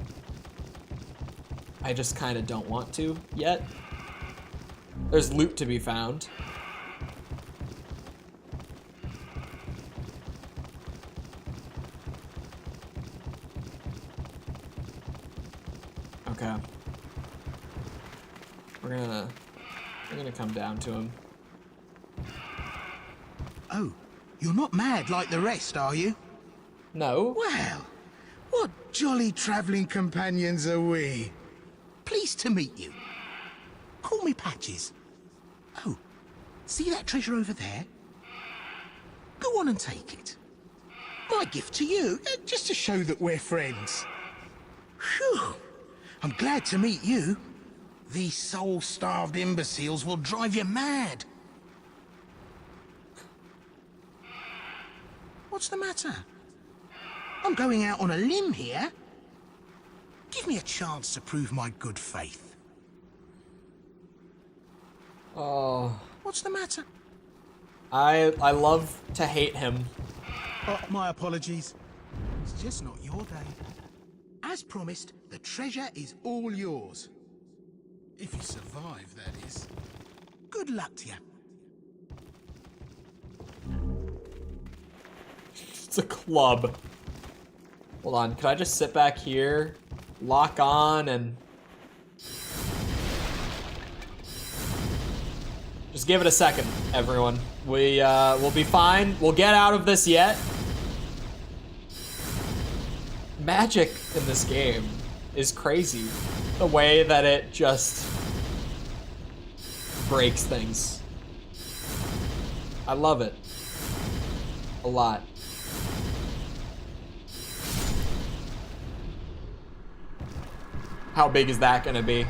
I just kind of don't want to yet. There's loot to be found. Okay. We're gonna come down to him.
Oh, you're not mad like the rest, are you?
No.
Well, what jolly travelling companions are we? Pleased to meet you. Call me Patches. Oh, see that treasure over there? Go on and take it. My gift to you, just to show that we're friends. Phew. I'm glad to meet you. These soul-starved imbeciles will drive you mad. What's the matter? I'm going out on a limb here. Give me a chance to prove my good faith.
Oh.
What's the matter?
I love to hate him.
Oh, my apologies. It's just not your day. As promised, the treasure is all yours. If you survive, that is. Good luck to you.
It's a club. Hold on, can I just sit back here, lock on, and just give it a second, everyone. We'll be fine. We'll get out of this yet. Magic in this game is crazy. The way that it just breaks things. I love it. A lot. How big is that gonna be?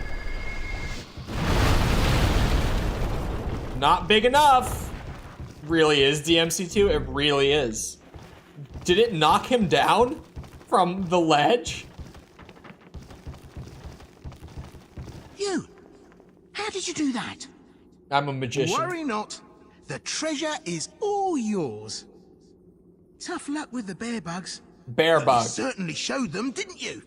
Not big enough. Really is DMC2? It really is. Did it knock him down from the ledge?
You! How did you do that?
I'm a magician.
Worry not. The treasure is all yours. Tough luck with the bear bugs.
Bear
But
bug.
you certainly showed them, didn't you?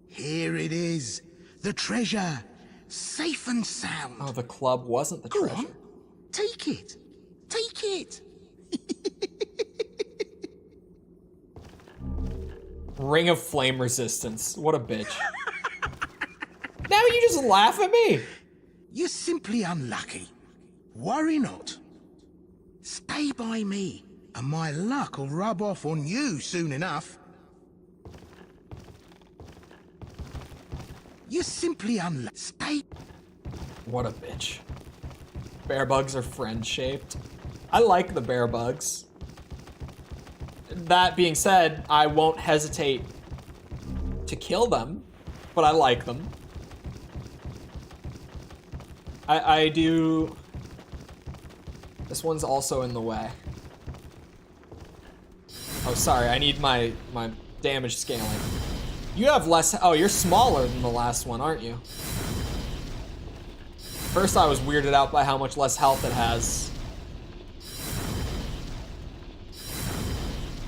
Here it is. The treasure. Safe and sound.
Oh, the club wasn't the
Go
treasure.
on. Take it. Take it.
Ring of flame resistance. What a bitch. Now you just laugh at me.
You're simply unlucky. Worry not. Stay by me, and my luck will rub off on you soon enough. You're simply unlucky. Stay.
What a bitch. Bear bugs are friend-shaped. I like the bear bugs. That being said, I won't hesitate to kill them, but I like them. I do... This one's also in the way. Oh, sorry, I need my damage scaling. You have less, oh, you're smaller than the last one, aren't you? First I was weirded out by how much less health it has.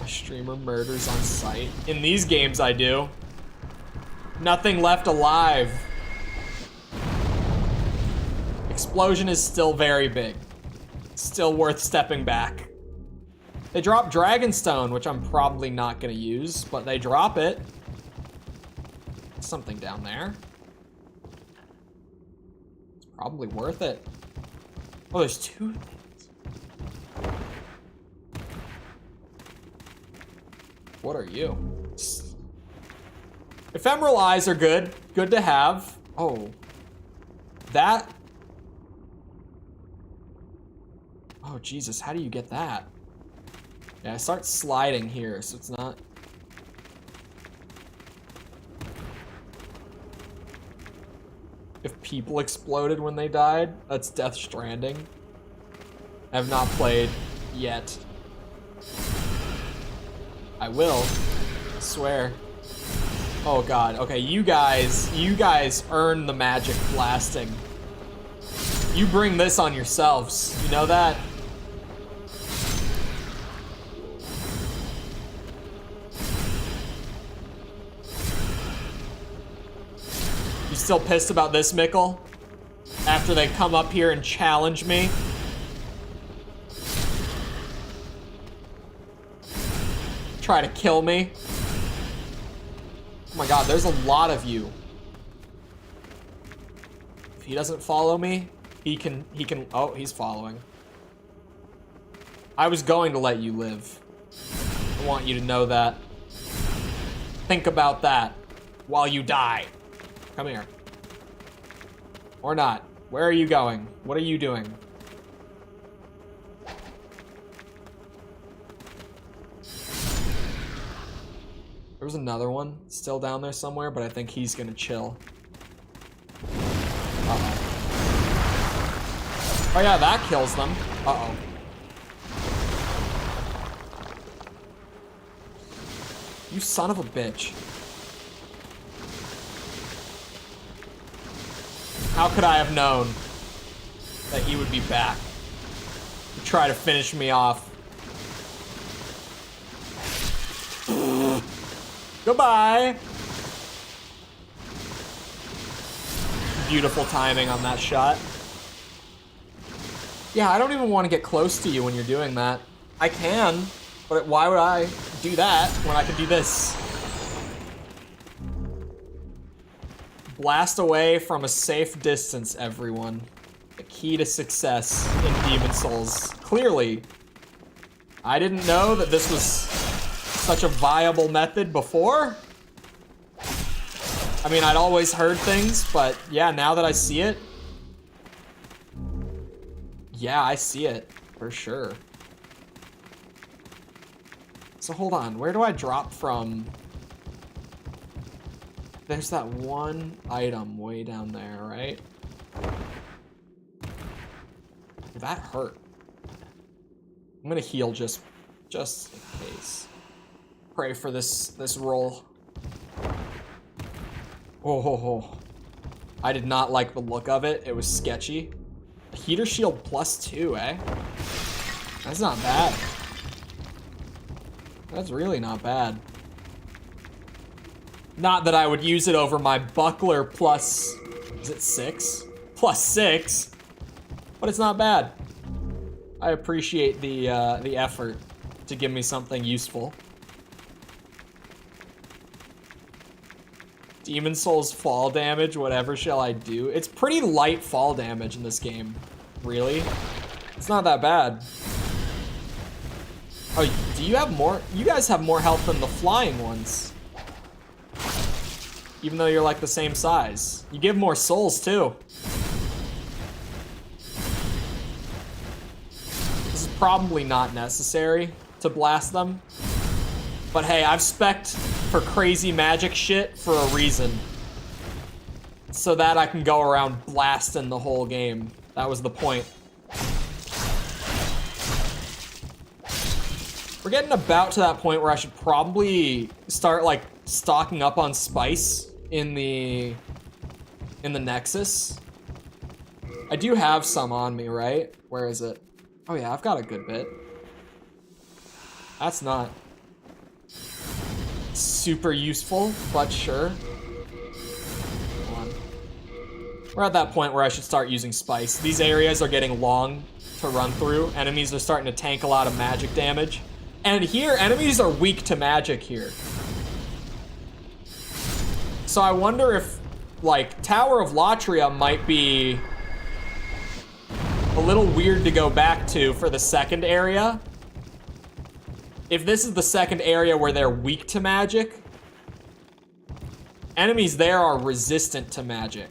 A streamer murders on sight. In these games I do. Nothing left alive. Explosion is still very big. Still worth stepping back. They drop Dragonstone, which I'm probably not gonna use, but they drop it. Something down there. It's probably worth it. Oh, there's two things. What are you? Ephemeral eyes are good. Good to have. Oh. That. Oh, Jesus. How do you get that? Yeah, I start sliding here, so it's not. If people exploded when they died, that's Death Stranding. I have not played yet. I will. I swear. Oh god. Okay, you guys earn the magic blasting. You bring this on yourselves. You know that? You still pissed about this, Mikkel? After they come up here and challenge me? Try to kill me? Oh my god, there's a lot of you. If he doesn't follow me, he can, oh, he's following. I was going to let you live. I want you to know that. Think about that while you die. Come here. Or not. Where are you going? What are you doing? There was another one still down there somewhere, but I think he's gonna chill. Uh-oh. Oh yeah, that kills them. Uh-oh. You son of a bitch. How could I have known that he would be back to try to finish me off? Goodbye. Beautiful timing on that shot. Yeah, I don't even want to get close to you when you're doing that. I can, but why would I do that when I could do this? Blast away from a safe distance, everyone. The key to success in Demon Souls. Clearly, I didn't know that this was such a viable method before. I mean, I'd always heard things, but yeah, now that I see it, yeah, I see it for sure. So hold on, where do I drop from? There's that one item way down there, right? That hurt. I'm gonna heal just in case. Pray for this roll. Oh. I did not like the look of it. It was sketchy. Heater shield +2, eh? That's not bad. That's really not bad. Not that I would use it over my buckler plus, is it 6? +6, but it's not bad. I appreciate the effort to give me something useful. Demon Souls fall damage, whatever shall I do? It's pretty light fall damage in this game, really. It's not that bad. Oh, do you have more? You guys have more health than the flying ones. Even though you're like the same size. You give more souls too. This is probably not necessary to blast them. But hey, I've spec'd for crazy magic shit for a reason. So that I can go around blasting the whole game. That was the point. We're getting about to that point where I should probably start like stocking up on spice in the Nexus. I do have some on me, right? Where is it? Oh yeah, I've got a good bit. That's not super useful, but sure. Hold on. We're at that point where I should start using spice. These areas are getting long to run through. Enemies are starting to tank a lot of magic damage. And here, enemies are weak to magic here. So I wonder if, like, Tower of Latria might be a little weird to go back to for the second area. If this is the second area where they're weak to magic, enemies there are resistant to magic.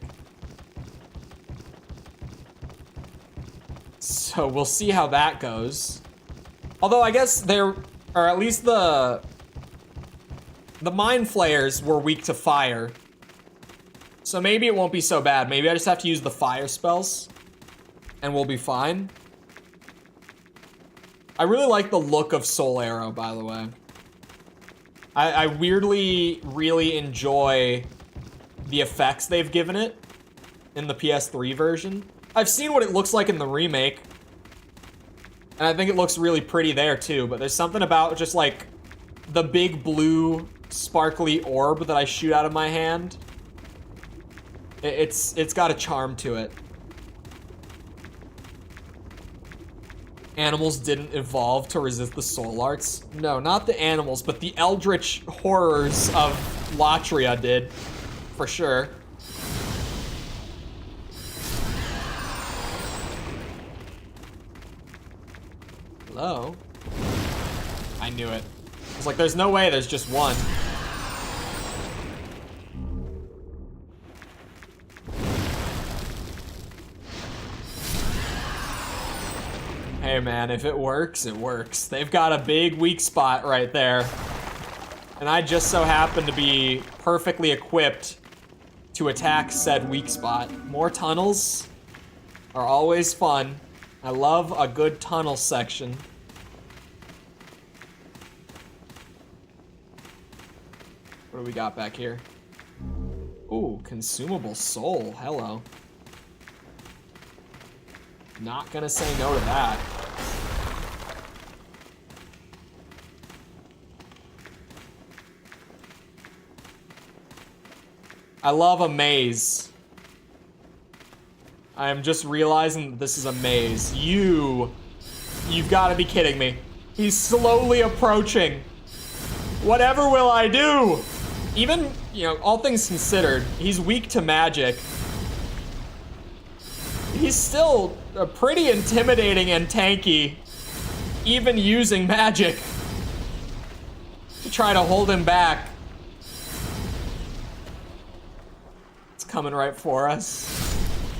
So we'll see how that goes. Although I guess they're, or at least the Mind Flayers were weak to fire. So maybe it won't be so bad. Maybe I just have to use the fire spells and we'll be fine. I really like the look of Soul Arrow, by the way. I weirdly really enjoy the effects they've given it in the PS3 version. I've seen what it looks like in the remake, and I think it looks really pretty there too, but there's something about just like the big blue sparkly orb that I shoot out of my hand. It's got a charm to it. Animals didn't evolve to resist the soul arts. No, not the animals, but the eldritch horrors of Latria did, for sure. Hello? I knew it. I was like, there's no way there's just one. Hey man, if it works, it works. They've got a big weak spot right there. And I just so happen to be perfectly equipped to attack said weak spot. More tunnels are always fun. I love a good tunnel section. What do we got back here? Ooh, consumable soul. Hello. Not gonna say no to that. I love a maze. I am just realizing that this is a maze. You've got to be kidding me. He's slowly approaching. Whatever will I do? Even, you know, all things considered, he's weak to magic. He's still pretty intimidating and tanky, even using magic to try to hold him back. It's coming right for us.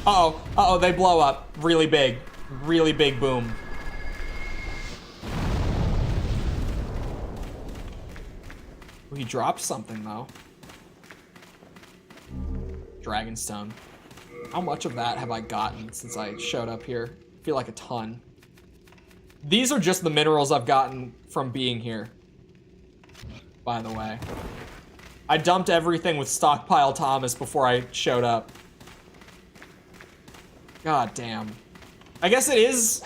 Uh-oh, uh-oh, they blow up. Really big boom. Ooh, he dropped something though. Dragonstone. How much of that have I gotten since I showed up here? I feel like a ton. These are just the minerals I've gotten from being here, by the way. I dumped everything with Stockpile Thomas before I showed up. God damn. I guess it is,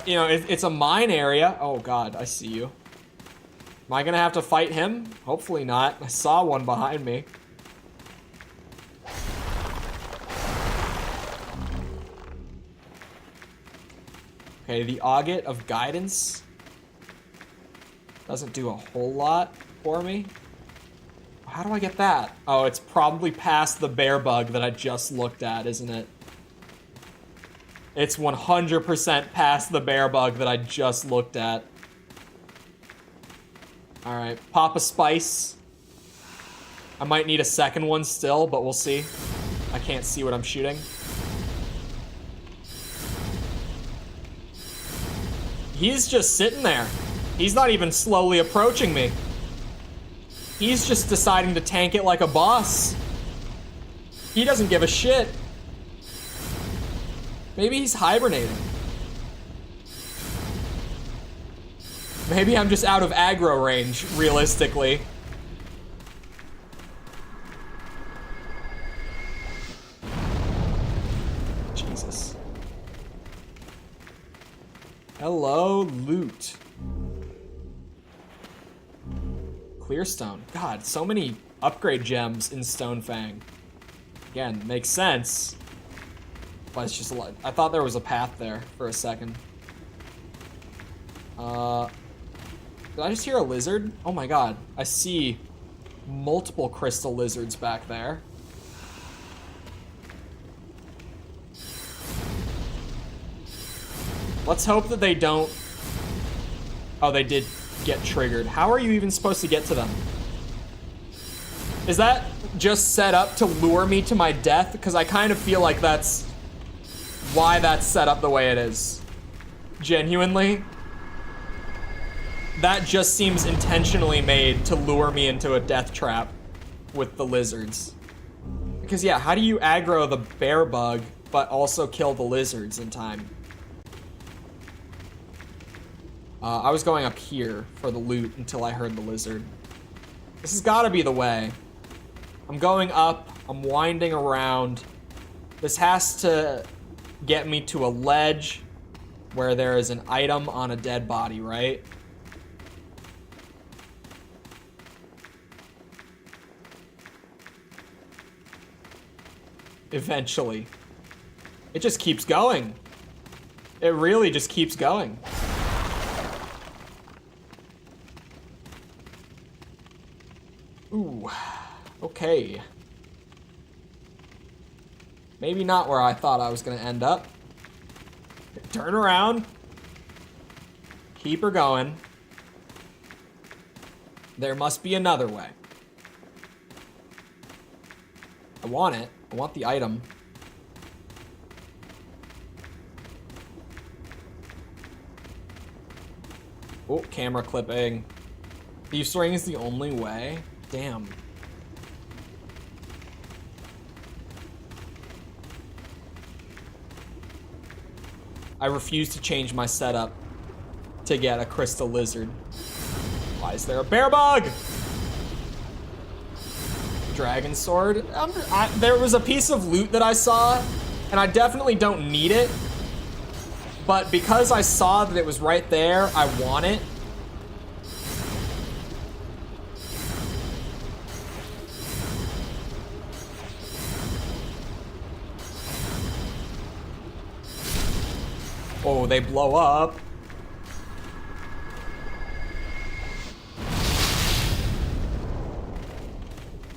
you know, it's a mine area. Oh god, I see you. Am I gonna have to fight him? Hopefully not. I saw one behind me. Okay, the Auget of Guidance doesn't do a whole lot for me. How do I get that? Oh, it's probably past the bear bug that I just looked at, isn't it? It's 100% past the bear bug that I just looked at. All right, pop a spice. I might need a second one still, but we'll see. I can't see what I'm shooting. He's just sitting there. He's not even slowly approaching me. He's just deciding to tank it like a boss. He doesn't give a shit. Maybe he's hibernating. Maybe I'm just out of aggro range, realistically. Jesus. Hello, loot. Clearstone. God, so many upgrade gems in Stonefang. Again, makes sense. But it's just a lot. I thought there was a path there for a second. Did I just hear a lizard? Oh my god. I see multiple crystal lizards back there. Let's hope that they don't... Oh, they did get triggered. How are you even supposed to get to them? Is that just set up to lure me to my death? Because I kind of feel like that's why that's set up the way it is. Genuinely. That just seems intentionally made to lure me into a death trap with the lizards. Because yeah, how do you aggro the bear bug but also kill the lizards in time? I was going up here for the loot until I heard the lizard. This has got to be the way. I'm going up, I'm winding around. This has to get me to a ledge where there is an item on a dead body, right? Eventually. It just keeps going. It really just keeps going. Ooh, okay. Maybe not where I thought I was gonna end up. Turn around. Keep her going. There must be another way. I want it. I want the item. Oh, camera clipping. Thieves' Ring is the only way? Damn. I refuse to change my setup to get a crystal lizard. Why is there a bear bug? Dragon sword. There was a piece of loot that I saw, and I definitely don't need it. But because I saw that it was right there, I want it. Oh, they blow up.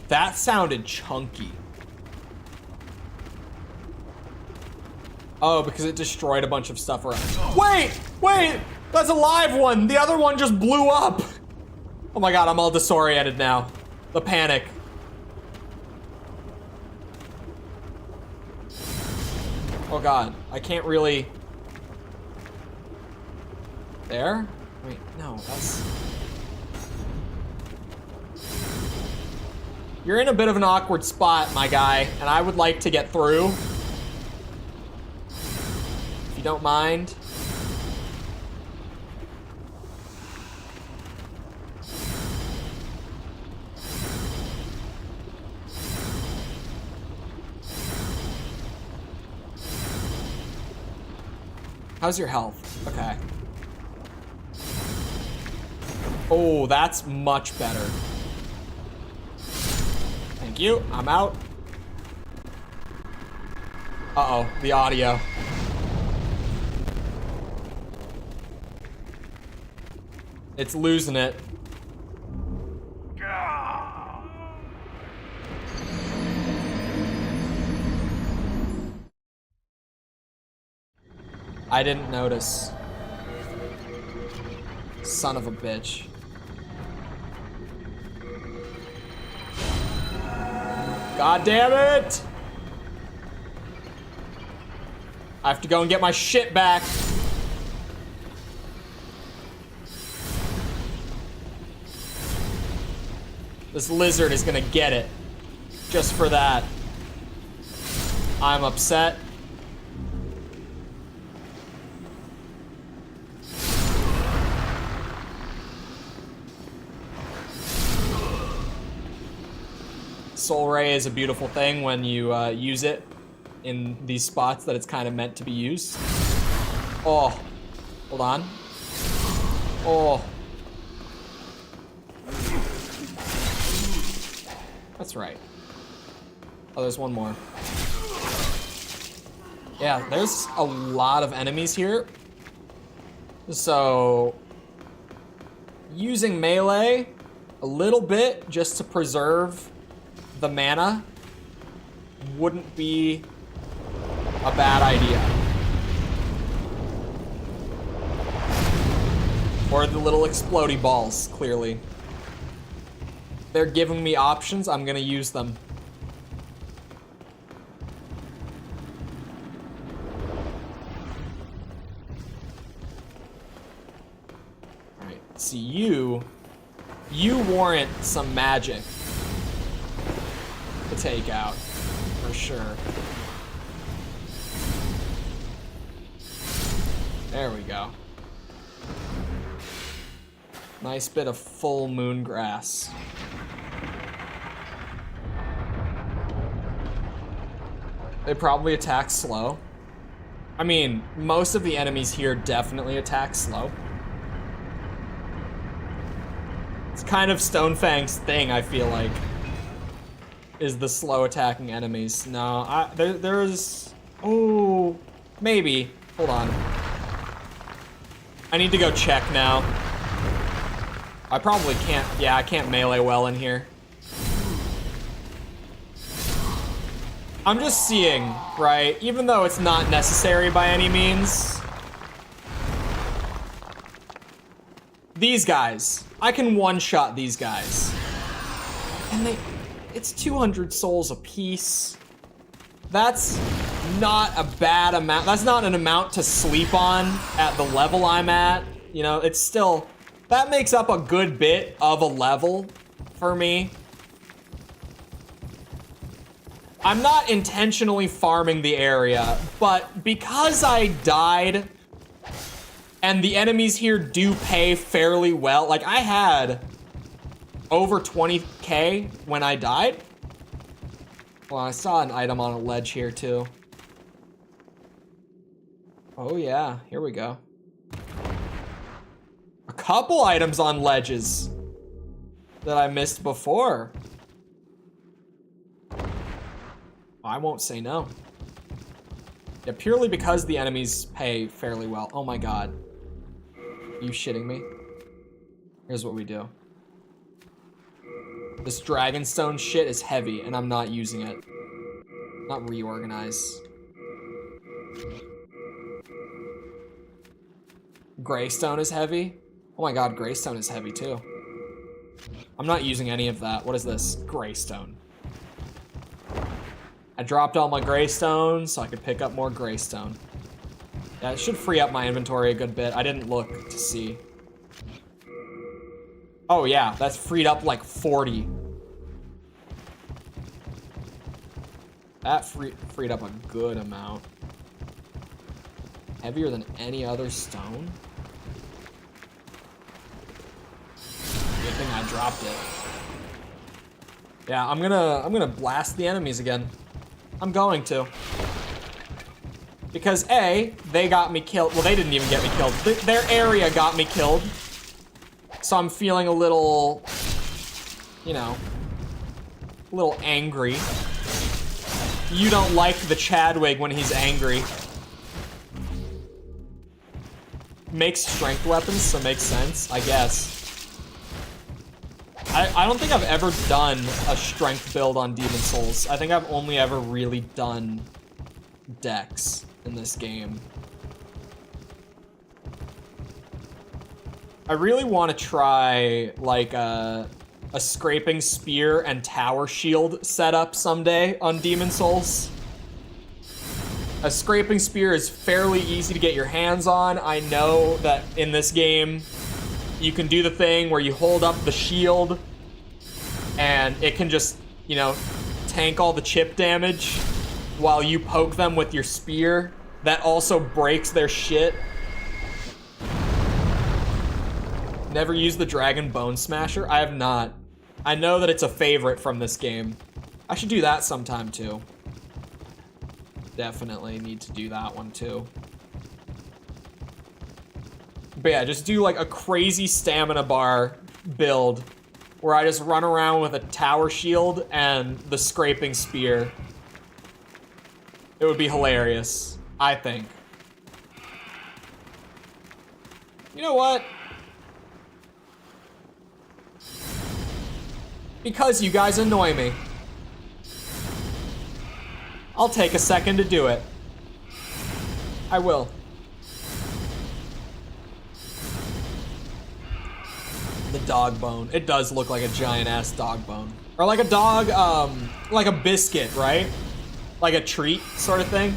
That sounded chunky. Oh, because it destroyed a bunch of stuff around. Wait! That's a live one! The other one just blew up! Oh my god, I'm all disoriented now. The panic. Oh god, I can't really... There? Wait, no, that's... You're in a bit of an awkward spot, my guy, and I would like to get through. If you don't mind. How's your health? Okay. Oh, that's much better. Thank you. I'm out. Uh-oh, the audio. It's losing it. I didn't notice. Son of a bitch. God damn it! I have to go and get my shit back. This lizard is gonna get it. Just for that. I'm upset. Soul Ray is a beautiful thing when you use it in these spots that it's kind of meant to be used. Oh, hold on. Oh. That's right. Oh, there's one more. Yeah, there's a lot of enemies here. So, using melee a little bit just to preserve the mana wouldn't be a bad idea. Or the little explodey balls, clearly. They're giving me options, I'm gonna use them. Alright, see you warrant some magic to take out, for sure. There we go. Nice bit of full moon grass. They probably attack slow. I mean, most of the enemies here definitely attack slow. It's kind of Stonefang's thing, I feel like, is the slow attacking enemies. No, there's, oh, maybe. Hold on. I need to go check now. I probably can't, yeah, I can't melee well in here. I'm just seeing, right? Even though it's not necessary by any means. These guys, I can one-shot these guys. And it's 200 souls apiece. That's not a bad amount. That's not an amount to sleep on at the level I'm at. You know, it's still, that makes up a good bit of a level for me. I'm not intentionally farming the area, but because I died and the enemies here do pay fairly well, like I had over 20k when I died. Well, I saw an item on a ledge here too. Oh yeah, here we go. A couple items on ledges that I missed before. I won't say no. Yeah, purely because the enemies pay fairly well. Oh my god. Are you shitting me? Here's what we do. This Dragonstone shit is heavy and I'm not using it. Not reorganize. Greystone is heavy? Oh my god, Greystone is heavy too. I'm not using any of that. What is this? Greystone. I dropped all my Greystone so I could pick up more Greystone. Yeah, it should free up my inventory a good bit. I didn't look to see. Oh yeah, that's freed up like 40. That freed up a good amount. Heavier than any other stone? Good thing I dropped it. Yeah, I'm gonna blast the enemies again. I'm going to. Because A, they got me killed. Well, they didn't even get me killed. Their area got me killed. So I'm feeling a little, you know, a little angry. You don't like the Chadwig when he's angry. Makes strength weapons, so makes sense, I guess. I don't think I've ever done a strength build on Demon Souls. I think I've only ever really done dex in this game. I really want to try like a scraping spear and tower shield setup someday on Demon Souls. A scraping spear is fairly easy to get your hands on. I know that in this game, you can do the thing where you hold up the shield and it can just, you know, tank all the chip damage while you poke them with your spear. That also breaks their shit. Never used the Dragon Bone Smasher? I have not. I know that it's a favorite from this game. I should do that sometime too. Definitely need to do that one too. But yeah, just do like a crazy stamina bar build where I just run around with a tower shield and the scraping spear. It would be hilarious, I think. You know what? Because you guys annoy me, I'll take a second to do it. I will. The dog bone. It does look like a giant ass dog bone. Or like a dog, like a biscuit, right? Like a treat sort of thing.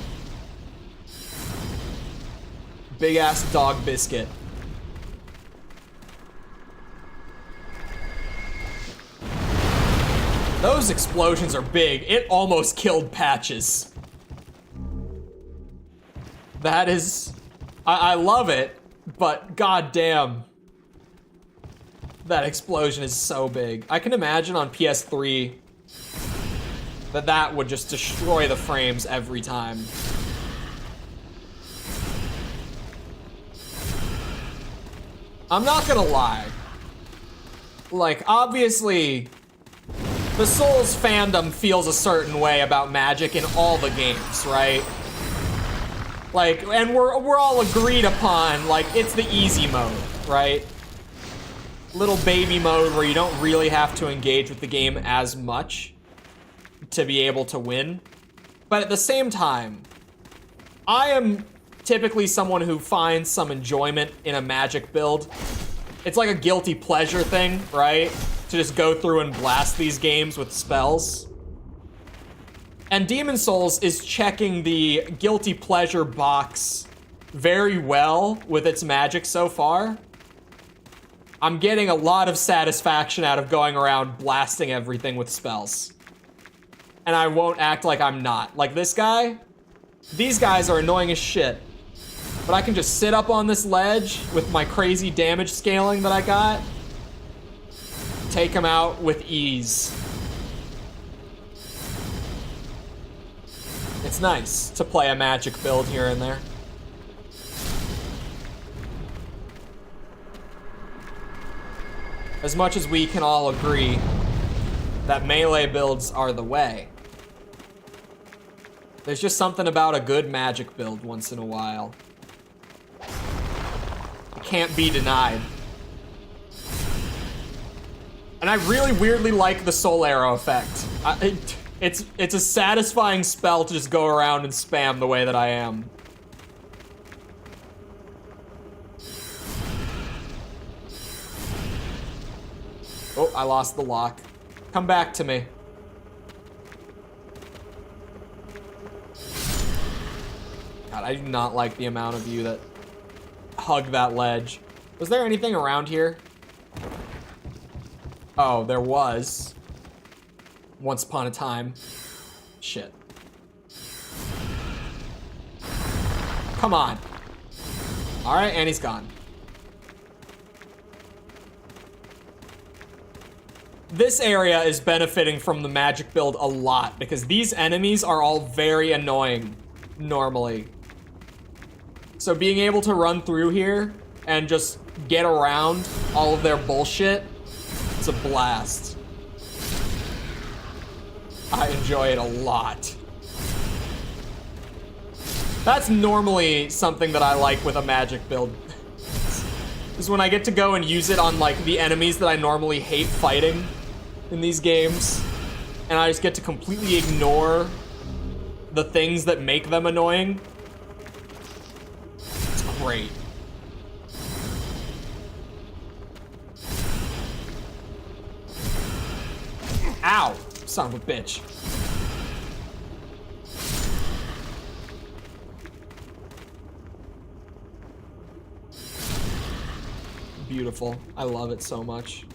Big ass dog biscuit. Those explosions are big. It almost killed Patches. That is, I love it, but goddamn, that explosion is so big. I can imagine on PS3 that would just destroy the frames every time. I'm not gonna lie. Like, obviously, the Souls fandom feels a certain way about magic in all the games, right? Like, and we're all agreed upon, like, it's the easy mode, right? Little baby mode where you don't really have to engage with the game as much to be able to win. But at the same time, I am typically someone who finds some enjoyment in a magic build. It's like a guilty pleasure thing, right? To just go through and blast these games with spells. And Demon Souls is checking the guilty pleasure box very well with its magic so far. I'm getting a lot of satisfaction out of going around blasting everything with spells. And I won't act like I'm not. Like this guy, these guys are annoying as shit. But I can just sit up on this ledge with my crazy damage scaling that I got. Take him out with ease. It's nice to play a magic build here and there. As much as we can all agree that melee builds are the way, there's just something about a good magic build once in a while. It can't be denied. And I really weirdly like the soul arrow effect. It's a satisfying spell to just go around and spam the way that I am. Oh, I lost the lock. Come back to me. God, I do not like the amount of you that hug that ledge. Was there anything around here? Oh, there was. Once upon a time. Shit. Come on. All right, and he's gone. This area is benefiting from the magic build a lot because these enemies are all very annoying normally. So being able to run through here and just get around all of their bullshit, it's a blast. I enjoy it a lot. That's normally something that I like with a magic build. Is when I get to go and use it on like the enemies that I normally hate fighting in these games. And I just get to completely ignore the things that make them annoying. It's great. Ow, son of a bitch. Beautiful. I love it so much.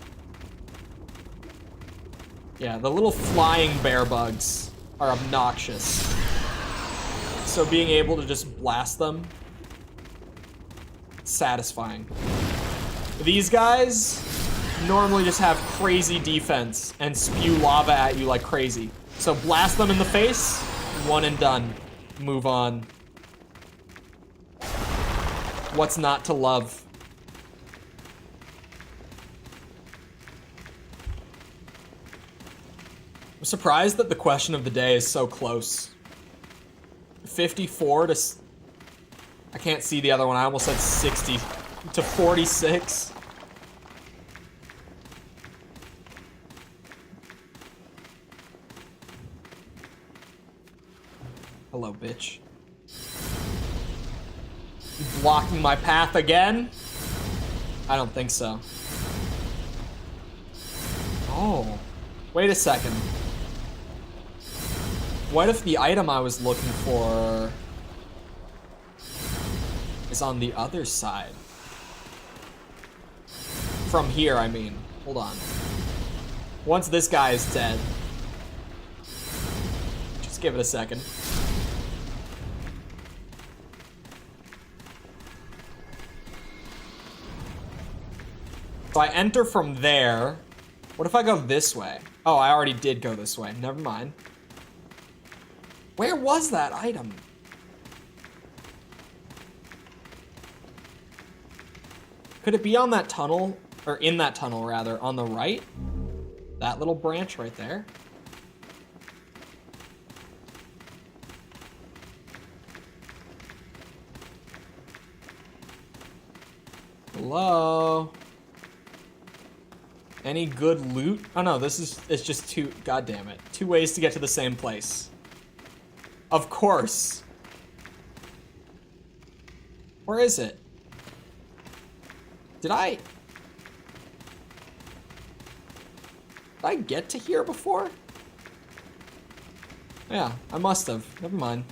Yeah, the little flying bear bugs are obnoxious. So being able to just blast them, satisfying. These guys normally just have crazy defense and spew lava at you like crazy. So blast them in the face, one and done. Move on. What's not to love? I'm surprised that the question of the day is so close. 54 to... I can't see the other one. I almost said 60 to 46. Hello, bitch. You blocking my path again? I don't think so. Oh. Wait a second. What if the item I was looking for is on the other side? From here, I mean. Hold on. Once this guy is dead. Just give it a second. So I enter from there. What if I go this way? Oh, I already did go this way. Never mind. Where was that item? Could it be on that tunnel? Or in that tunnel, rather, on the right? That little branch right there? Hello? Any good loot? Oh no, it's just two, god damn it. 2 ways to get to the same place. Of course. Where is it? Did I get to here before? Yeah, I must have. Never mind.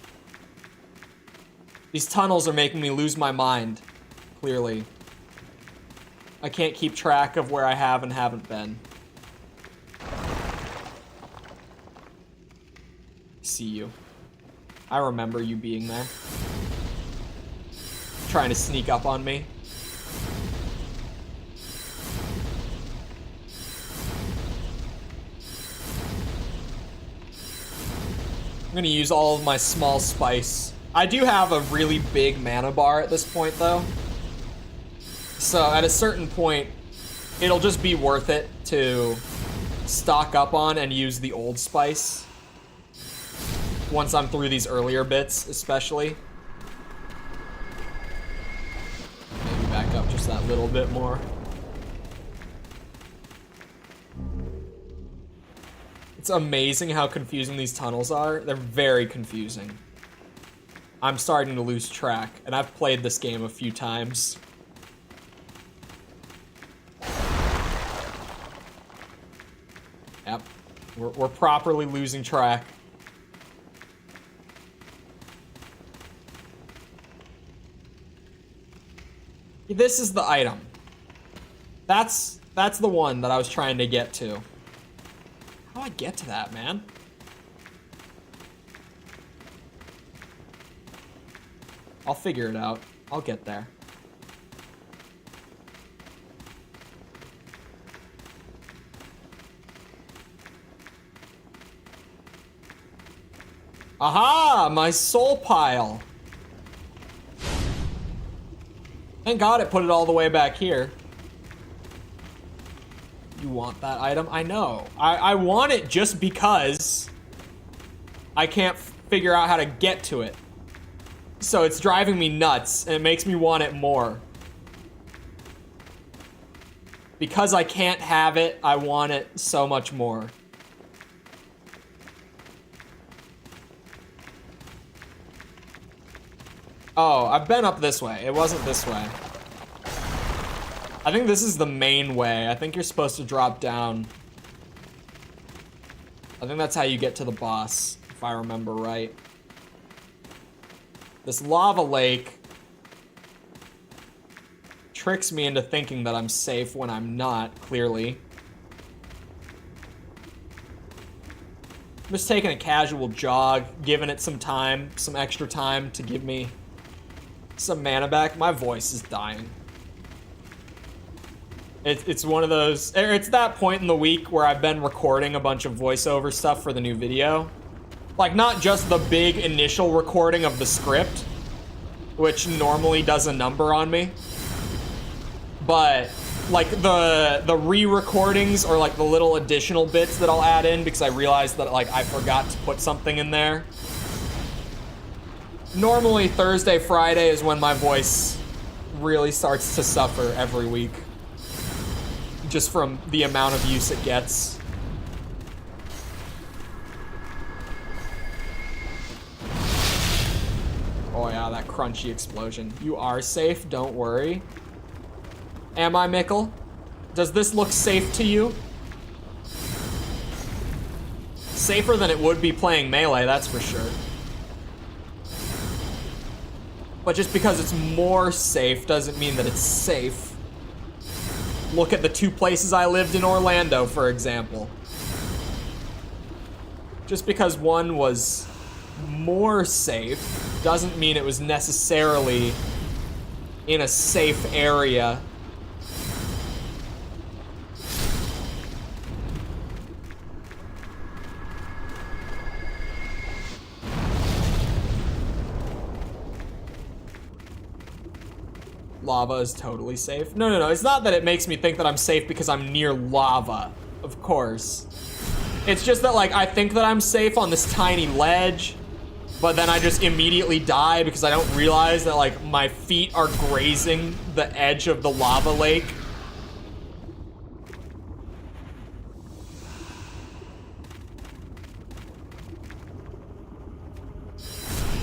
These tunnels are making me lose my mind. Clearly. I can't keep track of where I have and haven't been. See you. I remember you being there. Trying to sneak up on me. I'm gonna use all of my small spice. I do have a really big mana bar at this point, though. So at a certain point, it'll just be worth it to stock up on and use the old spice. Once I'm through these earlier bits, especially. Maybe back up just that little bit more. It's amazing how confusing these tunnels are. They're very confusing. I'm starting to lose track, and I've played this game a few times. Yep, we're properly losing track. This is the item. That's the one that I was trying to get to. How do I get to that, man? I'll figure it out. I'll get there. Aha! My soul pile! Thank God it put it all the way back here. You want that item? I know. I want it just because I can't figure out how to get to it. So it's driving me nuts, and it makes me want it more. Because I can't have it, I want it so much more. Oh, I've been up this way. It wasn't this way. I think this is the main way. I think you're supposed to drop down. I think that's how you get to the boss, if I remember right. This lava lake tricks me into thinking that I'm safe when I'm not, clearly. I'm just taking a casual jog, giving it some time, some extra time to give me some mana back. My voice is dying. It's one of those, it's that point in the week where I've been recording a bunch of voiceover stuff for the new video. Like, not just the big initial recording of the script, which normally does a number on me, but like the re-recordings or like the little additional bits that I'll add in because I realized that like I forgot to put something in there. Normally Thursday, Friday is when my voice really starts to suffer every week, just from the amount of use it gets. Oh yeah, that crunchy explosion. You are safe, don't worry. Am I, Mickle? Does this look safe to you? Safer than it would be playing Melee, that's for sure. But just because it's more safe doesn't mean that it's safe. Look at the 2 places I lived in Orlando, for example. Just because one was more safe doesn't mean it was necessarily in a safe area. Lava is totally safe. No. It's not that it makes me think that I'm safe because I'm near lava. Of course. It's just that, like, I think that I'm safe on this tiny ledge, but then I just immediately die because I don't realize that, like, my feet are grazing the edge of the lava lake.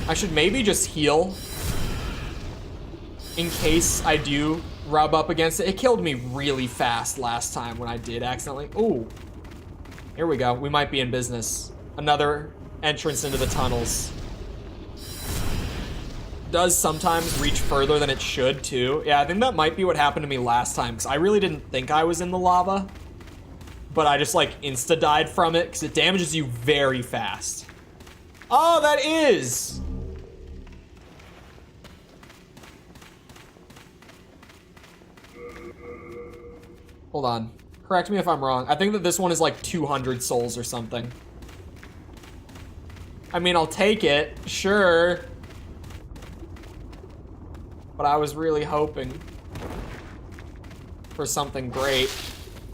I should maybe just heal in case I do rub up against it. It killed me really fast last time when I did accidentally. Ooh. Here we go. We might be in business. Another entrance into the tunnels. Does sometimes reach further than it should, too. Yeah, I think that might be what happened to me last time, because I really didn't think I was in the lava. But I just, like, insta-died from it, because it damages you very fast. Oh, that is! Hold on. Correct me if I'm wrong. I think that this one is like 200 souls or something. I mean, I'll take it, sure. But I was really hoping for something great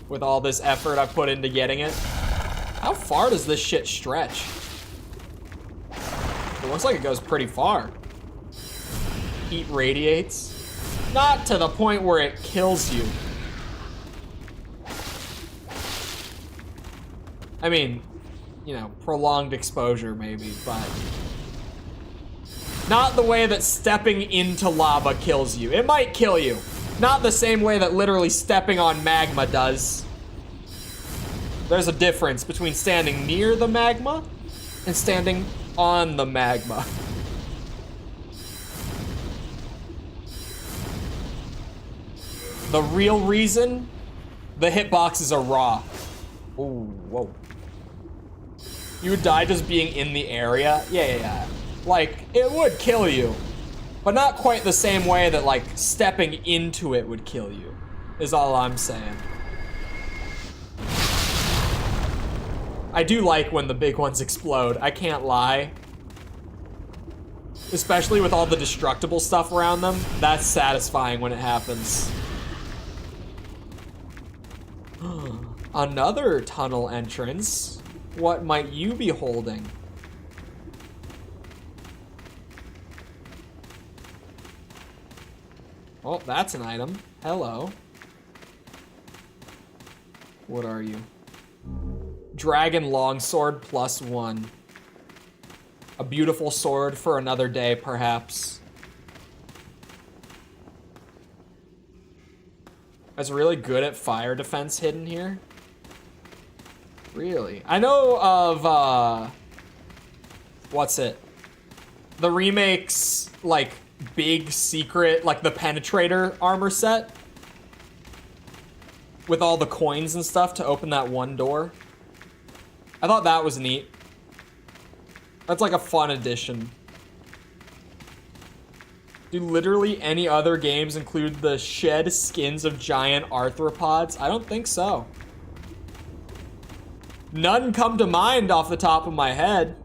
with all this effort I put into getting it. How far does this shit stretch? It looks like it goes pretty far. Heat radiates. Not to the point where it kills you. I mean, you know, prolonged exposure maybe, but not the way that stepping into lava kills you. It might kill you. Not the same way that literally stepping on magma does. There's a difference between standing near the magma and standing on the magma. The real reason, the hitboxes are raw. Ooh, whoa. You would die just being in the area? Yeah. Like, it would kill you. But not quite the same way that, like, stepping into it would kill you, is all I'm saying. I do like when the big ones explode, I can't lie. Especially with all the destructible stuff around them, that's satisfying when it happens. Another tunnel entrance. What might you be holding? Oh, that's an item. Hello. What are you? Dragon longsword +1. A beautiful sword for another day, perhaps. That's really good at fire defense hidden here. Really? I know of, what's it? The remake's, like, big secret, like the Penetrator armor set. With all the coins and stuff to open that one door. I thought that was neat. That's like a fun addition. Do literally any other games include the shed skins of giant arthropods? I don't think so. None come to mind off the top of my head.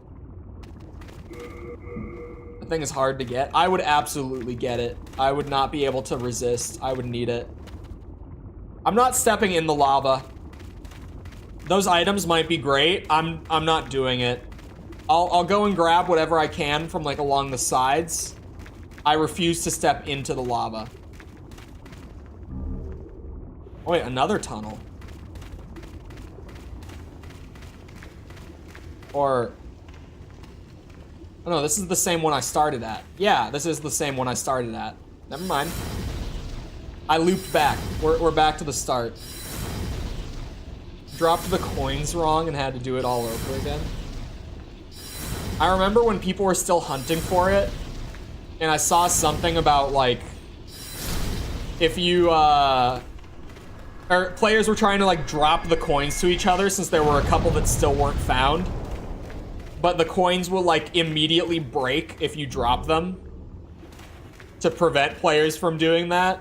The thing is hard to get. I would absolutely get it. I would not be able to resist. I would need it. I'm not stepping in the lava. Those items might be great. I'm not doing it. I'll go and grab whatever I can from like along the sides. I refuse to step into the lava. Oh wait, another tunnel. Or... oh no, this is the same one I started at. Yeah, this is the same one I started at. Never mind. I looped back. We're back to the start. Dropped the coins wrong and had to do it all over again. I remember when people were still hunting for it, and I saw something about, like, if you, or players were trying to, like, drop the coins to each other since there were a couple that still weren't found. But the coins will, like, immediately break if you drop them to prevent players from doing that.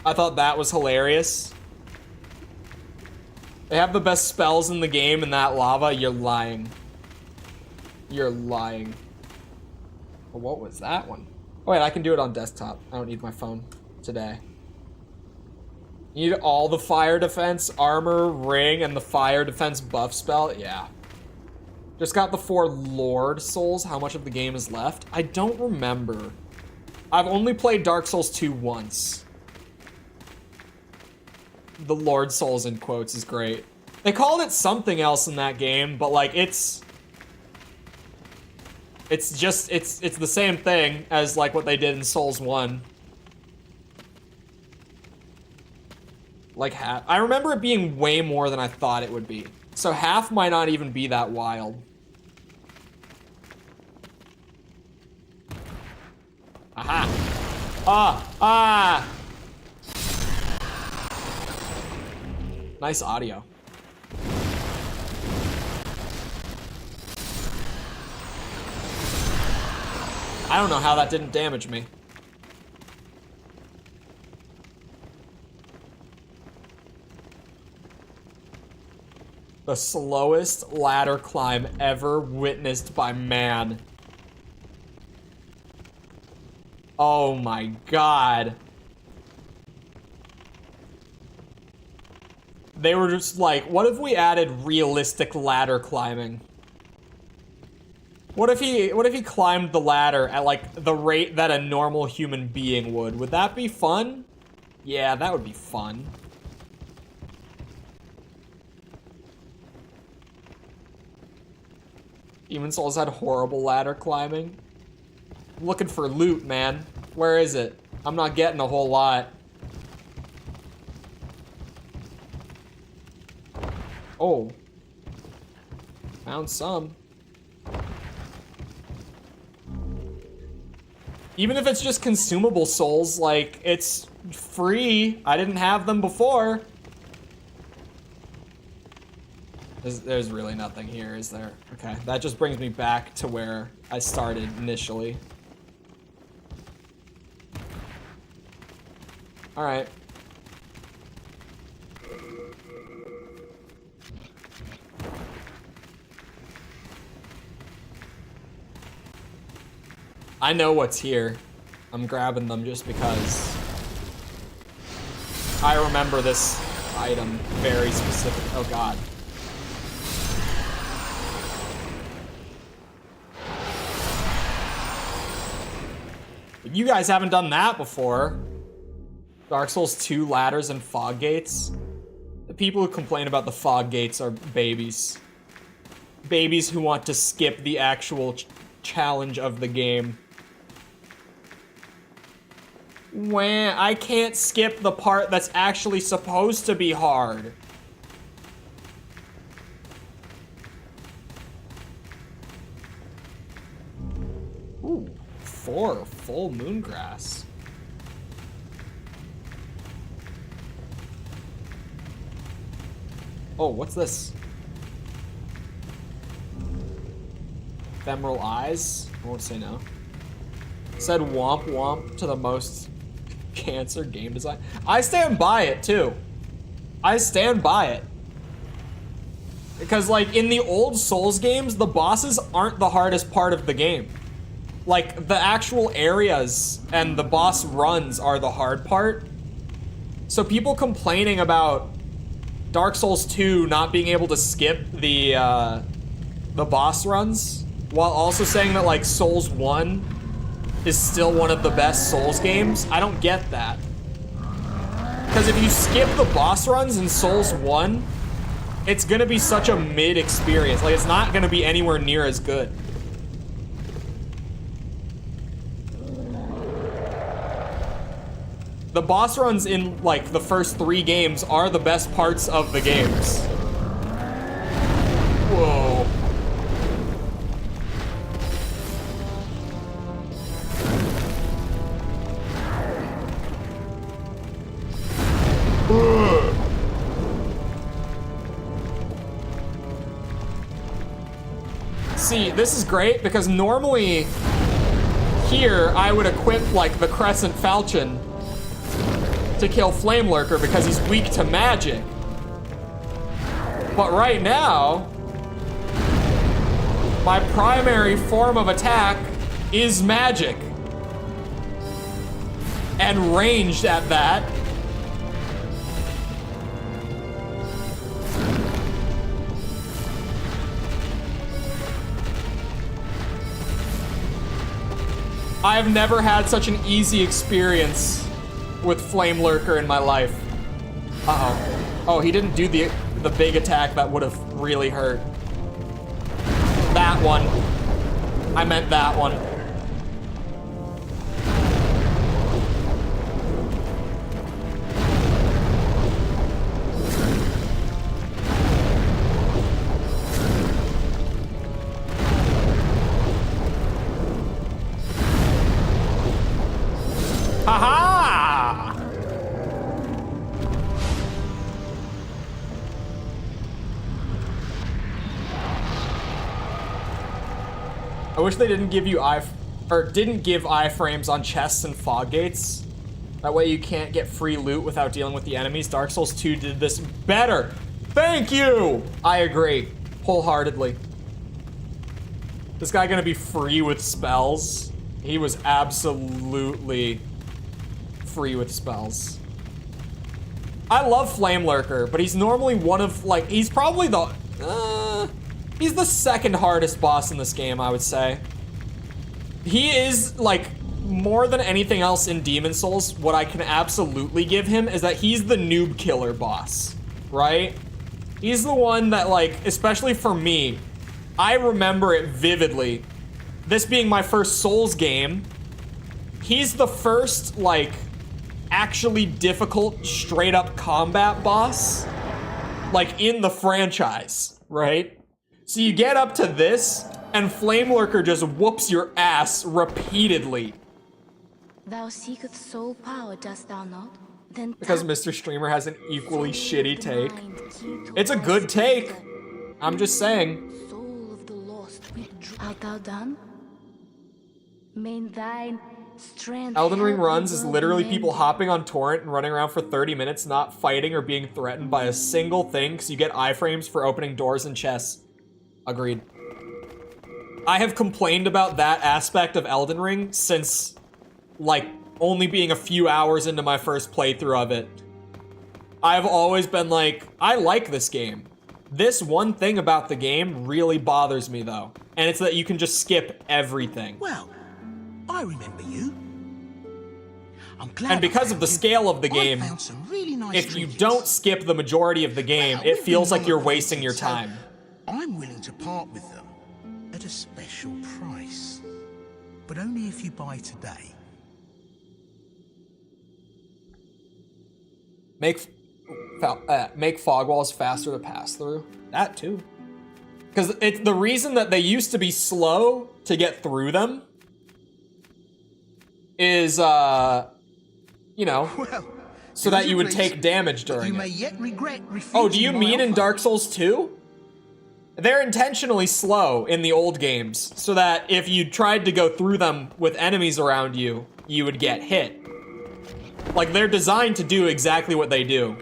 I thought that was hilarious. They have the best spells in the game in that lava. You're lying. You're lying. Well, what was that one? Oh, wait, I can do it on desktop. I don't need my phone today. You need all the fire defense, armor, ring, and the fire defense buff spell? Yeah. Just got the 4 Lord Souls. How much of the game is left? I don't remember. I've only played Dark Souls 2 once. The Lord Souls in quotes is great. They called it something else in that game, but like it's the same thing as like what they did in Souls 1. Like half. I remember it being way more than I thought it would be. So half might not even be that wild. Aha. Ah. Nice audio. I don't know how that didn't damage me. The slowest ladder climb ever witnessed by man. Oh my god. They were just like, what if we added realistic ladder climbing? What if he climbed the ladder at like the rate that a normal human being would? Would that be fun? Yeah, that would be fun. Demon Souls had horrible ladder climbing. I'm looking for loot, man. Where is it? I'm not getting a whole lot. Oh. Found some. Even if it's just consumable souls, like, it's free. I didn't have them before. There's really nothing here, is there? Okay, that just brings me back to where I started initially. Alright. I know what's here. I'm grabbing them just because I remember this item very specific. Oh god. But you guys haven't done that before. Dark Souls 2 ladders and fog gates. The people who complain about the fog gates are babies. Babies who want to skip the actual challenge of the game. Wah, I can't skip the part that's actually supposed to be hard. Ooh, 4 full moongrass. Oh, what's this? Ephemeral eyes? I won't say no. Said womp womp to the most cancer game design. I stand by it too. I stand by it. Because like in the old Souls games, the bosses aren't the hardest part of the game. Like the actual areas and the boss runs are the hard part. So people complaining about Dark Souls 2 not being able to skip the boss runs, while also saying that like Souls 1 is still one of the best Souls games, I don't get that. Because if you skip the boss runs in Souls 1, it's gonna be such a mid experience. Like it's not gonna be anywhere near as good. The boss runs in like the first 3 games are the best parts of the games. Whoa. See, this is great because normally here I would equip like the Crescent Falchion to kill Flame Lurker because he's weak to magic. But right now, my primary form of attack is magic. And ranged at that. I've never had such an easy experience with Flame Lurker in my life. Uh-oh. Oh, he didn't do the big attack that would have really hurt. That one. I meant that one. Haha! I wish they didn't give you didn't give iframes on chests and fog gates. That way you can't get free loot without dealing with the enemies. Dark Souls 2 did this better. Thank you! I agree, wholeheartedly. This guy gonna be free with spells? He was absolutely free with spells. I love Flame Lurker, but he's normally one of, like, he's probably he's the second hardest boss in this game, I would say. He is, like, more than anything else in Demon Souls, what I can absolutely give him is that he's the noob killer boss, right? He's the one that, like, especially for me, I remember it vividly. This being my first Souls game, he's the first, like, actually difficult straight up combat boss, like, in the franchise, right? So you get up to this, and Flame Lurker just whoops your ass repeatedly.
Thou seekest soul power, dost thou not? Then
Because Mr. Streamer has an equally shitty take. It's a good take. I'm just saying.
Soul of the lost, art thou done? Main thine strength.
Elden Ring runs is literally people hopping on torrent and running around for 30 minutes not fighting or being threatened by a single thing because you get iframes for opening doors and chests. Agreed. I have complained about that aspect of Elden Ring since, like, only being a few hours into my first playthrough of it. I've always been like, I like this game. This one thing about the game really bothers me, though. And it's that you can just skip everything.
Well, I remember you. I'm glad.
And because of the scale of the game,
really nice
if you
trinkets.
don't skip the majority of the game,
Well,
it
we've
feels
been
like you're
long
wasting your
acquainted, so
time.
I'm willing to part with them at a special price, but only if you buy today.
Make fog walls faster to pass through. That too. Because it's the reason that they used to be slow to get through them is, you know,
Well,
so that you would take damage during
you may
it.
yet regret
Oh, do you
refusing my
mean in
offer.
Dark Souls 2? they're intentionally slow in the old games so that if you tried to go through them with enemies around you, you would get hit. Like, they're designed to do exactly what they do.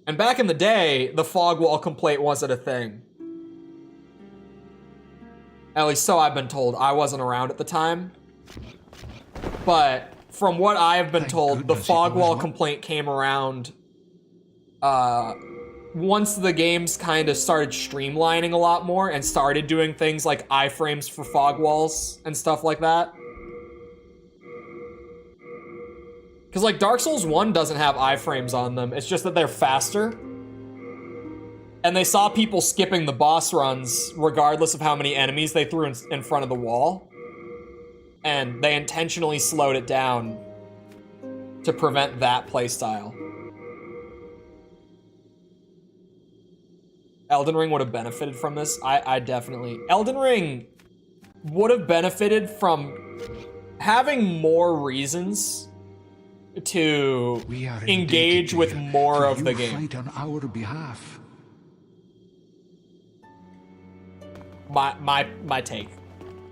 And back in the day, the fog wall complaint wasn't a thing. At least so I've been told. I wasn't around at the time. But from what I have been told, the fog wall complaint came around once the games kind of started streamlining a lot more and started doing things like iframes for fog walls and stuff like that. Because like Dark Souls 1 doesn't have iframes on them, it's just that they're faster. And they saw people skipping the boss runs regardless of how many enemies they threw in front of the wall. And they intentionally slowed it down to prevent that playstyle. Elden Ring would have benefited from this. I definitely... Elden Ring would have benefited from having more reasons to engage with more of the game.
Fight on our behalf.
My take.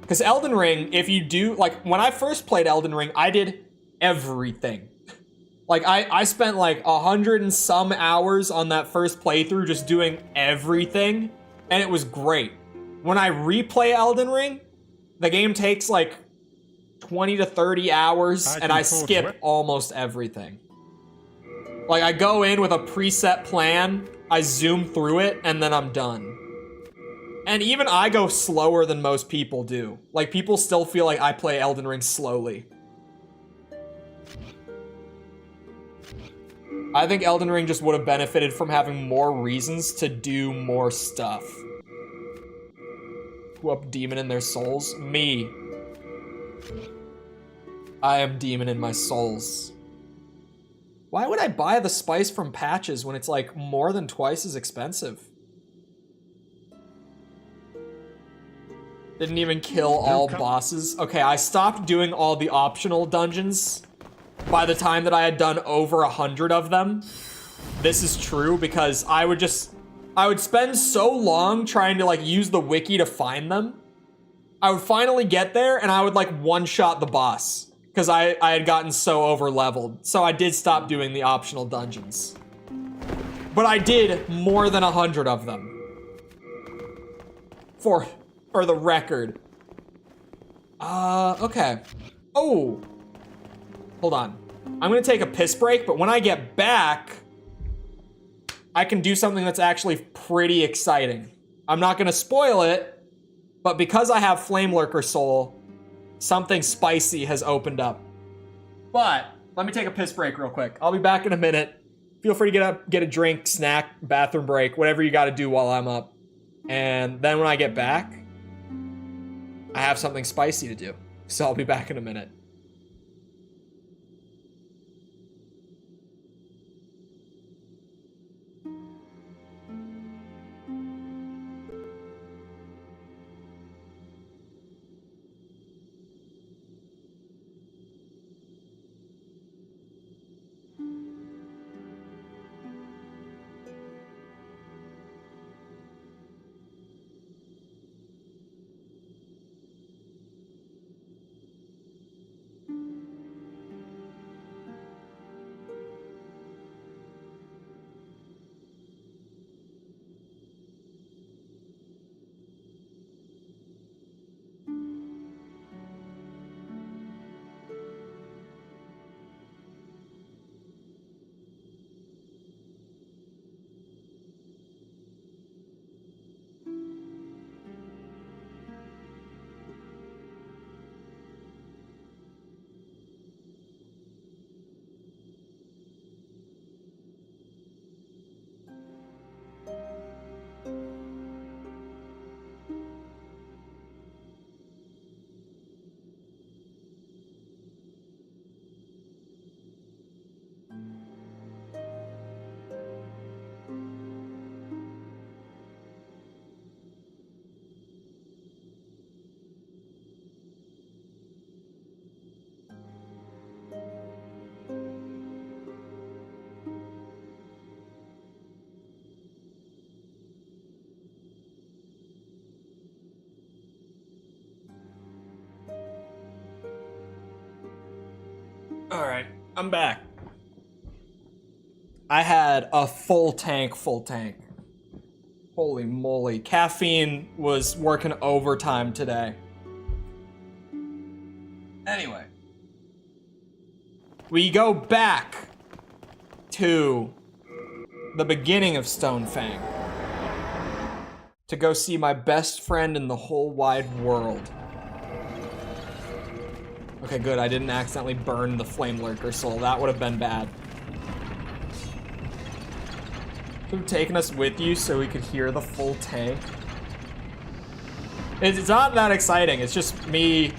Because Elden Ring, if you do... Like, when I first played Elden Ring, I did everything. Like, I spent like 100 and some hours on that first playthrough just doing everything, and it was great. When I replay Elden Ring, the game takes like 20 to 30 hours, and I skip almost everything. Like, I go in with a preset plan, I zoom through it, and then I'm done. And even I go slower than most people do. Like, people still feel like I play Elden Ring slowly. I think Elden Ring just would have benefited from having more reasons to do more stuff. Who up demon in their souls? Me. I am demon in my souls. Why would I buy the spice from Patches when it's like more than twice as expensive? Didn't even kill all bosses. Okay, I stopped doing all the optional dungeons by the time that I had done over 100 of them. This is true because I would spend so long trying to like use the wiki to find them. I would finally get there and I would like one-shot the boss because I had gotten so over-leveled. So I did stop doing the optional dungeons. But I did more than 100 of them. For the record. Okay. Oh. Hold on. I'm gonna take a piss break, but when I get back, I can do something that's actually pretty exciting. I'm not gonna spoil it, but because I have Flame Lurker Soul, something spicy has opened up. But let me take a piss break real quick. I'll be back in a minute. Feel free to get up, get a drink, snack, bathroom break, whatever you gotta do while I'm up. And then when I get back, I have something spicy to do. So I'll be back in a minute. Alright, I'm back. I had a full tank. Holy moly. Caffeine was working overtime today. Anyway. We go back to the beginning of Stonefang to go see my best friend in the whole wide world. Okay, good. I didn't accidentally burn the Flame Lurker soul. That would have been bad. Could have taken us with you so we could hear the full tank. It's not that exciting. It's just me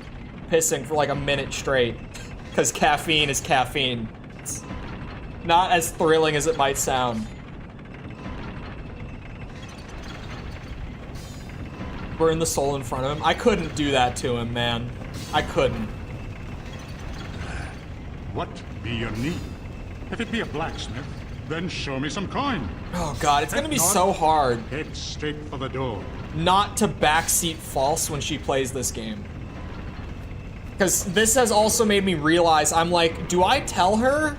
pissing for like a minute straight. Because caffeine is caffeine. It's not as thrilling as it might sound. Burn the soul in front of him. I couldn't do that to him, man. I couldn't.
What be your need? If it be a blacksmith, then show me some coin.
Oh god, it's gonna be so hard.
Head straight for the door.
Not to backseat false when she plays this game. Because this has also made me realize, I'm like, do I tell her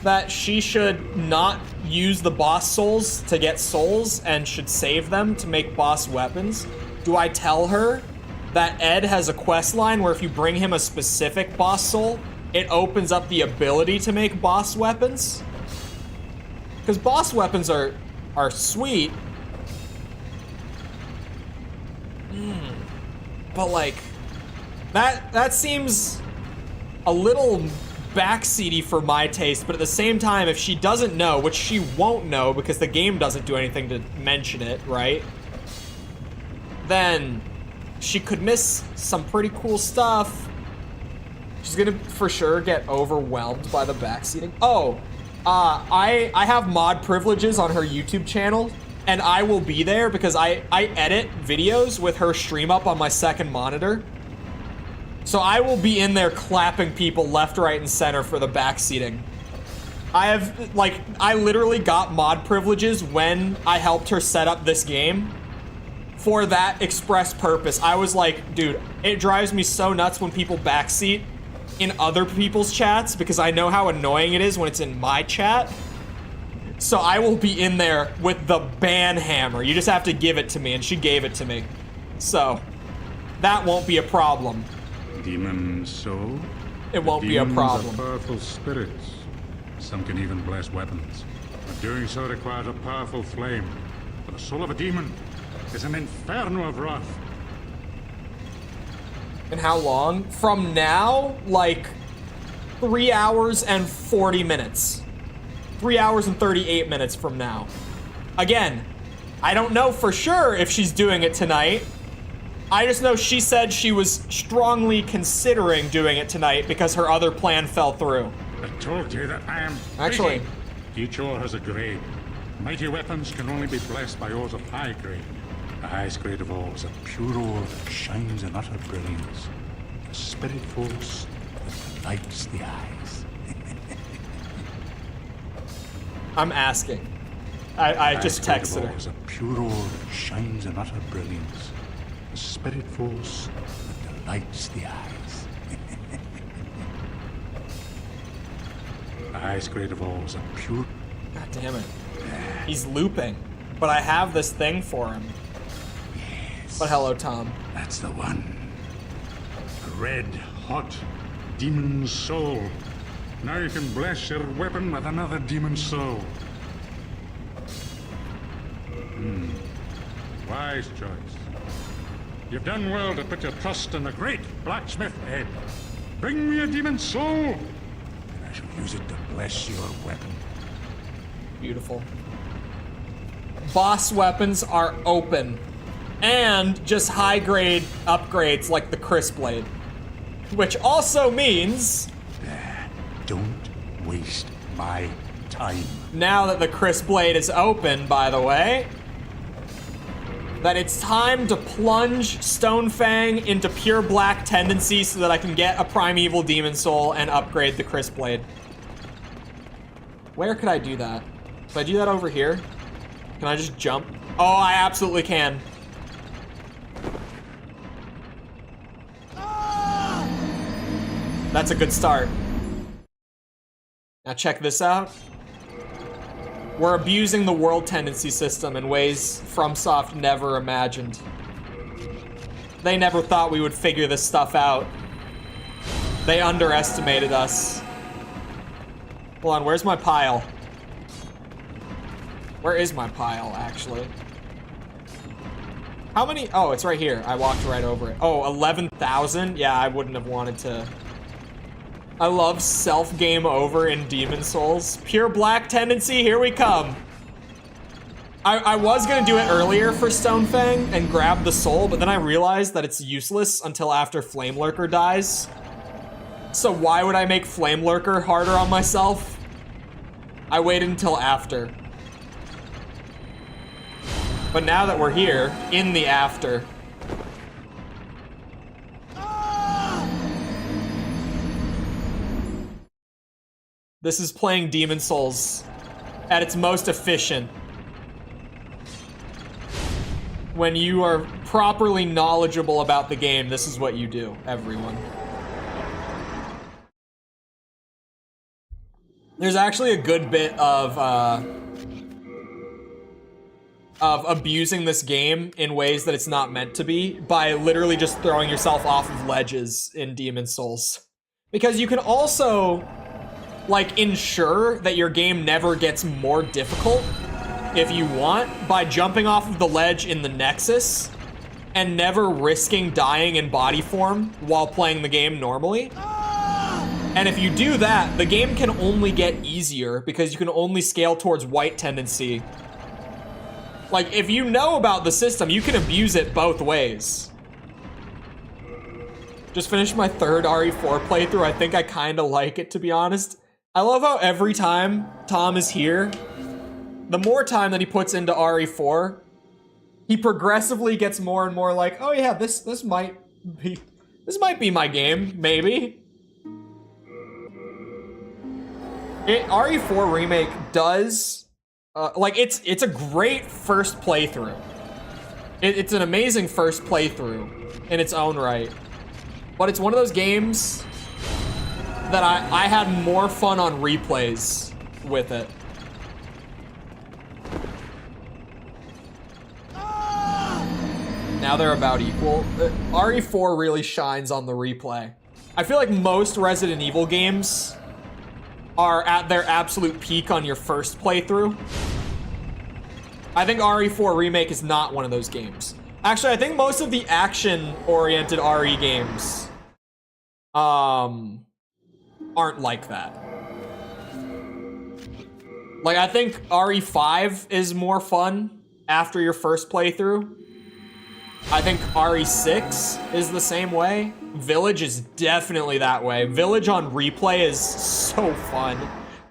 that she should not use the boss souls to get souls and should save them to make boss weapons? Do I tell her that Ed has a quest line where if you bring him a specific boss soul, it opens up the ability to make boss weapons? Because boss weapons are sweet. But like, that seems a little backseaty for my taste, but at the same time, if she doesn't know, which she won't know because the game doesn't do anything to mention it, right? Then she could miss some pretty cool stuff. She's gonna for sure get overwhelmed by the backseating. Oh, I have mod privileges on her YouTube channel, and I will be there because I edit videos with her stream up on my second monitor. So I will be in there clapping people left, right, and center for the backseating. I literally got mod privileges when I helped her set up this game for that express purpose. I was like, dude, it drives me so nuts when people backseat in other people's chats because I know how annoying it is when it's in my chat. So I will be in there with the ban hammer. You just have to give it to me, and she gave it to me. So that won't be a problem.
Demon soul?
It won't be a problem.
Demons are powerful spirits. Some can even bless weapons. But doing so requires a powerful flame. For the soul of a demon is an inferno of wrath.
And how long? From now, like 3 hours and 40 minutes. 3 hours and 38 minutes from now. Again, I don't know for sure if she's doing it tonight. I just know she said she was strongly considering doing it tonight because her other plan fell through.
I told you that I am
Actually,
busy. Each ore has a grade. Mighty weapons can only be blessed by ores of high grade. The highest grade of all is a pure ore that shines in utter brilliance. A spirit force that delights the eyes.
I'm asking. I just texted her.
Is a pure ore that shines in utter brilliance. A spirit force that delights the eyes. The highest grade of all is a pure...
God damn it. He's looping. But I have this thing for him.
Yes.
But hello, Tom.
That's the one. A red, hot demon soul. Now you can bless your weapon with another demon soul. Wise choice. You've done well to put your trust in the great blacksmith Ed. Bring me a demon soul, and I shall use it to bless your weapon.
Beautiful. Boss weapons are open. And just high-grade upgrades like the Crisp Blade. Which also means...
Don't waste my time.
Now that the Crisp Blade is open, by the way, that it's time to plunge Stonefang into pure black tendency so that I can get a Primeval Demon Soul and upgrade the Crisp Blade. Where could I do that? Can I do that over here? Can I just jump? Oh, I absolutely can. That's a good start. Now check this out. We're abusing the world tendency system in ways FromSoft never imagined. They never thought we would figure this stuff out. They underestimated us. Hold on, where's my pile? Where is my pile, actually? How many? Oh, it's right here. I walked right over it. Oh, 11,000? Yeah, I wouldn't have wanted to. I love self-game over in Demon Souls. Pure black tendency, here we come. I was gonna do it earlier for Stonefang and grab the soul, but then I realized that it's useless until after Flame Lurker dies. So why would I make Flame Lurker harder on myself? I waited until after. But now that we're here, in the after. This is playing Demon Souls at its most efficient. When you are properly knowledgeable about the game, this is what you do, everyone. There's actually a good bit of abusing this game in ways that it's not meant to be by literally just throwing yourself off of ledges in Demon Souls. Because you can also, like, ensure that your game never gets more difficult if you want by jumping off of the ledge in the Nexus and never risking dying in body form while playing the game normally. And if you do that, the game can only get easier because you can only scale towards white tendency. Like, if you know about the system, you can abuse it both ways. Just finished my third RE4 playthrough. I think I kind of like it, to be honest. I love how every time Tom is here, the more time that he puts into RE4, he progressively gets more and more like, oh yeah, this might be my game, maybe. RE4 Remake does, like, it's a great first playthrough. It's an amazing first playthrough in its own right. But it's one of those games that I had more fun on replays with it. Now they're about equal. RE4 really shines on the replay. I feel like most Resident Evil games are at their absolute peak on your first playthrough. I think RE4 Remake is not one of those games. Actually, I think most of the action-oriented RE games aren't like that. Like, I think RE5 is more fun after your first playthrough. I think RE6 is the same way. Village is definitely that way. Village on replay is so fun.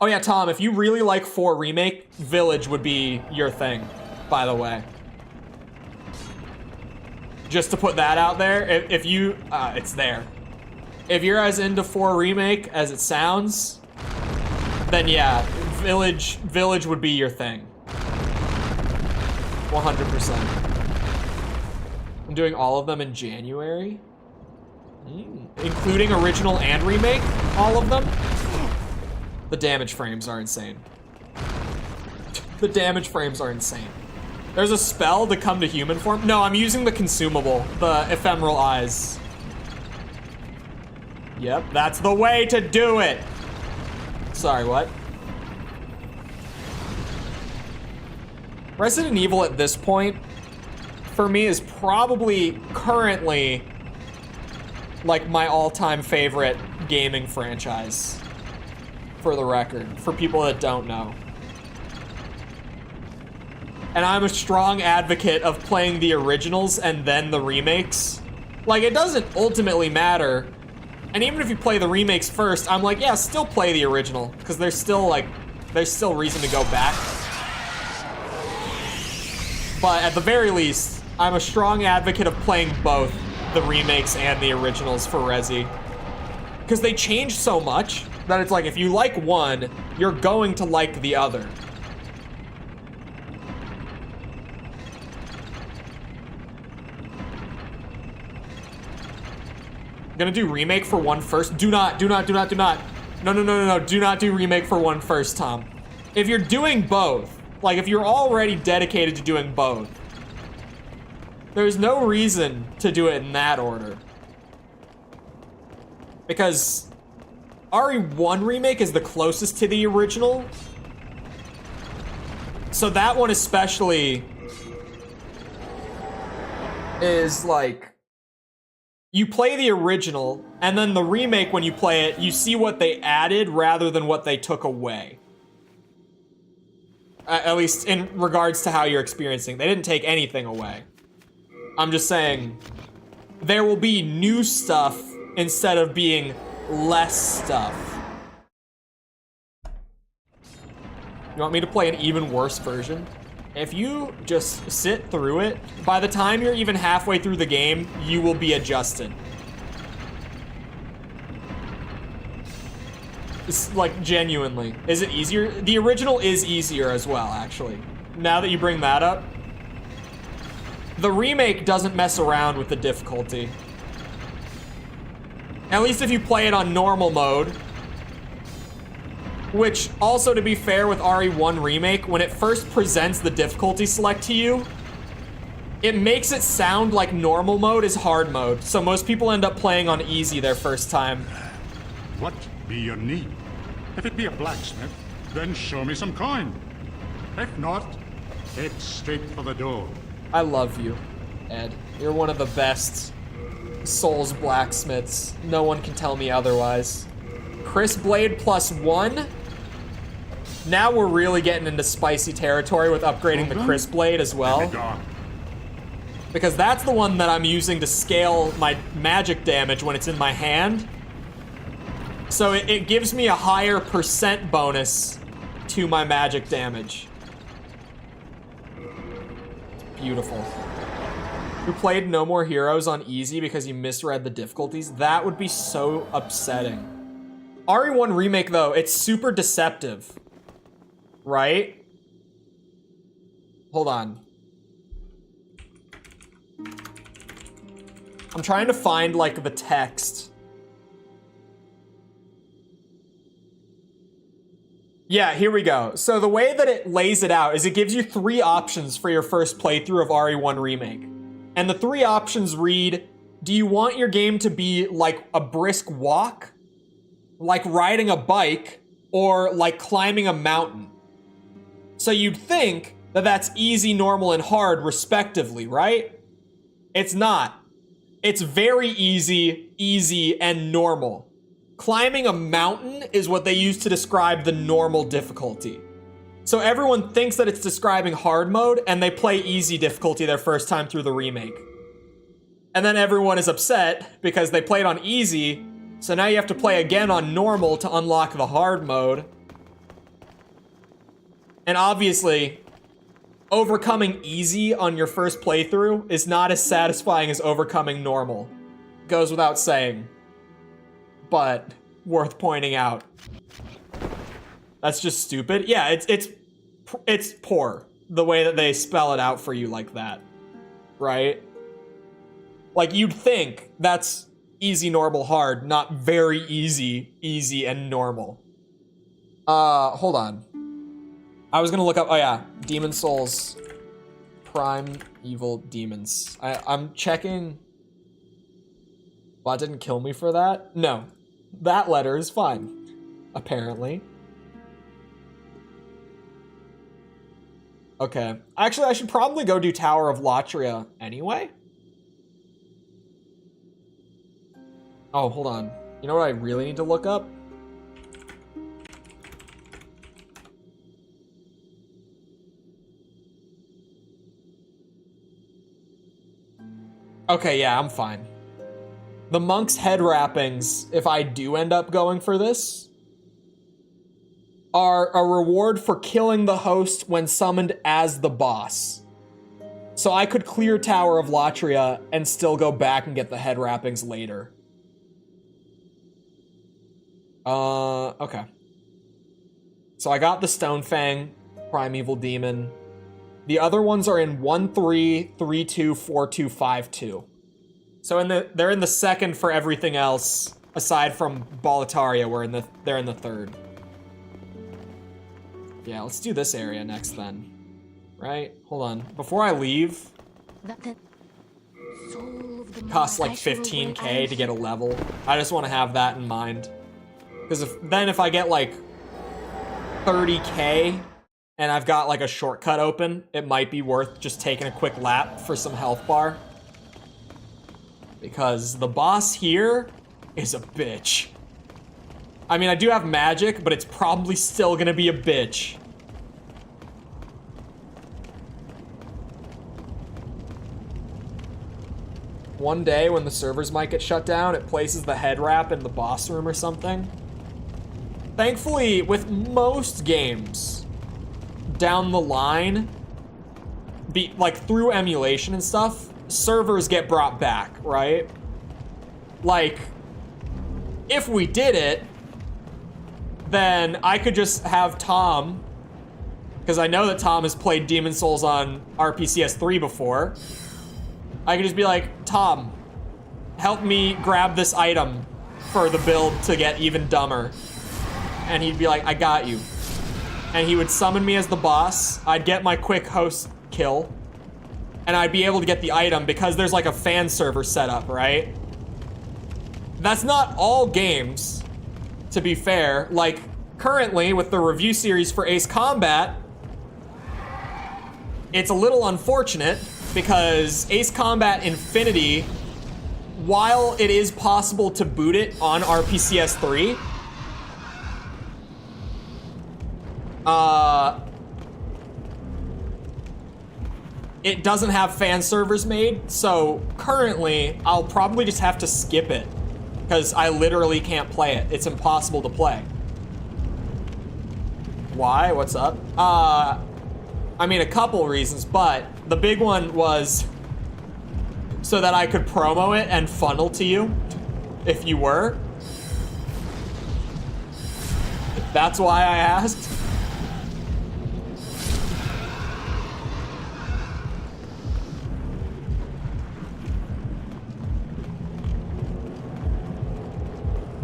Oh yeah, Tom, if you really like 4 Remake, Village would be your thing, by the way. Just to put that out there, if you, it's there. If you're as into 4 Remake as it sounds, then yeah, Village would be your thing. 100%. I'm doing all of them in January. Including original and remake, all of them. The damage frames are insane. The damage frames are insane. There's a spell to come to human form. No, I'm using the consumable, the ephemeral eyes. Yep, that's the way to do it. Sorry, what? Resident Evil at this point, for me, is probably currently like my all-time favorite gaming franchise, for the record, for people that don't know. And I'm a strong advocate of playing the originals and then the remakes. Like, it doesn't ultimately matter. And even if you play the remakes first, I'm like, yeah, still play the original, because there's still reason to go back. But at the very least, I'm a strong advocate of playing both the remakes and the originals for Resi. Because they change so much that it's like, if you like one, you're going to like the other. Gonna do remake for one first. Do not. No. Do not do remake for one first, Tom. If you're doing both, like if you're already dedicated to doing both, there's no reason to do it in that order. Because RE1 remake is the closest to the original. So that one especially is like, you play the original, and then the remake, when you play it, you see what they added rather than what they took away. At least in regards to how you're experiencing. They didn't take anything away. I'm just saying, there will be new stuff instead of being less stuff. You want me to play an even worse version? If you just sit through it, by the time you're even halfway through the game, you will be adjusted. It's like, genuinely. Is it easier? The original is easier as well, actually. Now that you bring that up. The remake doesn't mess around with the difficulty. At least if you play it on normal mode. Which, also to be fair with RE1 Remake, when it first presents the difficulty select to you, it makes it sound like normal mode is hard mode. So most people end up playing on easy their first time.
What be your need? If it be a blacksmith, then show me some coin. If not, head straight for the door.
I love you, Ed. You're one of the best Souls blacksmiths. No one can tell me otherwise. Chris Blade +1. Now we're really getting into spicy territory with upgrading the Chris Blade as well. Because that's the one that I'm using to scale my magic damage when it's in my hand. So it gives me a higher % bonus to my magic damage. It's beautiful. Who played No More Heroes on easy because you misread the difficulties? That would be so upsetting. RE1 Remake, though, it's super deceptive. Right? Hold on. I'm trying to find, like, the text. Yeah, here we go. So the way that it lays it out is it gives you 3 options for your first playthrough of RE1 Remake. And the 3 options read, do you want your game to be like a brisk walk, like riding a bike, or like climbing a mountain? So you'd think that that's easy, normal, and hard respectively, right? It's not. It's very easy, easy, and normal. Climbing a mountain is what they use to describe the normal difficulty. So everyone thinks that it's describing hard mode, and they play easy difficulty their first time through the remake. And then everyone is upset because they played on easy, so now you have to play again on normal to unlock the hard mode. And obviously, overcoming easy on your first playthrough is not as satisfying as overcoming normal. Goes without saying. But worth pointing out. That's just stupid. Yeah, it's poor, the way that they spell it out for you like that. Right? Like, you'd think that's easy, normal, hard, not very easy, easy, and normal. Hold on. I was gonna look up, oh yeah, Demon Souls, Prime Evil Demons. I'm checking. Well, that didn't kill me for that? No. That letter is fine, apparently. Okay. Actually, I should probably go do Tower of Latria anyway. Oh, hold on. You know what I really need to look up? Okay, yeah, I'm fine. The monk's head wrappings, if I do end up going for this, are a reward for killing the host when summoned as the boss. So I could clear Tower of Latria and still go back and get the head wrappings later. Okay. So I got the Stonefang, Primeval Demon. The other ones are in 1, 3, 3, 2, 4, 2, 5, 2. So they're in the second for everything else, Aside from Boletaria, they're in the third. Yeah, let's do this area next then. Right? Hold on. Before I leave, costs like 15k to get a level. I just want to have that in mind. Because if I get like 30k and I've got like a shortcut open, it might be worth just taking a quick lap for some health bar. Because the boss here is a bitch. I mean, I do have magic, but it's probably still gonna be a bitch. One day when the servers might get shut down, it places the head wrap in the boss room or something. Thankfully, with most games down the line, like through emulation and stuff, servers get brought back, right? Like, if we did it, then I could just have Tom, because I know that Tom has played Demon Souls on RPCS 3 before. I could just be like, Tom, help me grab this item for the build to get even dumber. And he'd be like, I got you. And he would summon me as the boss. I'd get my quick host kill. And I'd be able to get the item because there's like a fan server set up, right? That's not all games, to be fair. Like, currently, with the review series for Ace Combat, it's a little unfortunate because Ace Combat Infinity, while it is possible to boot it on RPCS 3, it doesn't have fan servers made, so currently I'll probably just have to skip it because I literally can't play it. It's impossible to play. Why? What's up? I mean, a couple reasons, but the big one was so that I could promo it and funnel to you if you were. That's why I asked.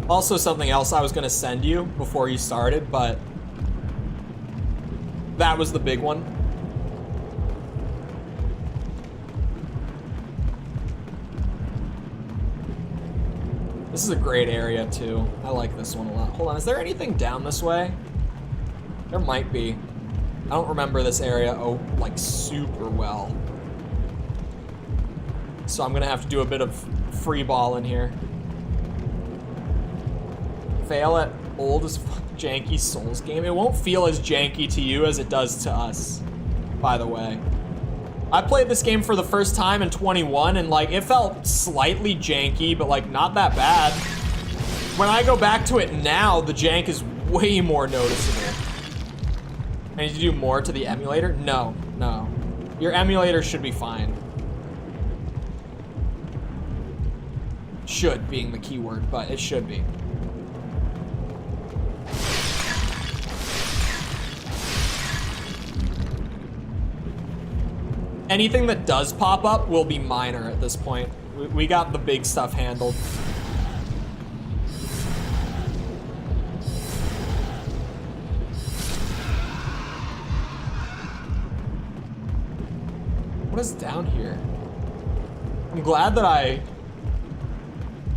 Also, something else I was gonna send you before you started, but that was the big one. This is a great area too. I like this one a lot. Hold on, is there anything down this way? There might be. I don't remember this area like super well. So I'm gonna have to do a bit of free ball in here. Fail at old as fuck janky Souls game. It won't feel as janky to you as it does to us, by the way. I played this game for the first time in 21 and like it felt slightly janky, but like not that bad. When I go back to it now, the jank is way more noticeable. I need to do more to the emulator? No. Your emulator should be fine. Should being the key word, but it should be. Anything that does pop up will be minor at this point. We got the big stuff handled. What is down here? I'm glad that I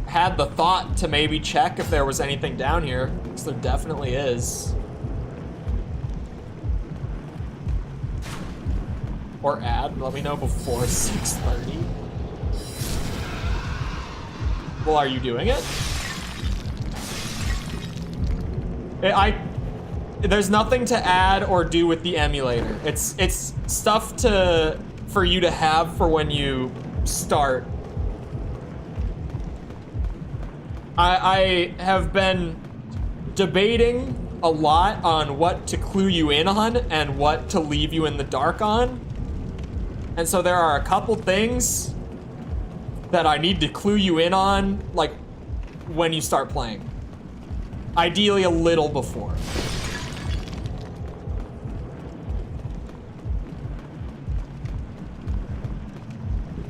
had the thought to maybe check if there was anything down here, because there definitely is. Or let me know before 6:30. Well, are you doing it? There's nothing to add or do with the emulator. It's stuff for you to have for when you start. I have been debating a lot on what to clue you in on and what to leave you in the dark on. And so there are a couple things that I need to clue you in on, like, when you start playing. Ideally a little before.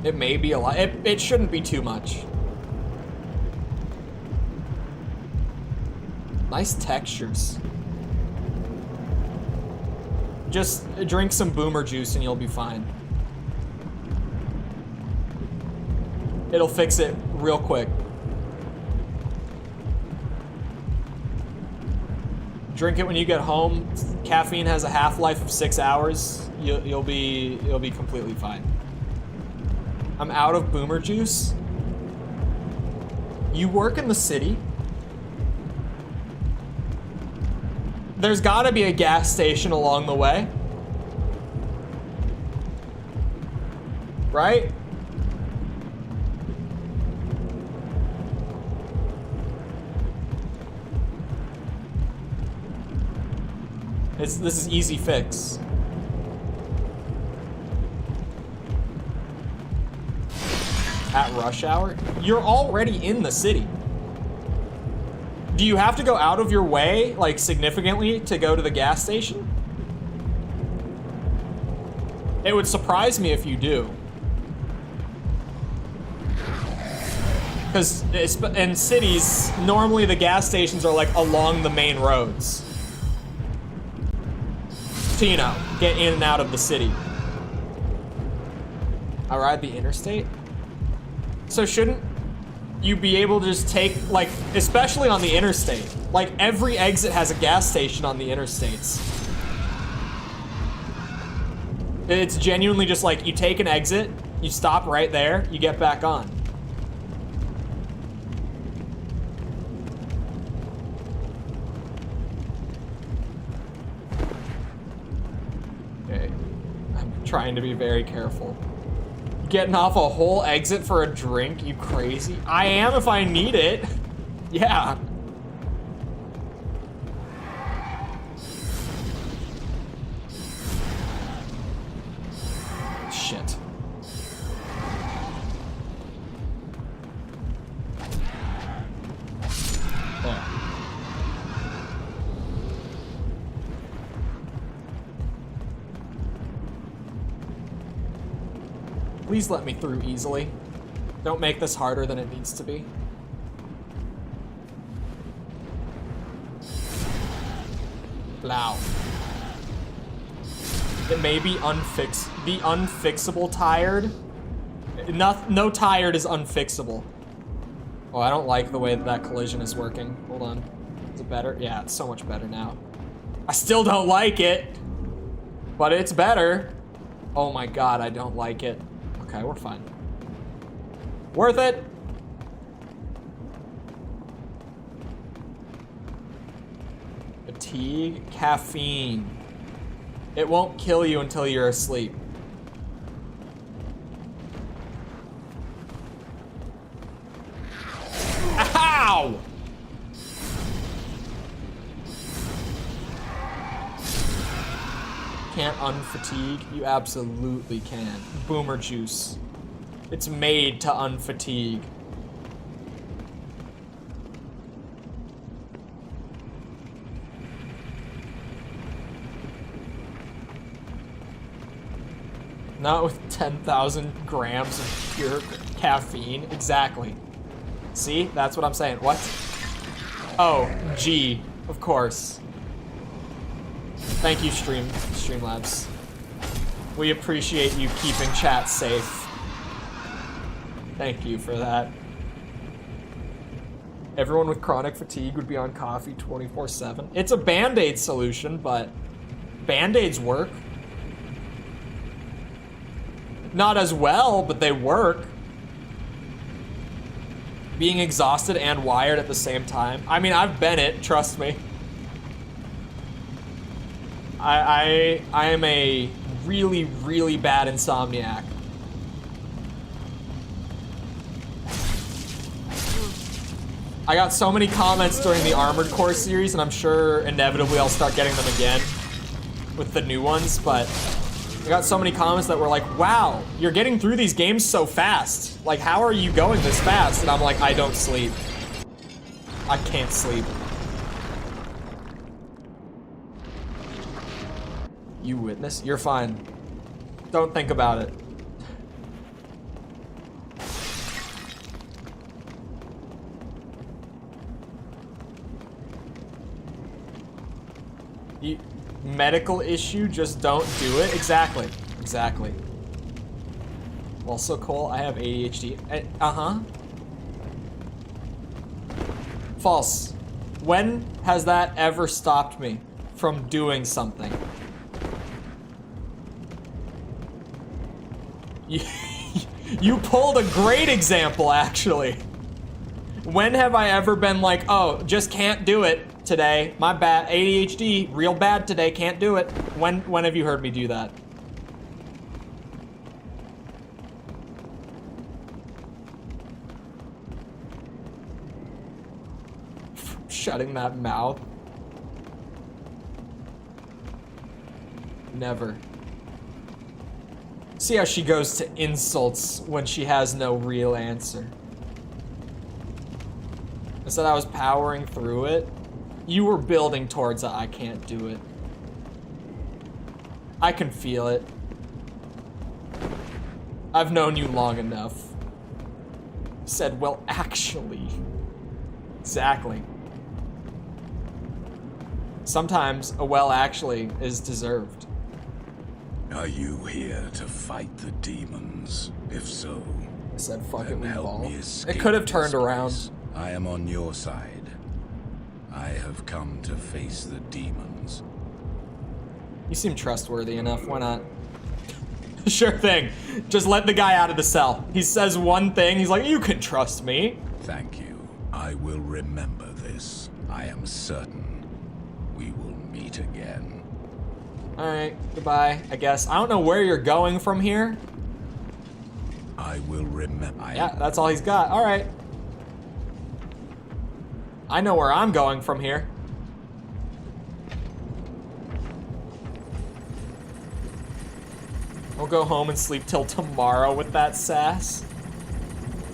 It may be a lot. It shouldn't be too much. Nice textures. Just drink some boomer juice and you'll be fine. It'll fix it real quick. Drink it when you get home. Caffeine has a half-life of 6 hours. You'll be completely fine. I'm out of boomer juice. You work in the city? There's gotta be a gas station along the way. Right? This is easy fix. At rush hour? You're already in the city. Do you have to go out of your way, like, significantly to go to the gas station? It would surprise me if you do. Because in cities, normally the gas stations are, like, along the main roads. To, you know, get in and out of the city. I ride the interstate? So shouldn't you be able to just take, like, especially on the interstate, like, every exit has a gas station on the interstates. It's genuinely just like, you take an exit, you stop right there, you get back on. Okay, I'm trying to be very careful. Getting off a whole exit for a drink, you crazy? I am if I need it. Yeah. Shit. There. Please let me through easily. Don't make this harder than it needs to be. Blow. It may be unfixable tired. No tired is unfixable. Oh, I don't like the way that collision is working. Hold on. Is it better? Yeah, it's so much better now. I still don't like it, but it's better. Oh my god, I don't like it. Okay, we're fine. Worth it. Fatigue, caffeine. It won't kill you until you're asleep. Ow! Can't unfatigue? You absolutely can. Boomer juice. It's made to unfatigue. Not with 10,000 grams of pure caffeine. Exactly. See? That's what I'm saying. What? Oh, G. Of course. Thank you, Streamlabs. We appreciate you keeping chat safe. Thank you for that. Everyone with chronic fatigue would be on coffee 24/7. It's a Band-Aid solution, but Band-Aids work. Not as well, but they work. Being exhausted and wired at the same time. I mean, I've been it, trust me. I am a really, really bad insomniac. I got so many comments during the Armored Core series, and I'm sure inevitably I'll start getting them again with the new ones, but I got so many comments that were like, wow, you're getting through these games so fast. Like, how are you going this fast? And I'm like, I don't sleep. I can't sleep. You witness? You're fine. Don't think about it. Medical issue, just don't do it. Exactly. Exactly. Also, Cole, I have ADHD. Uh-huh. False. When has that ever stopped me from doing something? You pulled a great example, actually. When have I ever been like, oh, just can't do it today. My bad. ADHD, real bad today, can't do it. When have you heard me do that? Shutting that mouth. Never. See how she goes to insults when she has no real answer. I said I was powering through it. You were building towards I can't do it. I can feel it. I've known you long enough. Said, well, actually. Exactly. Sometimes a well actually is deserved.
Are you here to fight the demons? If so,
I said, fuck it,
then
we
help
ball.
me escape
It could have
this
turned around.
place. I am on your side. I have come to face the demons.
You seem trustworthy enough, why not? Sure thing. Just let the guy out of the cell. He says one thing, he's like, you can trust me.
Thank you. I will remember this. I am certain we will meet again.
Alright, goodbye, I guess. I don't know where you're going from here.
I will remember.
Yeah, that's all he's got. Alright. I know where I'm going from here. We'll go home and sleep till tomorrow with that sass.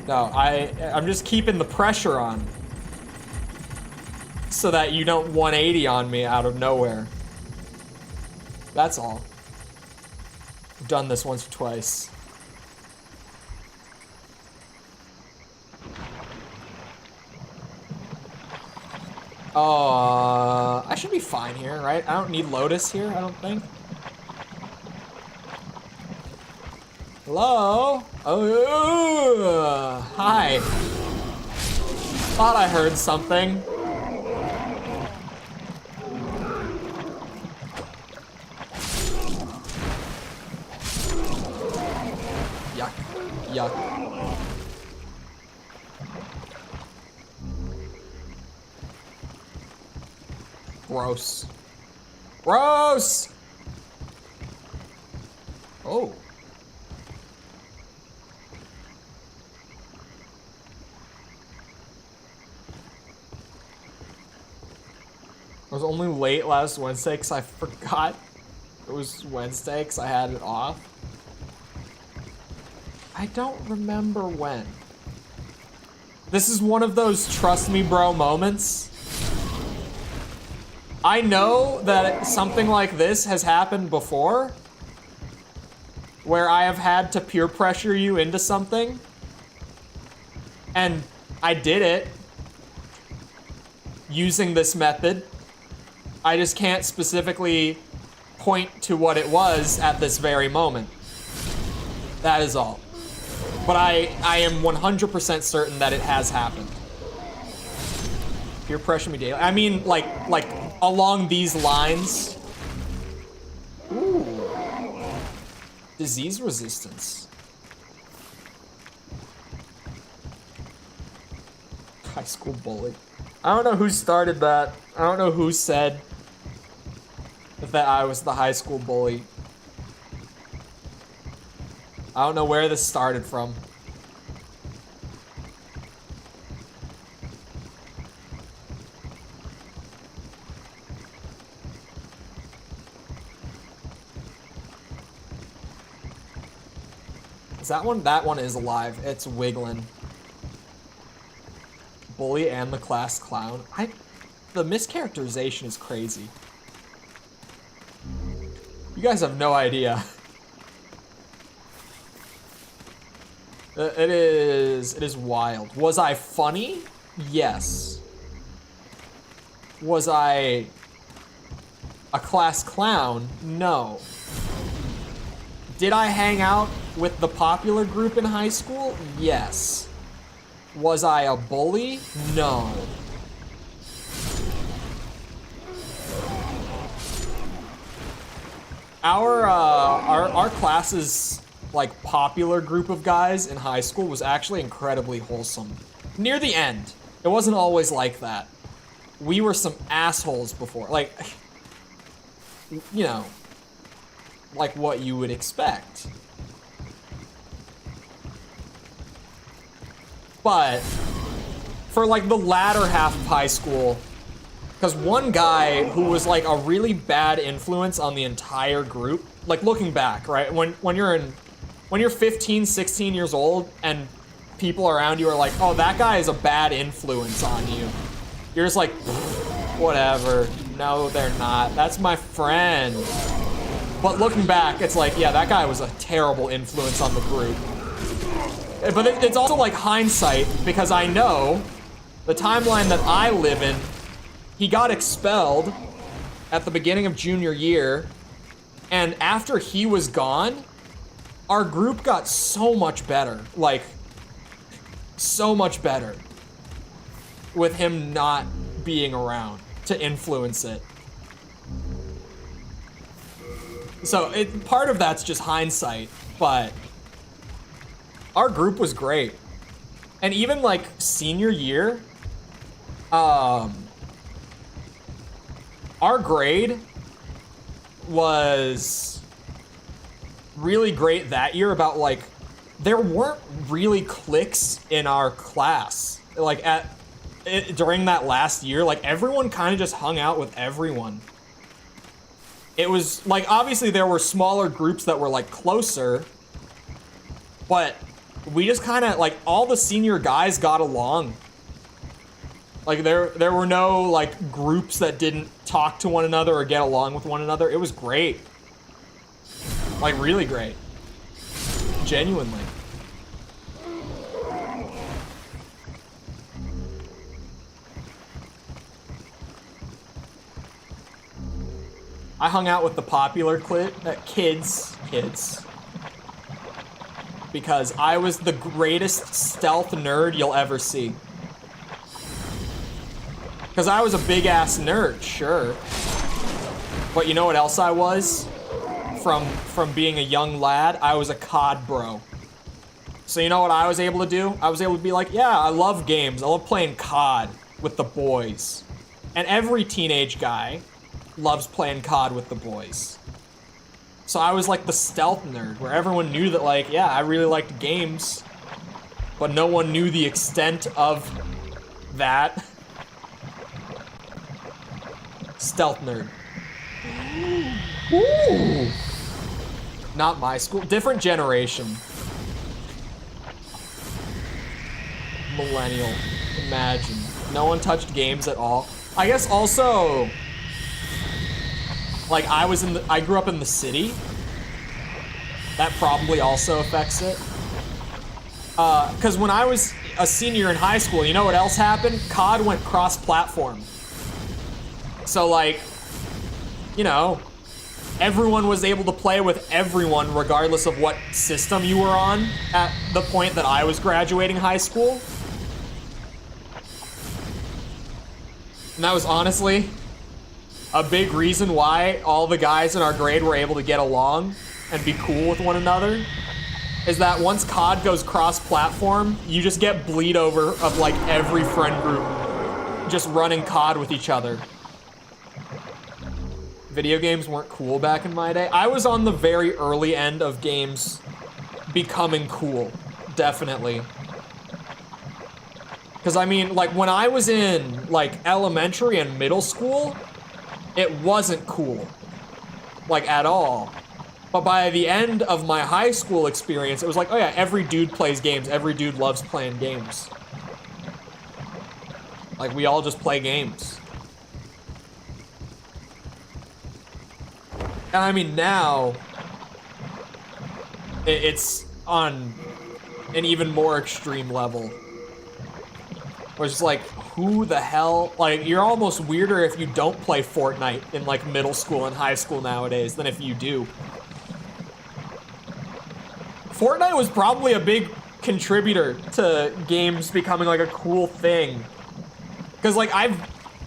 No, I'm just keeping the pressure on. So that you don't 180 on me out of nowhere. That's all. I've done this once or twice. I should be fine here, right? I don't need Lotus here, I don't think. Hello? Oh, hi. Thought I heard something. Yuck. Yuck. Gross. Gross! Oh. I was only late last Wednesday because I forgot it was Wednesday because I had it off. I don't remember when. This is one of those trust me bro moments. I know that something like this has happened before, where I have had to peer pressure you into something, and I did it using this method. I just can't specifically point to what it was at this very moment. That is all. But I am 100% certain that it has happened. Peer pressure me daily. I mean, like along these lines. Ooh. Disease resistance. High school bully. I don't know who started that. I don't know who said that I was the high school bully. I don't know where this started from. Is that one? That one is alive. It's wiggling. Bully and the class clown. The mischaracterization is crazy. You guys have no idea. It is wild. Was I funny? Yes. Was I A class clown? No. Did I hang out with the popular group in high school? Yes. Was I a bully? No. Our class's like popular group of guys in high school was actually incredibly wholesome. Near the end, it wasn't always like that. We were some assholes before, like, you know, like what you would expect. But for like the latter half of high school, because one guy who was like a really bad influence on the entire group, like looking back, right? When you're 15, 16 years old and people around you are like, oh, that guy is a bad influence on you. You're just like, whatever. No, they're not. That's my friend. But looking back, it's like, yeah, that guy was a terrible influence on the group. But it's also like hindsight, because I know the timeline that I live in, he got expelled at the beginning of junior year, and after he was gone, our group got so much better. Like, so much better with him not being around to influence it. So part of that's just hindsight, but our group was great. And even like senior year, our grade was really great that year. About like, there weren't really cliques in our class. Like during that last year, like everyone kind of just hung out with everyone. It was like, obviously there were smaller groups that were like closer, but we just kind of like, all the senior guys got along. Like there were no like groups that didn't talk to one another or get along with one another. It was great. Like really great. Genuinely. I hung out with the popular kids, because I was the greatest stealth nerd you'll ever see. Because I was a big ass nerd, sure. But you know what else I was? From being a young lad, I was a COD bro. So you know what I was able to do? I was able to be like, yeah, I love games. I love playing COD with the boys. And every teenage guy loves playing COD with the boys. So I was like the stealth nerd, where everyone knew that, like, yeah, I really liked games, but no one knew the extent of that. Stealth nerd. Ooh. Not my school, different generation. Millennial, imagine. No one touched games at all. I guess also, like, I grew up in the city. That probably also affects it. Because when I was a senior in high school, you know what else happened? COD went cross-platform. So, like, you know, everyone was able to play with everyone regardless of what system you were on at the point that I was graduating high school. And that was honestly a big reason why all the guys in our grade were able to get along and be cool with one another, is that once COD goes cross-platform, you just get bleed over of like every friend group just running COD with each other. Video games weren't cool back in my day. I was on the very early end of games becoming cool, definitely. Because I mean, like, when I was in like elementary and middle school, it wasn't cool, like, at all. But by the end of my high school experience, it was like, oh yeah, every dude plays games. Every dude loves playing games. Like, we all just play games. And I mean, now, it's on an even more extreme level. Where it's just like, who the hell, like, you're almost weirder if you don't play Fortnite in like middle school and high school nowadays than if you do. Fortnite was probably a big contributor to games becoming like a cool thing. Cause like I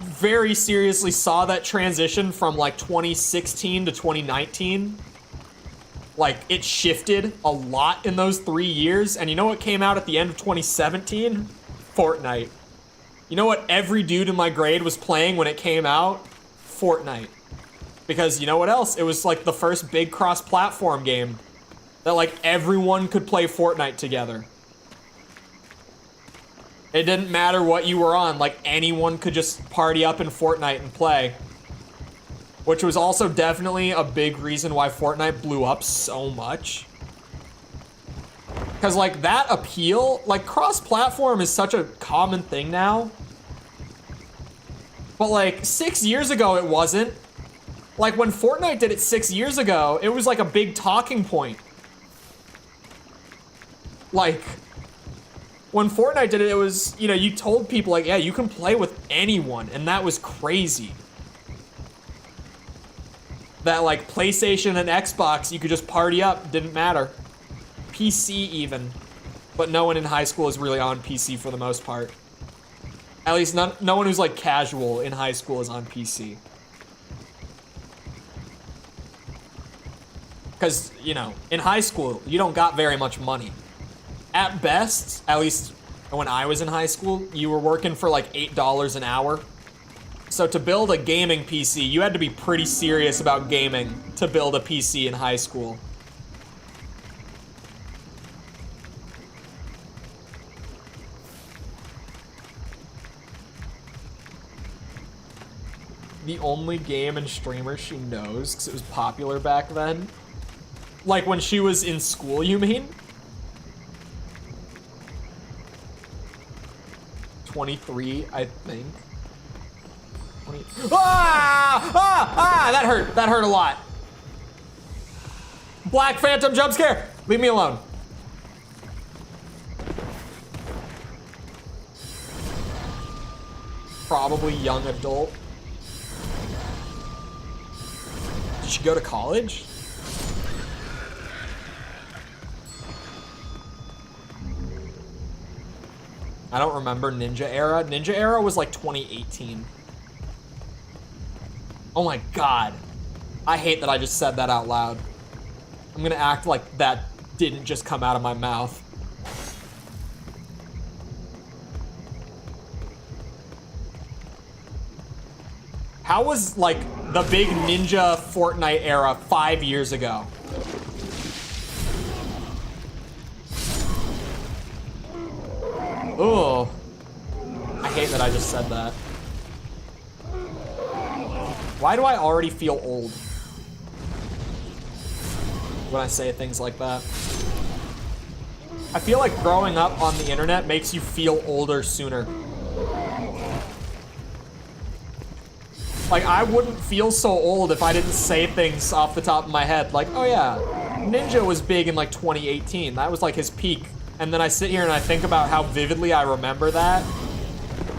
very seriously saw that transition from like 2016 to 2019. Like it shifted a lot in those 3 years. And you know what came out at the end of 2017? Fortnite. You know what every dude in my grade was playing when it came out? Fortnite. Because you know what else? It was like the first big cross-platform game that like everyone could play Fortnite together. It didn't matter what you were on, like anyone could just party up in Fortnite and play. Which was also definitely a big reason why Fortnite blew up so much. Cause like that appeal, like cross-platform is such a common thing now. But like 6 years ago it wasn't. Like when Fortnite did it 6 years ago, it was like a big talking point. Like, when Fortnite did it, it was, you know, you told people like, yeah, you can play with anyone, and that was crazy. That like PlayStation and Xbox, you could just party up, didn't matter. PC even, but no one in high school is really on PC for the most part. At least no one who's like casual in high school is on PC. Because, you know, in high school, you don't got very much money. At best, at least when I was in high school, you were working for like $8 an hour. So to build a gaming PC, you had to be pretty serious about gaming to build a PC in high school. The only game and streamer she knows, because it was popular back then. Like when she was in school, you mean? 23, I think. 20. That hurt. That hurt a lot. Black Phantom jump scare. Leave me alone. Probably young adult. Did she go to college? I don't remember Ninja Era. Ninja Era was like 2018. Oh my god. I hate that I just said that out loud. I'm gonna act like that didn't just come out of my mouth. How was like the big Ninja Fortnite era 5 years ago? Oh, I hate that I just said that. Why do I already feel old when I say things like that? I feel like growing up on the internet makes you feel older sooner. Like, I wouldn't feel so old if I didn't say things off the top of my head. Like, oh yeah, Ninja was big in like 2018. That was like his peak. And then I sit here and I think about how vividly I remember that.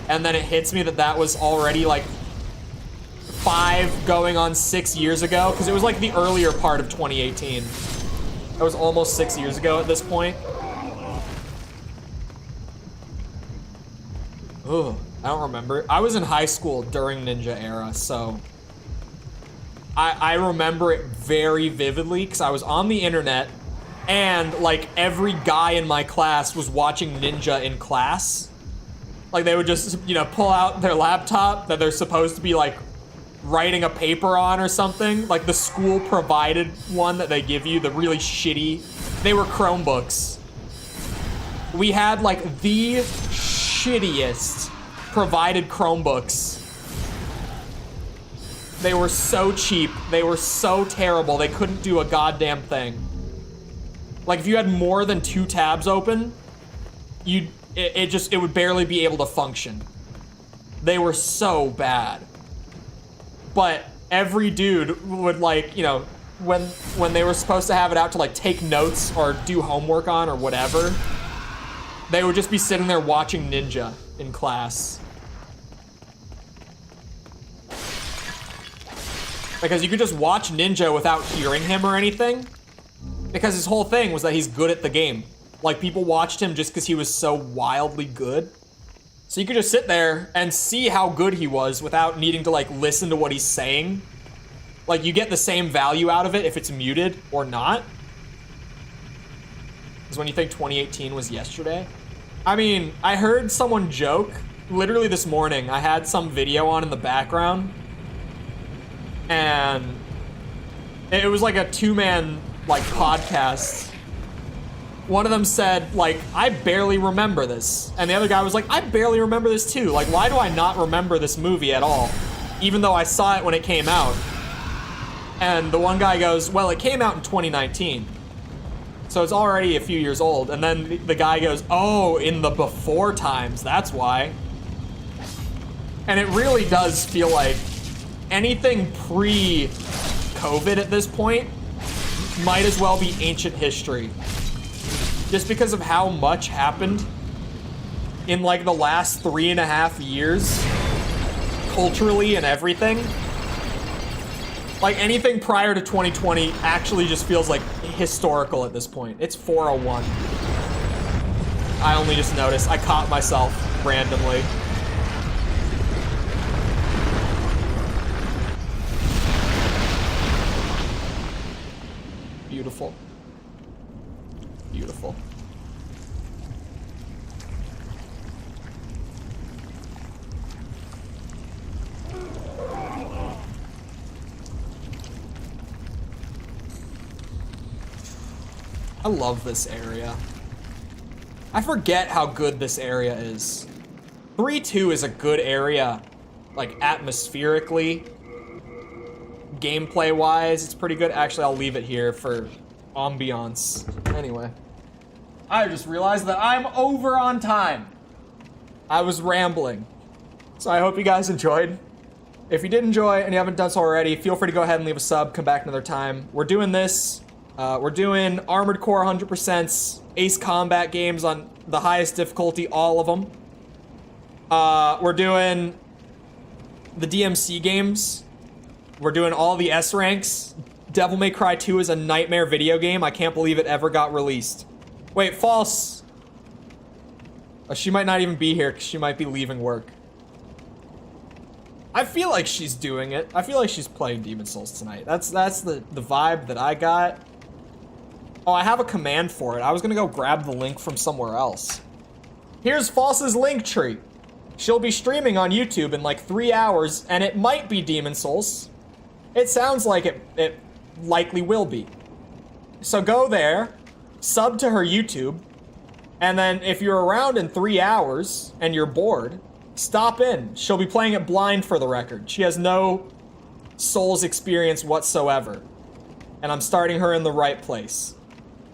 And then it hits me that that was already like 5 going on 6 years ago. Because it was like the earlier part of 2018. That was almost 6 years ago at this point. Ugh, I don't remember. I was in high school during Ninja Era, so I remember it very vividly because I was on the internet. And like every guy in my class was watching Ninja in class. Like they would just, you know, pull out their laptop that they're supposed to be like writing a paper on or something. Like the school provided one that they give you, the really shitty, they were Chromebooks. We had like the shittiest provided Chromebooks. They were so cheap, they were so terrible, they couldn't do a goddamn thing. Like if you had more than 2 tabs open, it would barely be able to function. They were so bad. But every dude would like, you know, when they were supposed to have it out to like take notes or do homework on or whatever, they would just be sitting there watching Ninja in class. Because you could just watch Ninja without hearing him or anything. Because his whole thing was that he's good at the game. Like, people watched him just because he was so wildly good. So you could just sit there and see how good he was without needing to, like, listen to what he's saying. Like, you get the same value out of it if it's muted or not. Because when you think 2018 was yesterday. I mean, I heard someone joke, literally this morning, I had some video on in the background. And it was like a two-man, like, podcast. One of them said, like, I barely remember this. And the other guy was like, I barely remember this too. Like, why do I not remember this movie at all? Even though I saw it when it came out. And the one guy goes, well, it came out in 2019. So it's already a few years old. And then the guy goes, oh, in the before times, that's why. And it really does feel like anything pre-COVID at this point might as well be ancient history. Just because of how much happened in like the last 3.5 years, culturally and everything. Like anything prior to 2020 actually just feels like historical at this point. It's 4:01. I only just noticed. I caught myself randomly. Beautiful. Beautiful. I love this area. I forget how good this area is. 3-2 is a good area, like atmospherically. Gameplay-wise, it's pretty good. Actually, I'll leave it here for ambiance. Anyway. I just realized that I'm over on time. I was rambling. So I hope you guys enjoyed. If you did enjoy and you haven't done so already, feel free to go ahead and leave a sub, come back another time. We're doing this. We're doing Armored Core 100%, Ace Combat games on the highest difficulty, all of them. We're doing the DMC games. We're doing all the S ranks. Devil May Cry 2 is a nightmare video game. I can't believe it ever got released. Wait, false. She might not even be here because she might be leaving work. I feel like she's doing it. I feel like she's playing Demon's Souls tonight. That's the vibe that I got. Oh, I have a command for it. I was gonna go grab the link from somewhere else. Here's False's link tree. She'll be streaming on YouTube in like 3 hours, and it might be Demon's Souls. It sounds like it likely will be. So go there, sub to her YouTube, and then if you're around in 3 hours and you're bored, stop in. She'll be playing it blind for the record. She has no Souls experience whatsoever. And I'm starting her in the right place,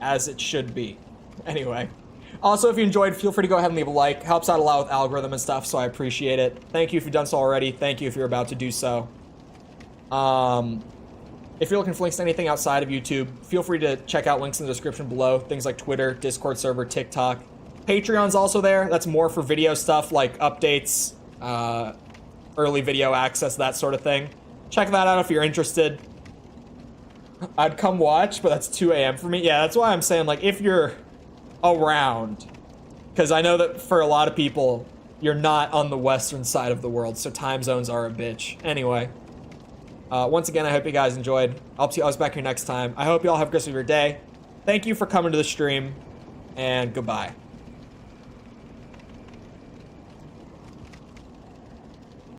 as it should be. Anyway. Also, if you enjoyed, feel free to go ahead and leave a like. Helps out a lot with algorithm and stuff, so I appreciate it. Thank you if you've done so already. Thank you if you're about to do so. If you're looking for links to anything outside of YouTube, feel free to check out links in the description below. Things like Twitter, Discord server, TikTok. Patreon's also there. That's more for video stuff like updates, early video access, that sort of thing. Check that out if you're interested. I'd come watch, but that's 2 a.m. for me. Yeah, that's why I'm saying, like, if you're around, because I know that for a lot of people, you're not on the western side of the world, so time zones are a bitch. Anyway, once again, I hope you guys enjoyed. I'll see you guys back here next time. I hope you all have a good rest of your day. Thank you for coming to the stream, and goodbye.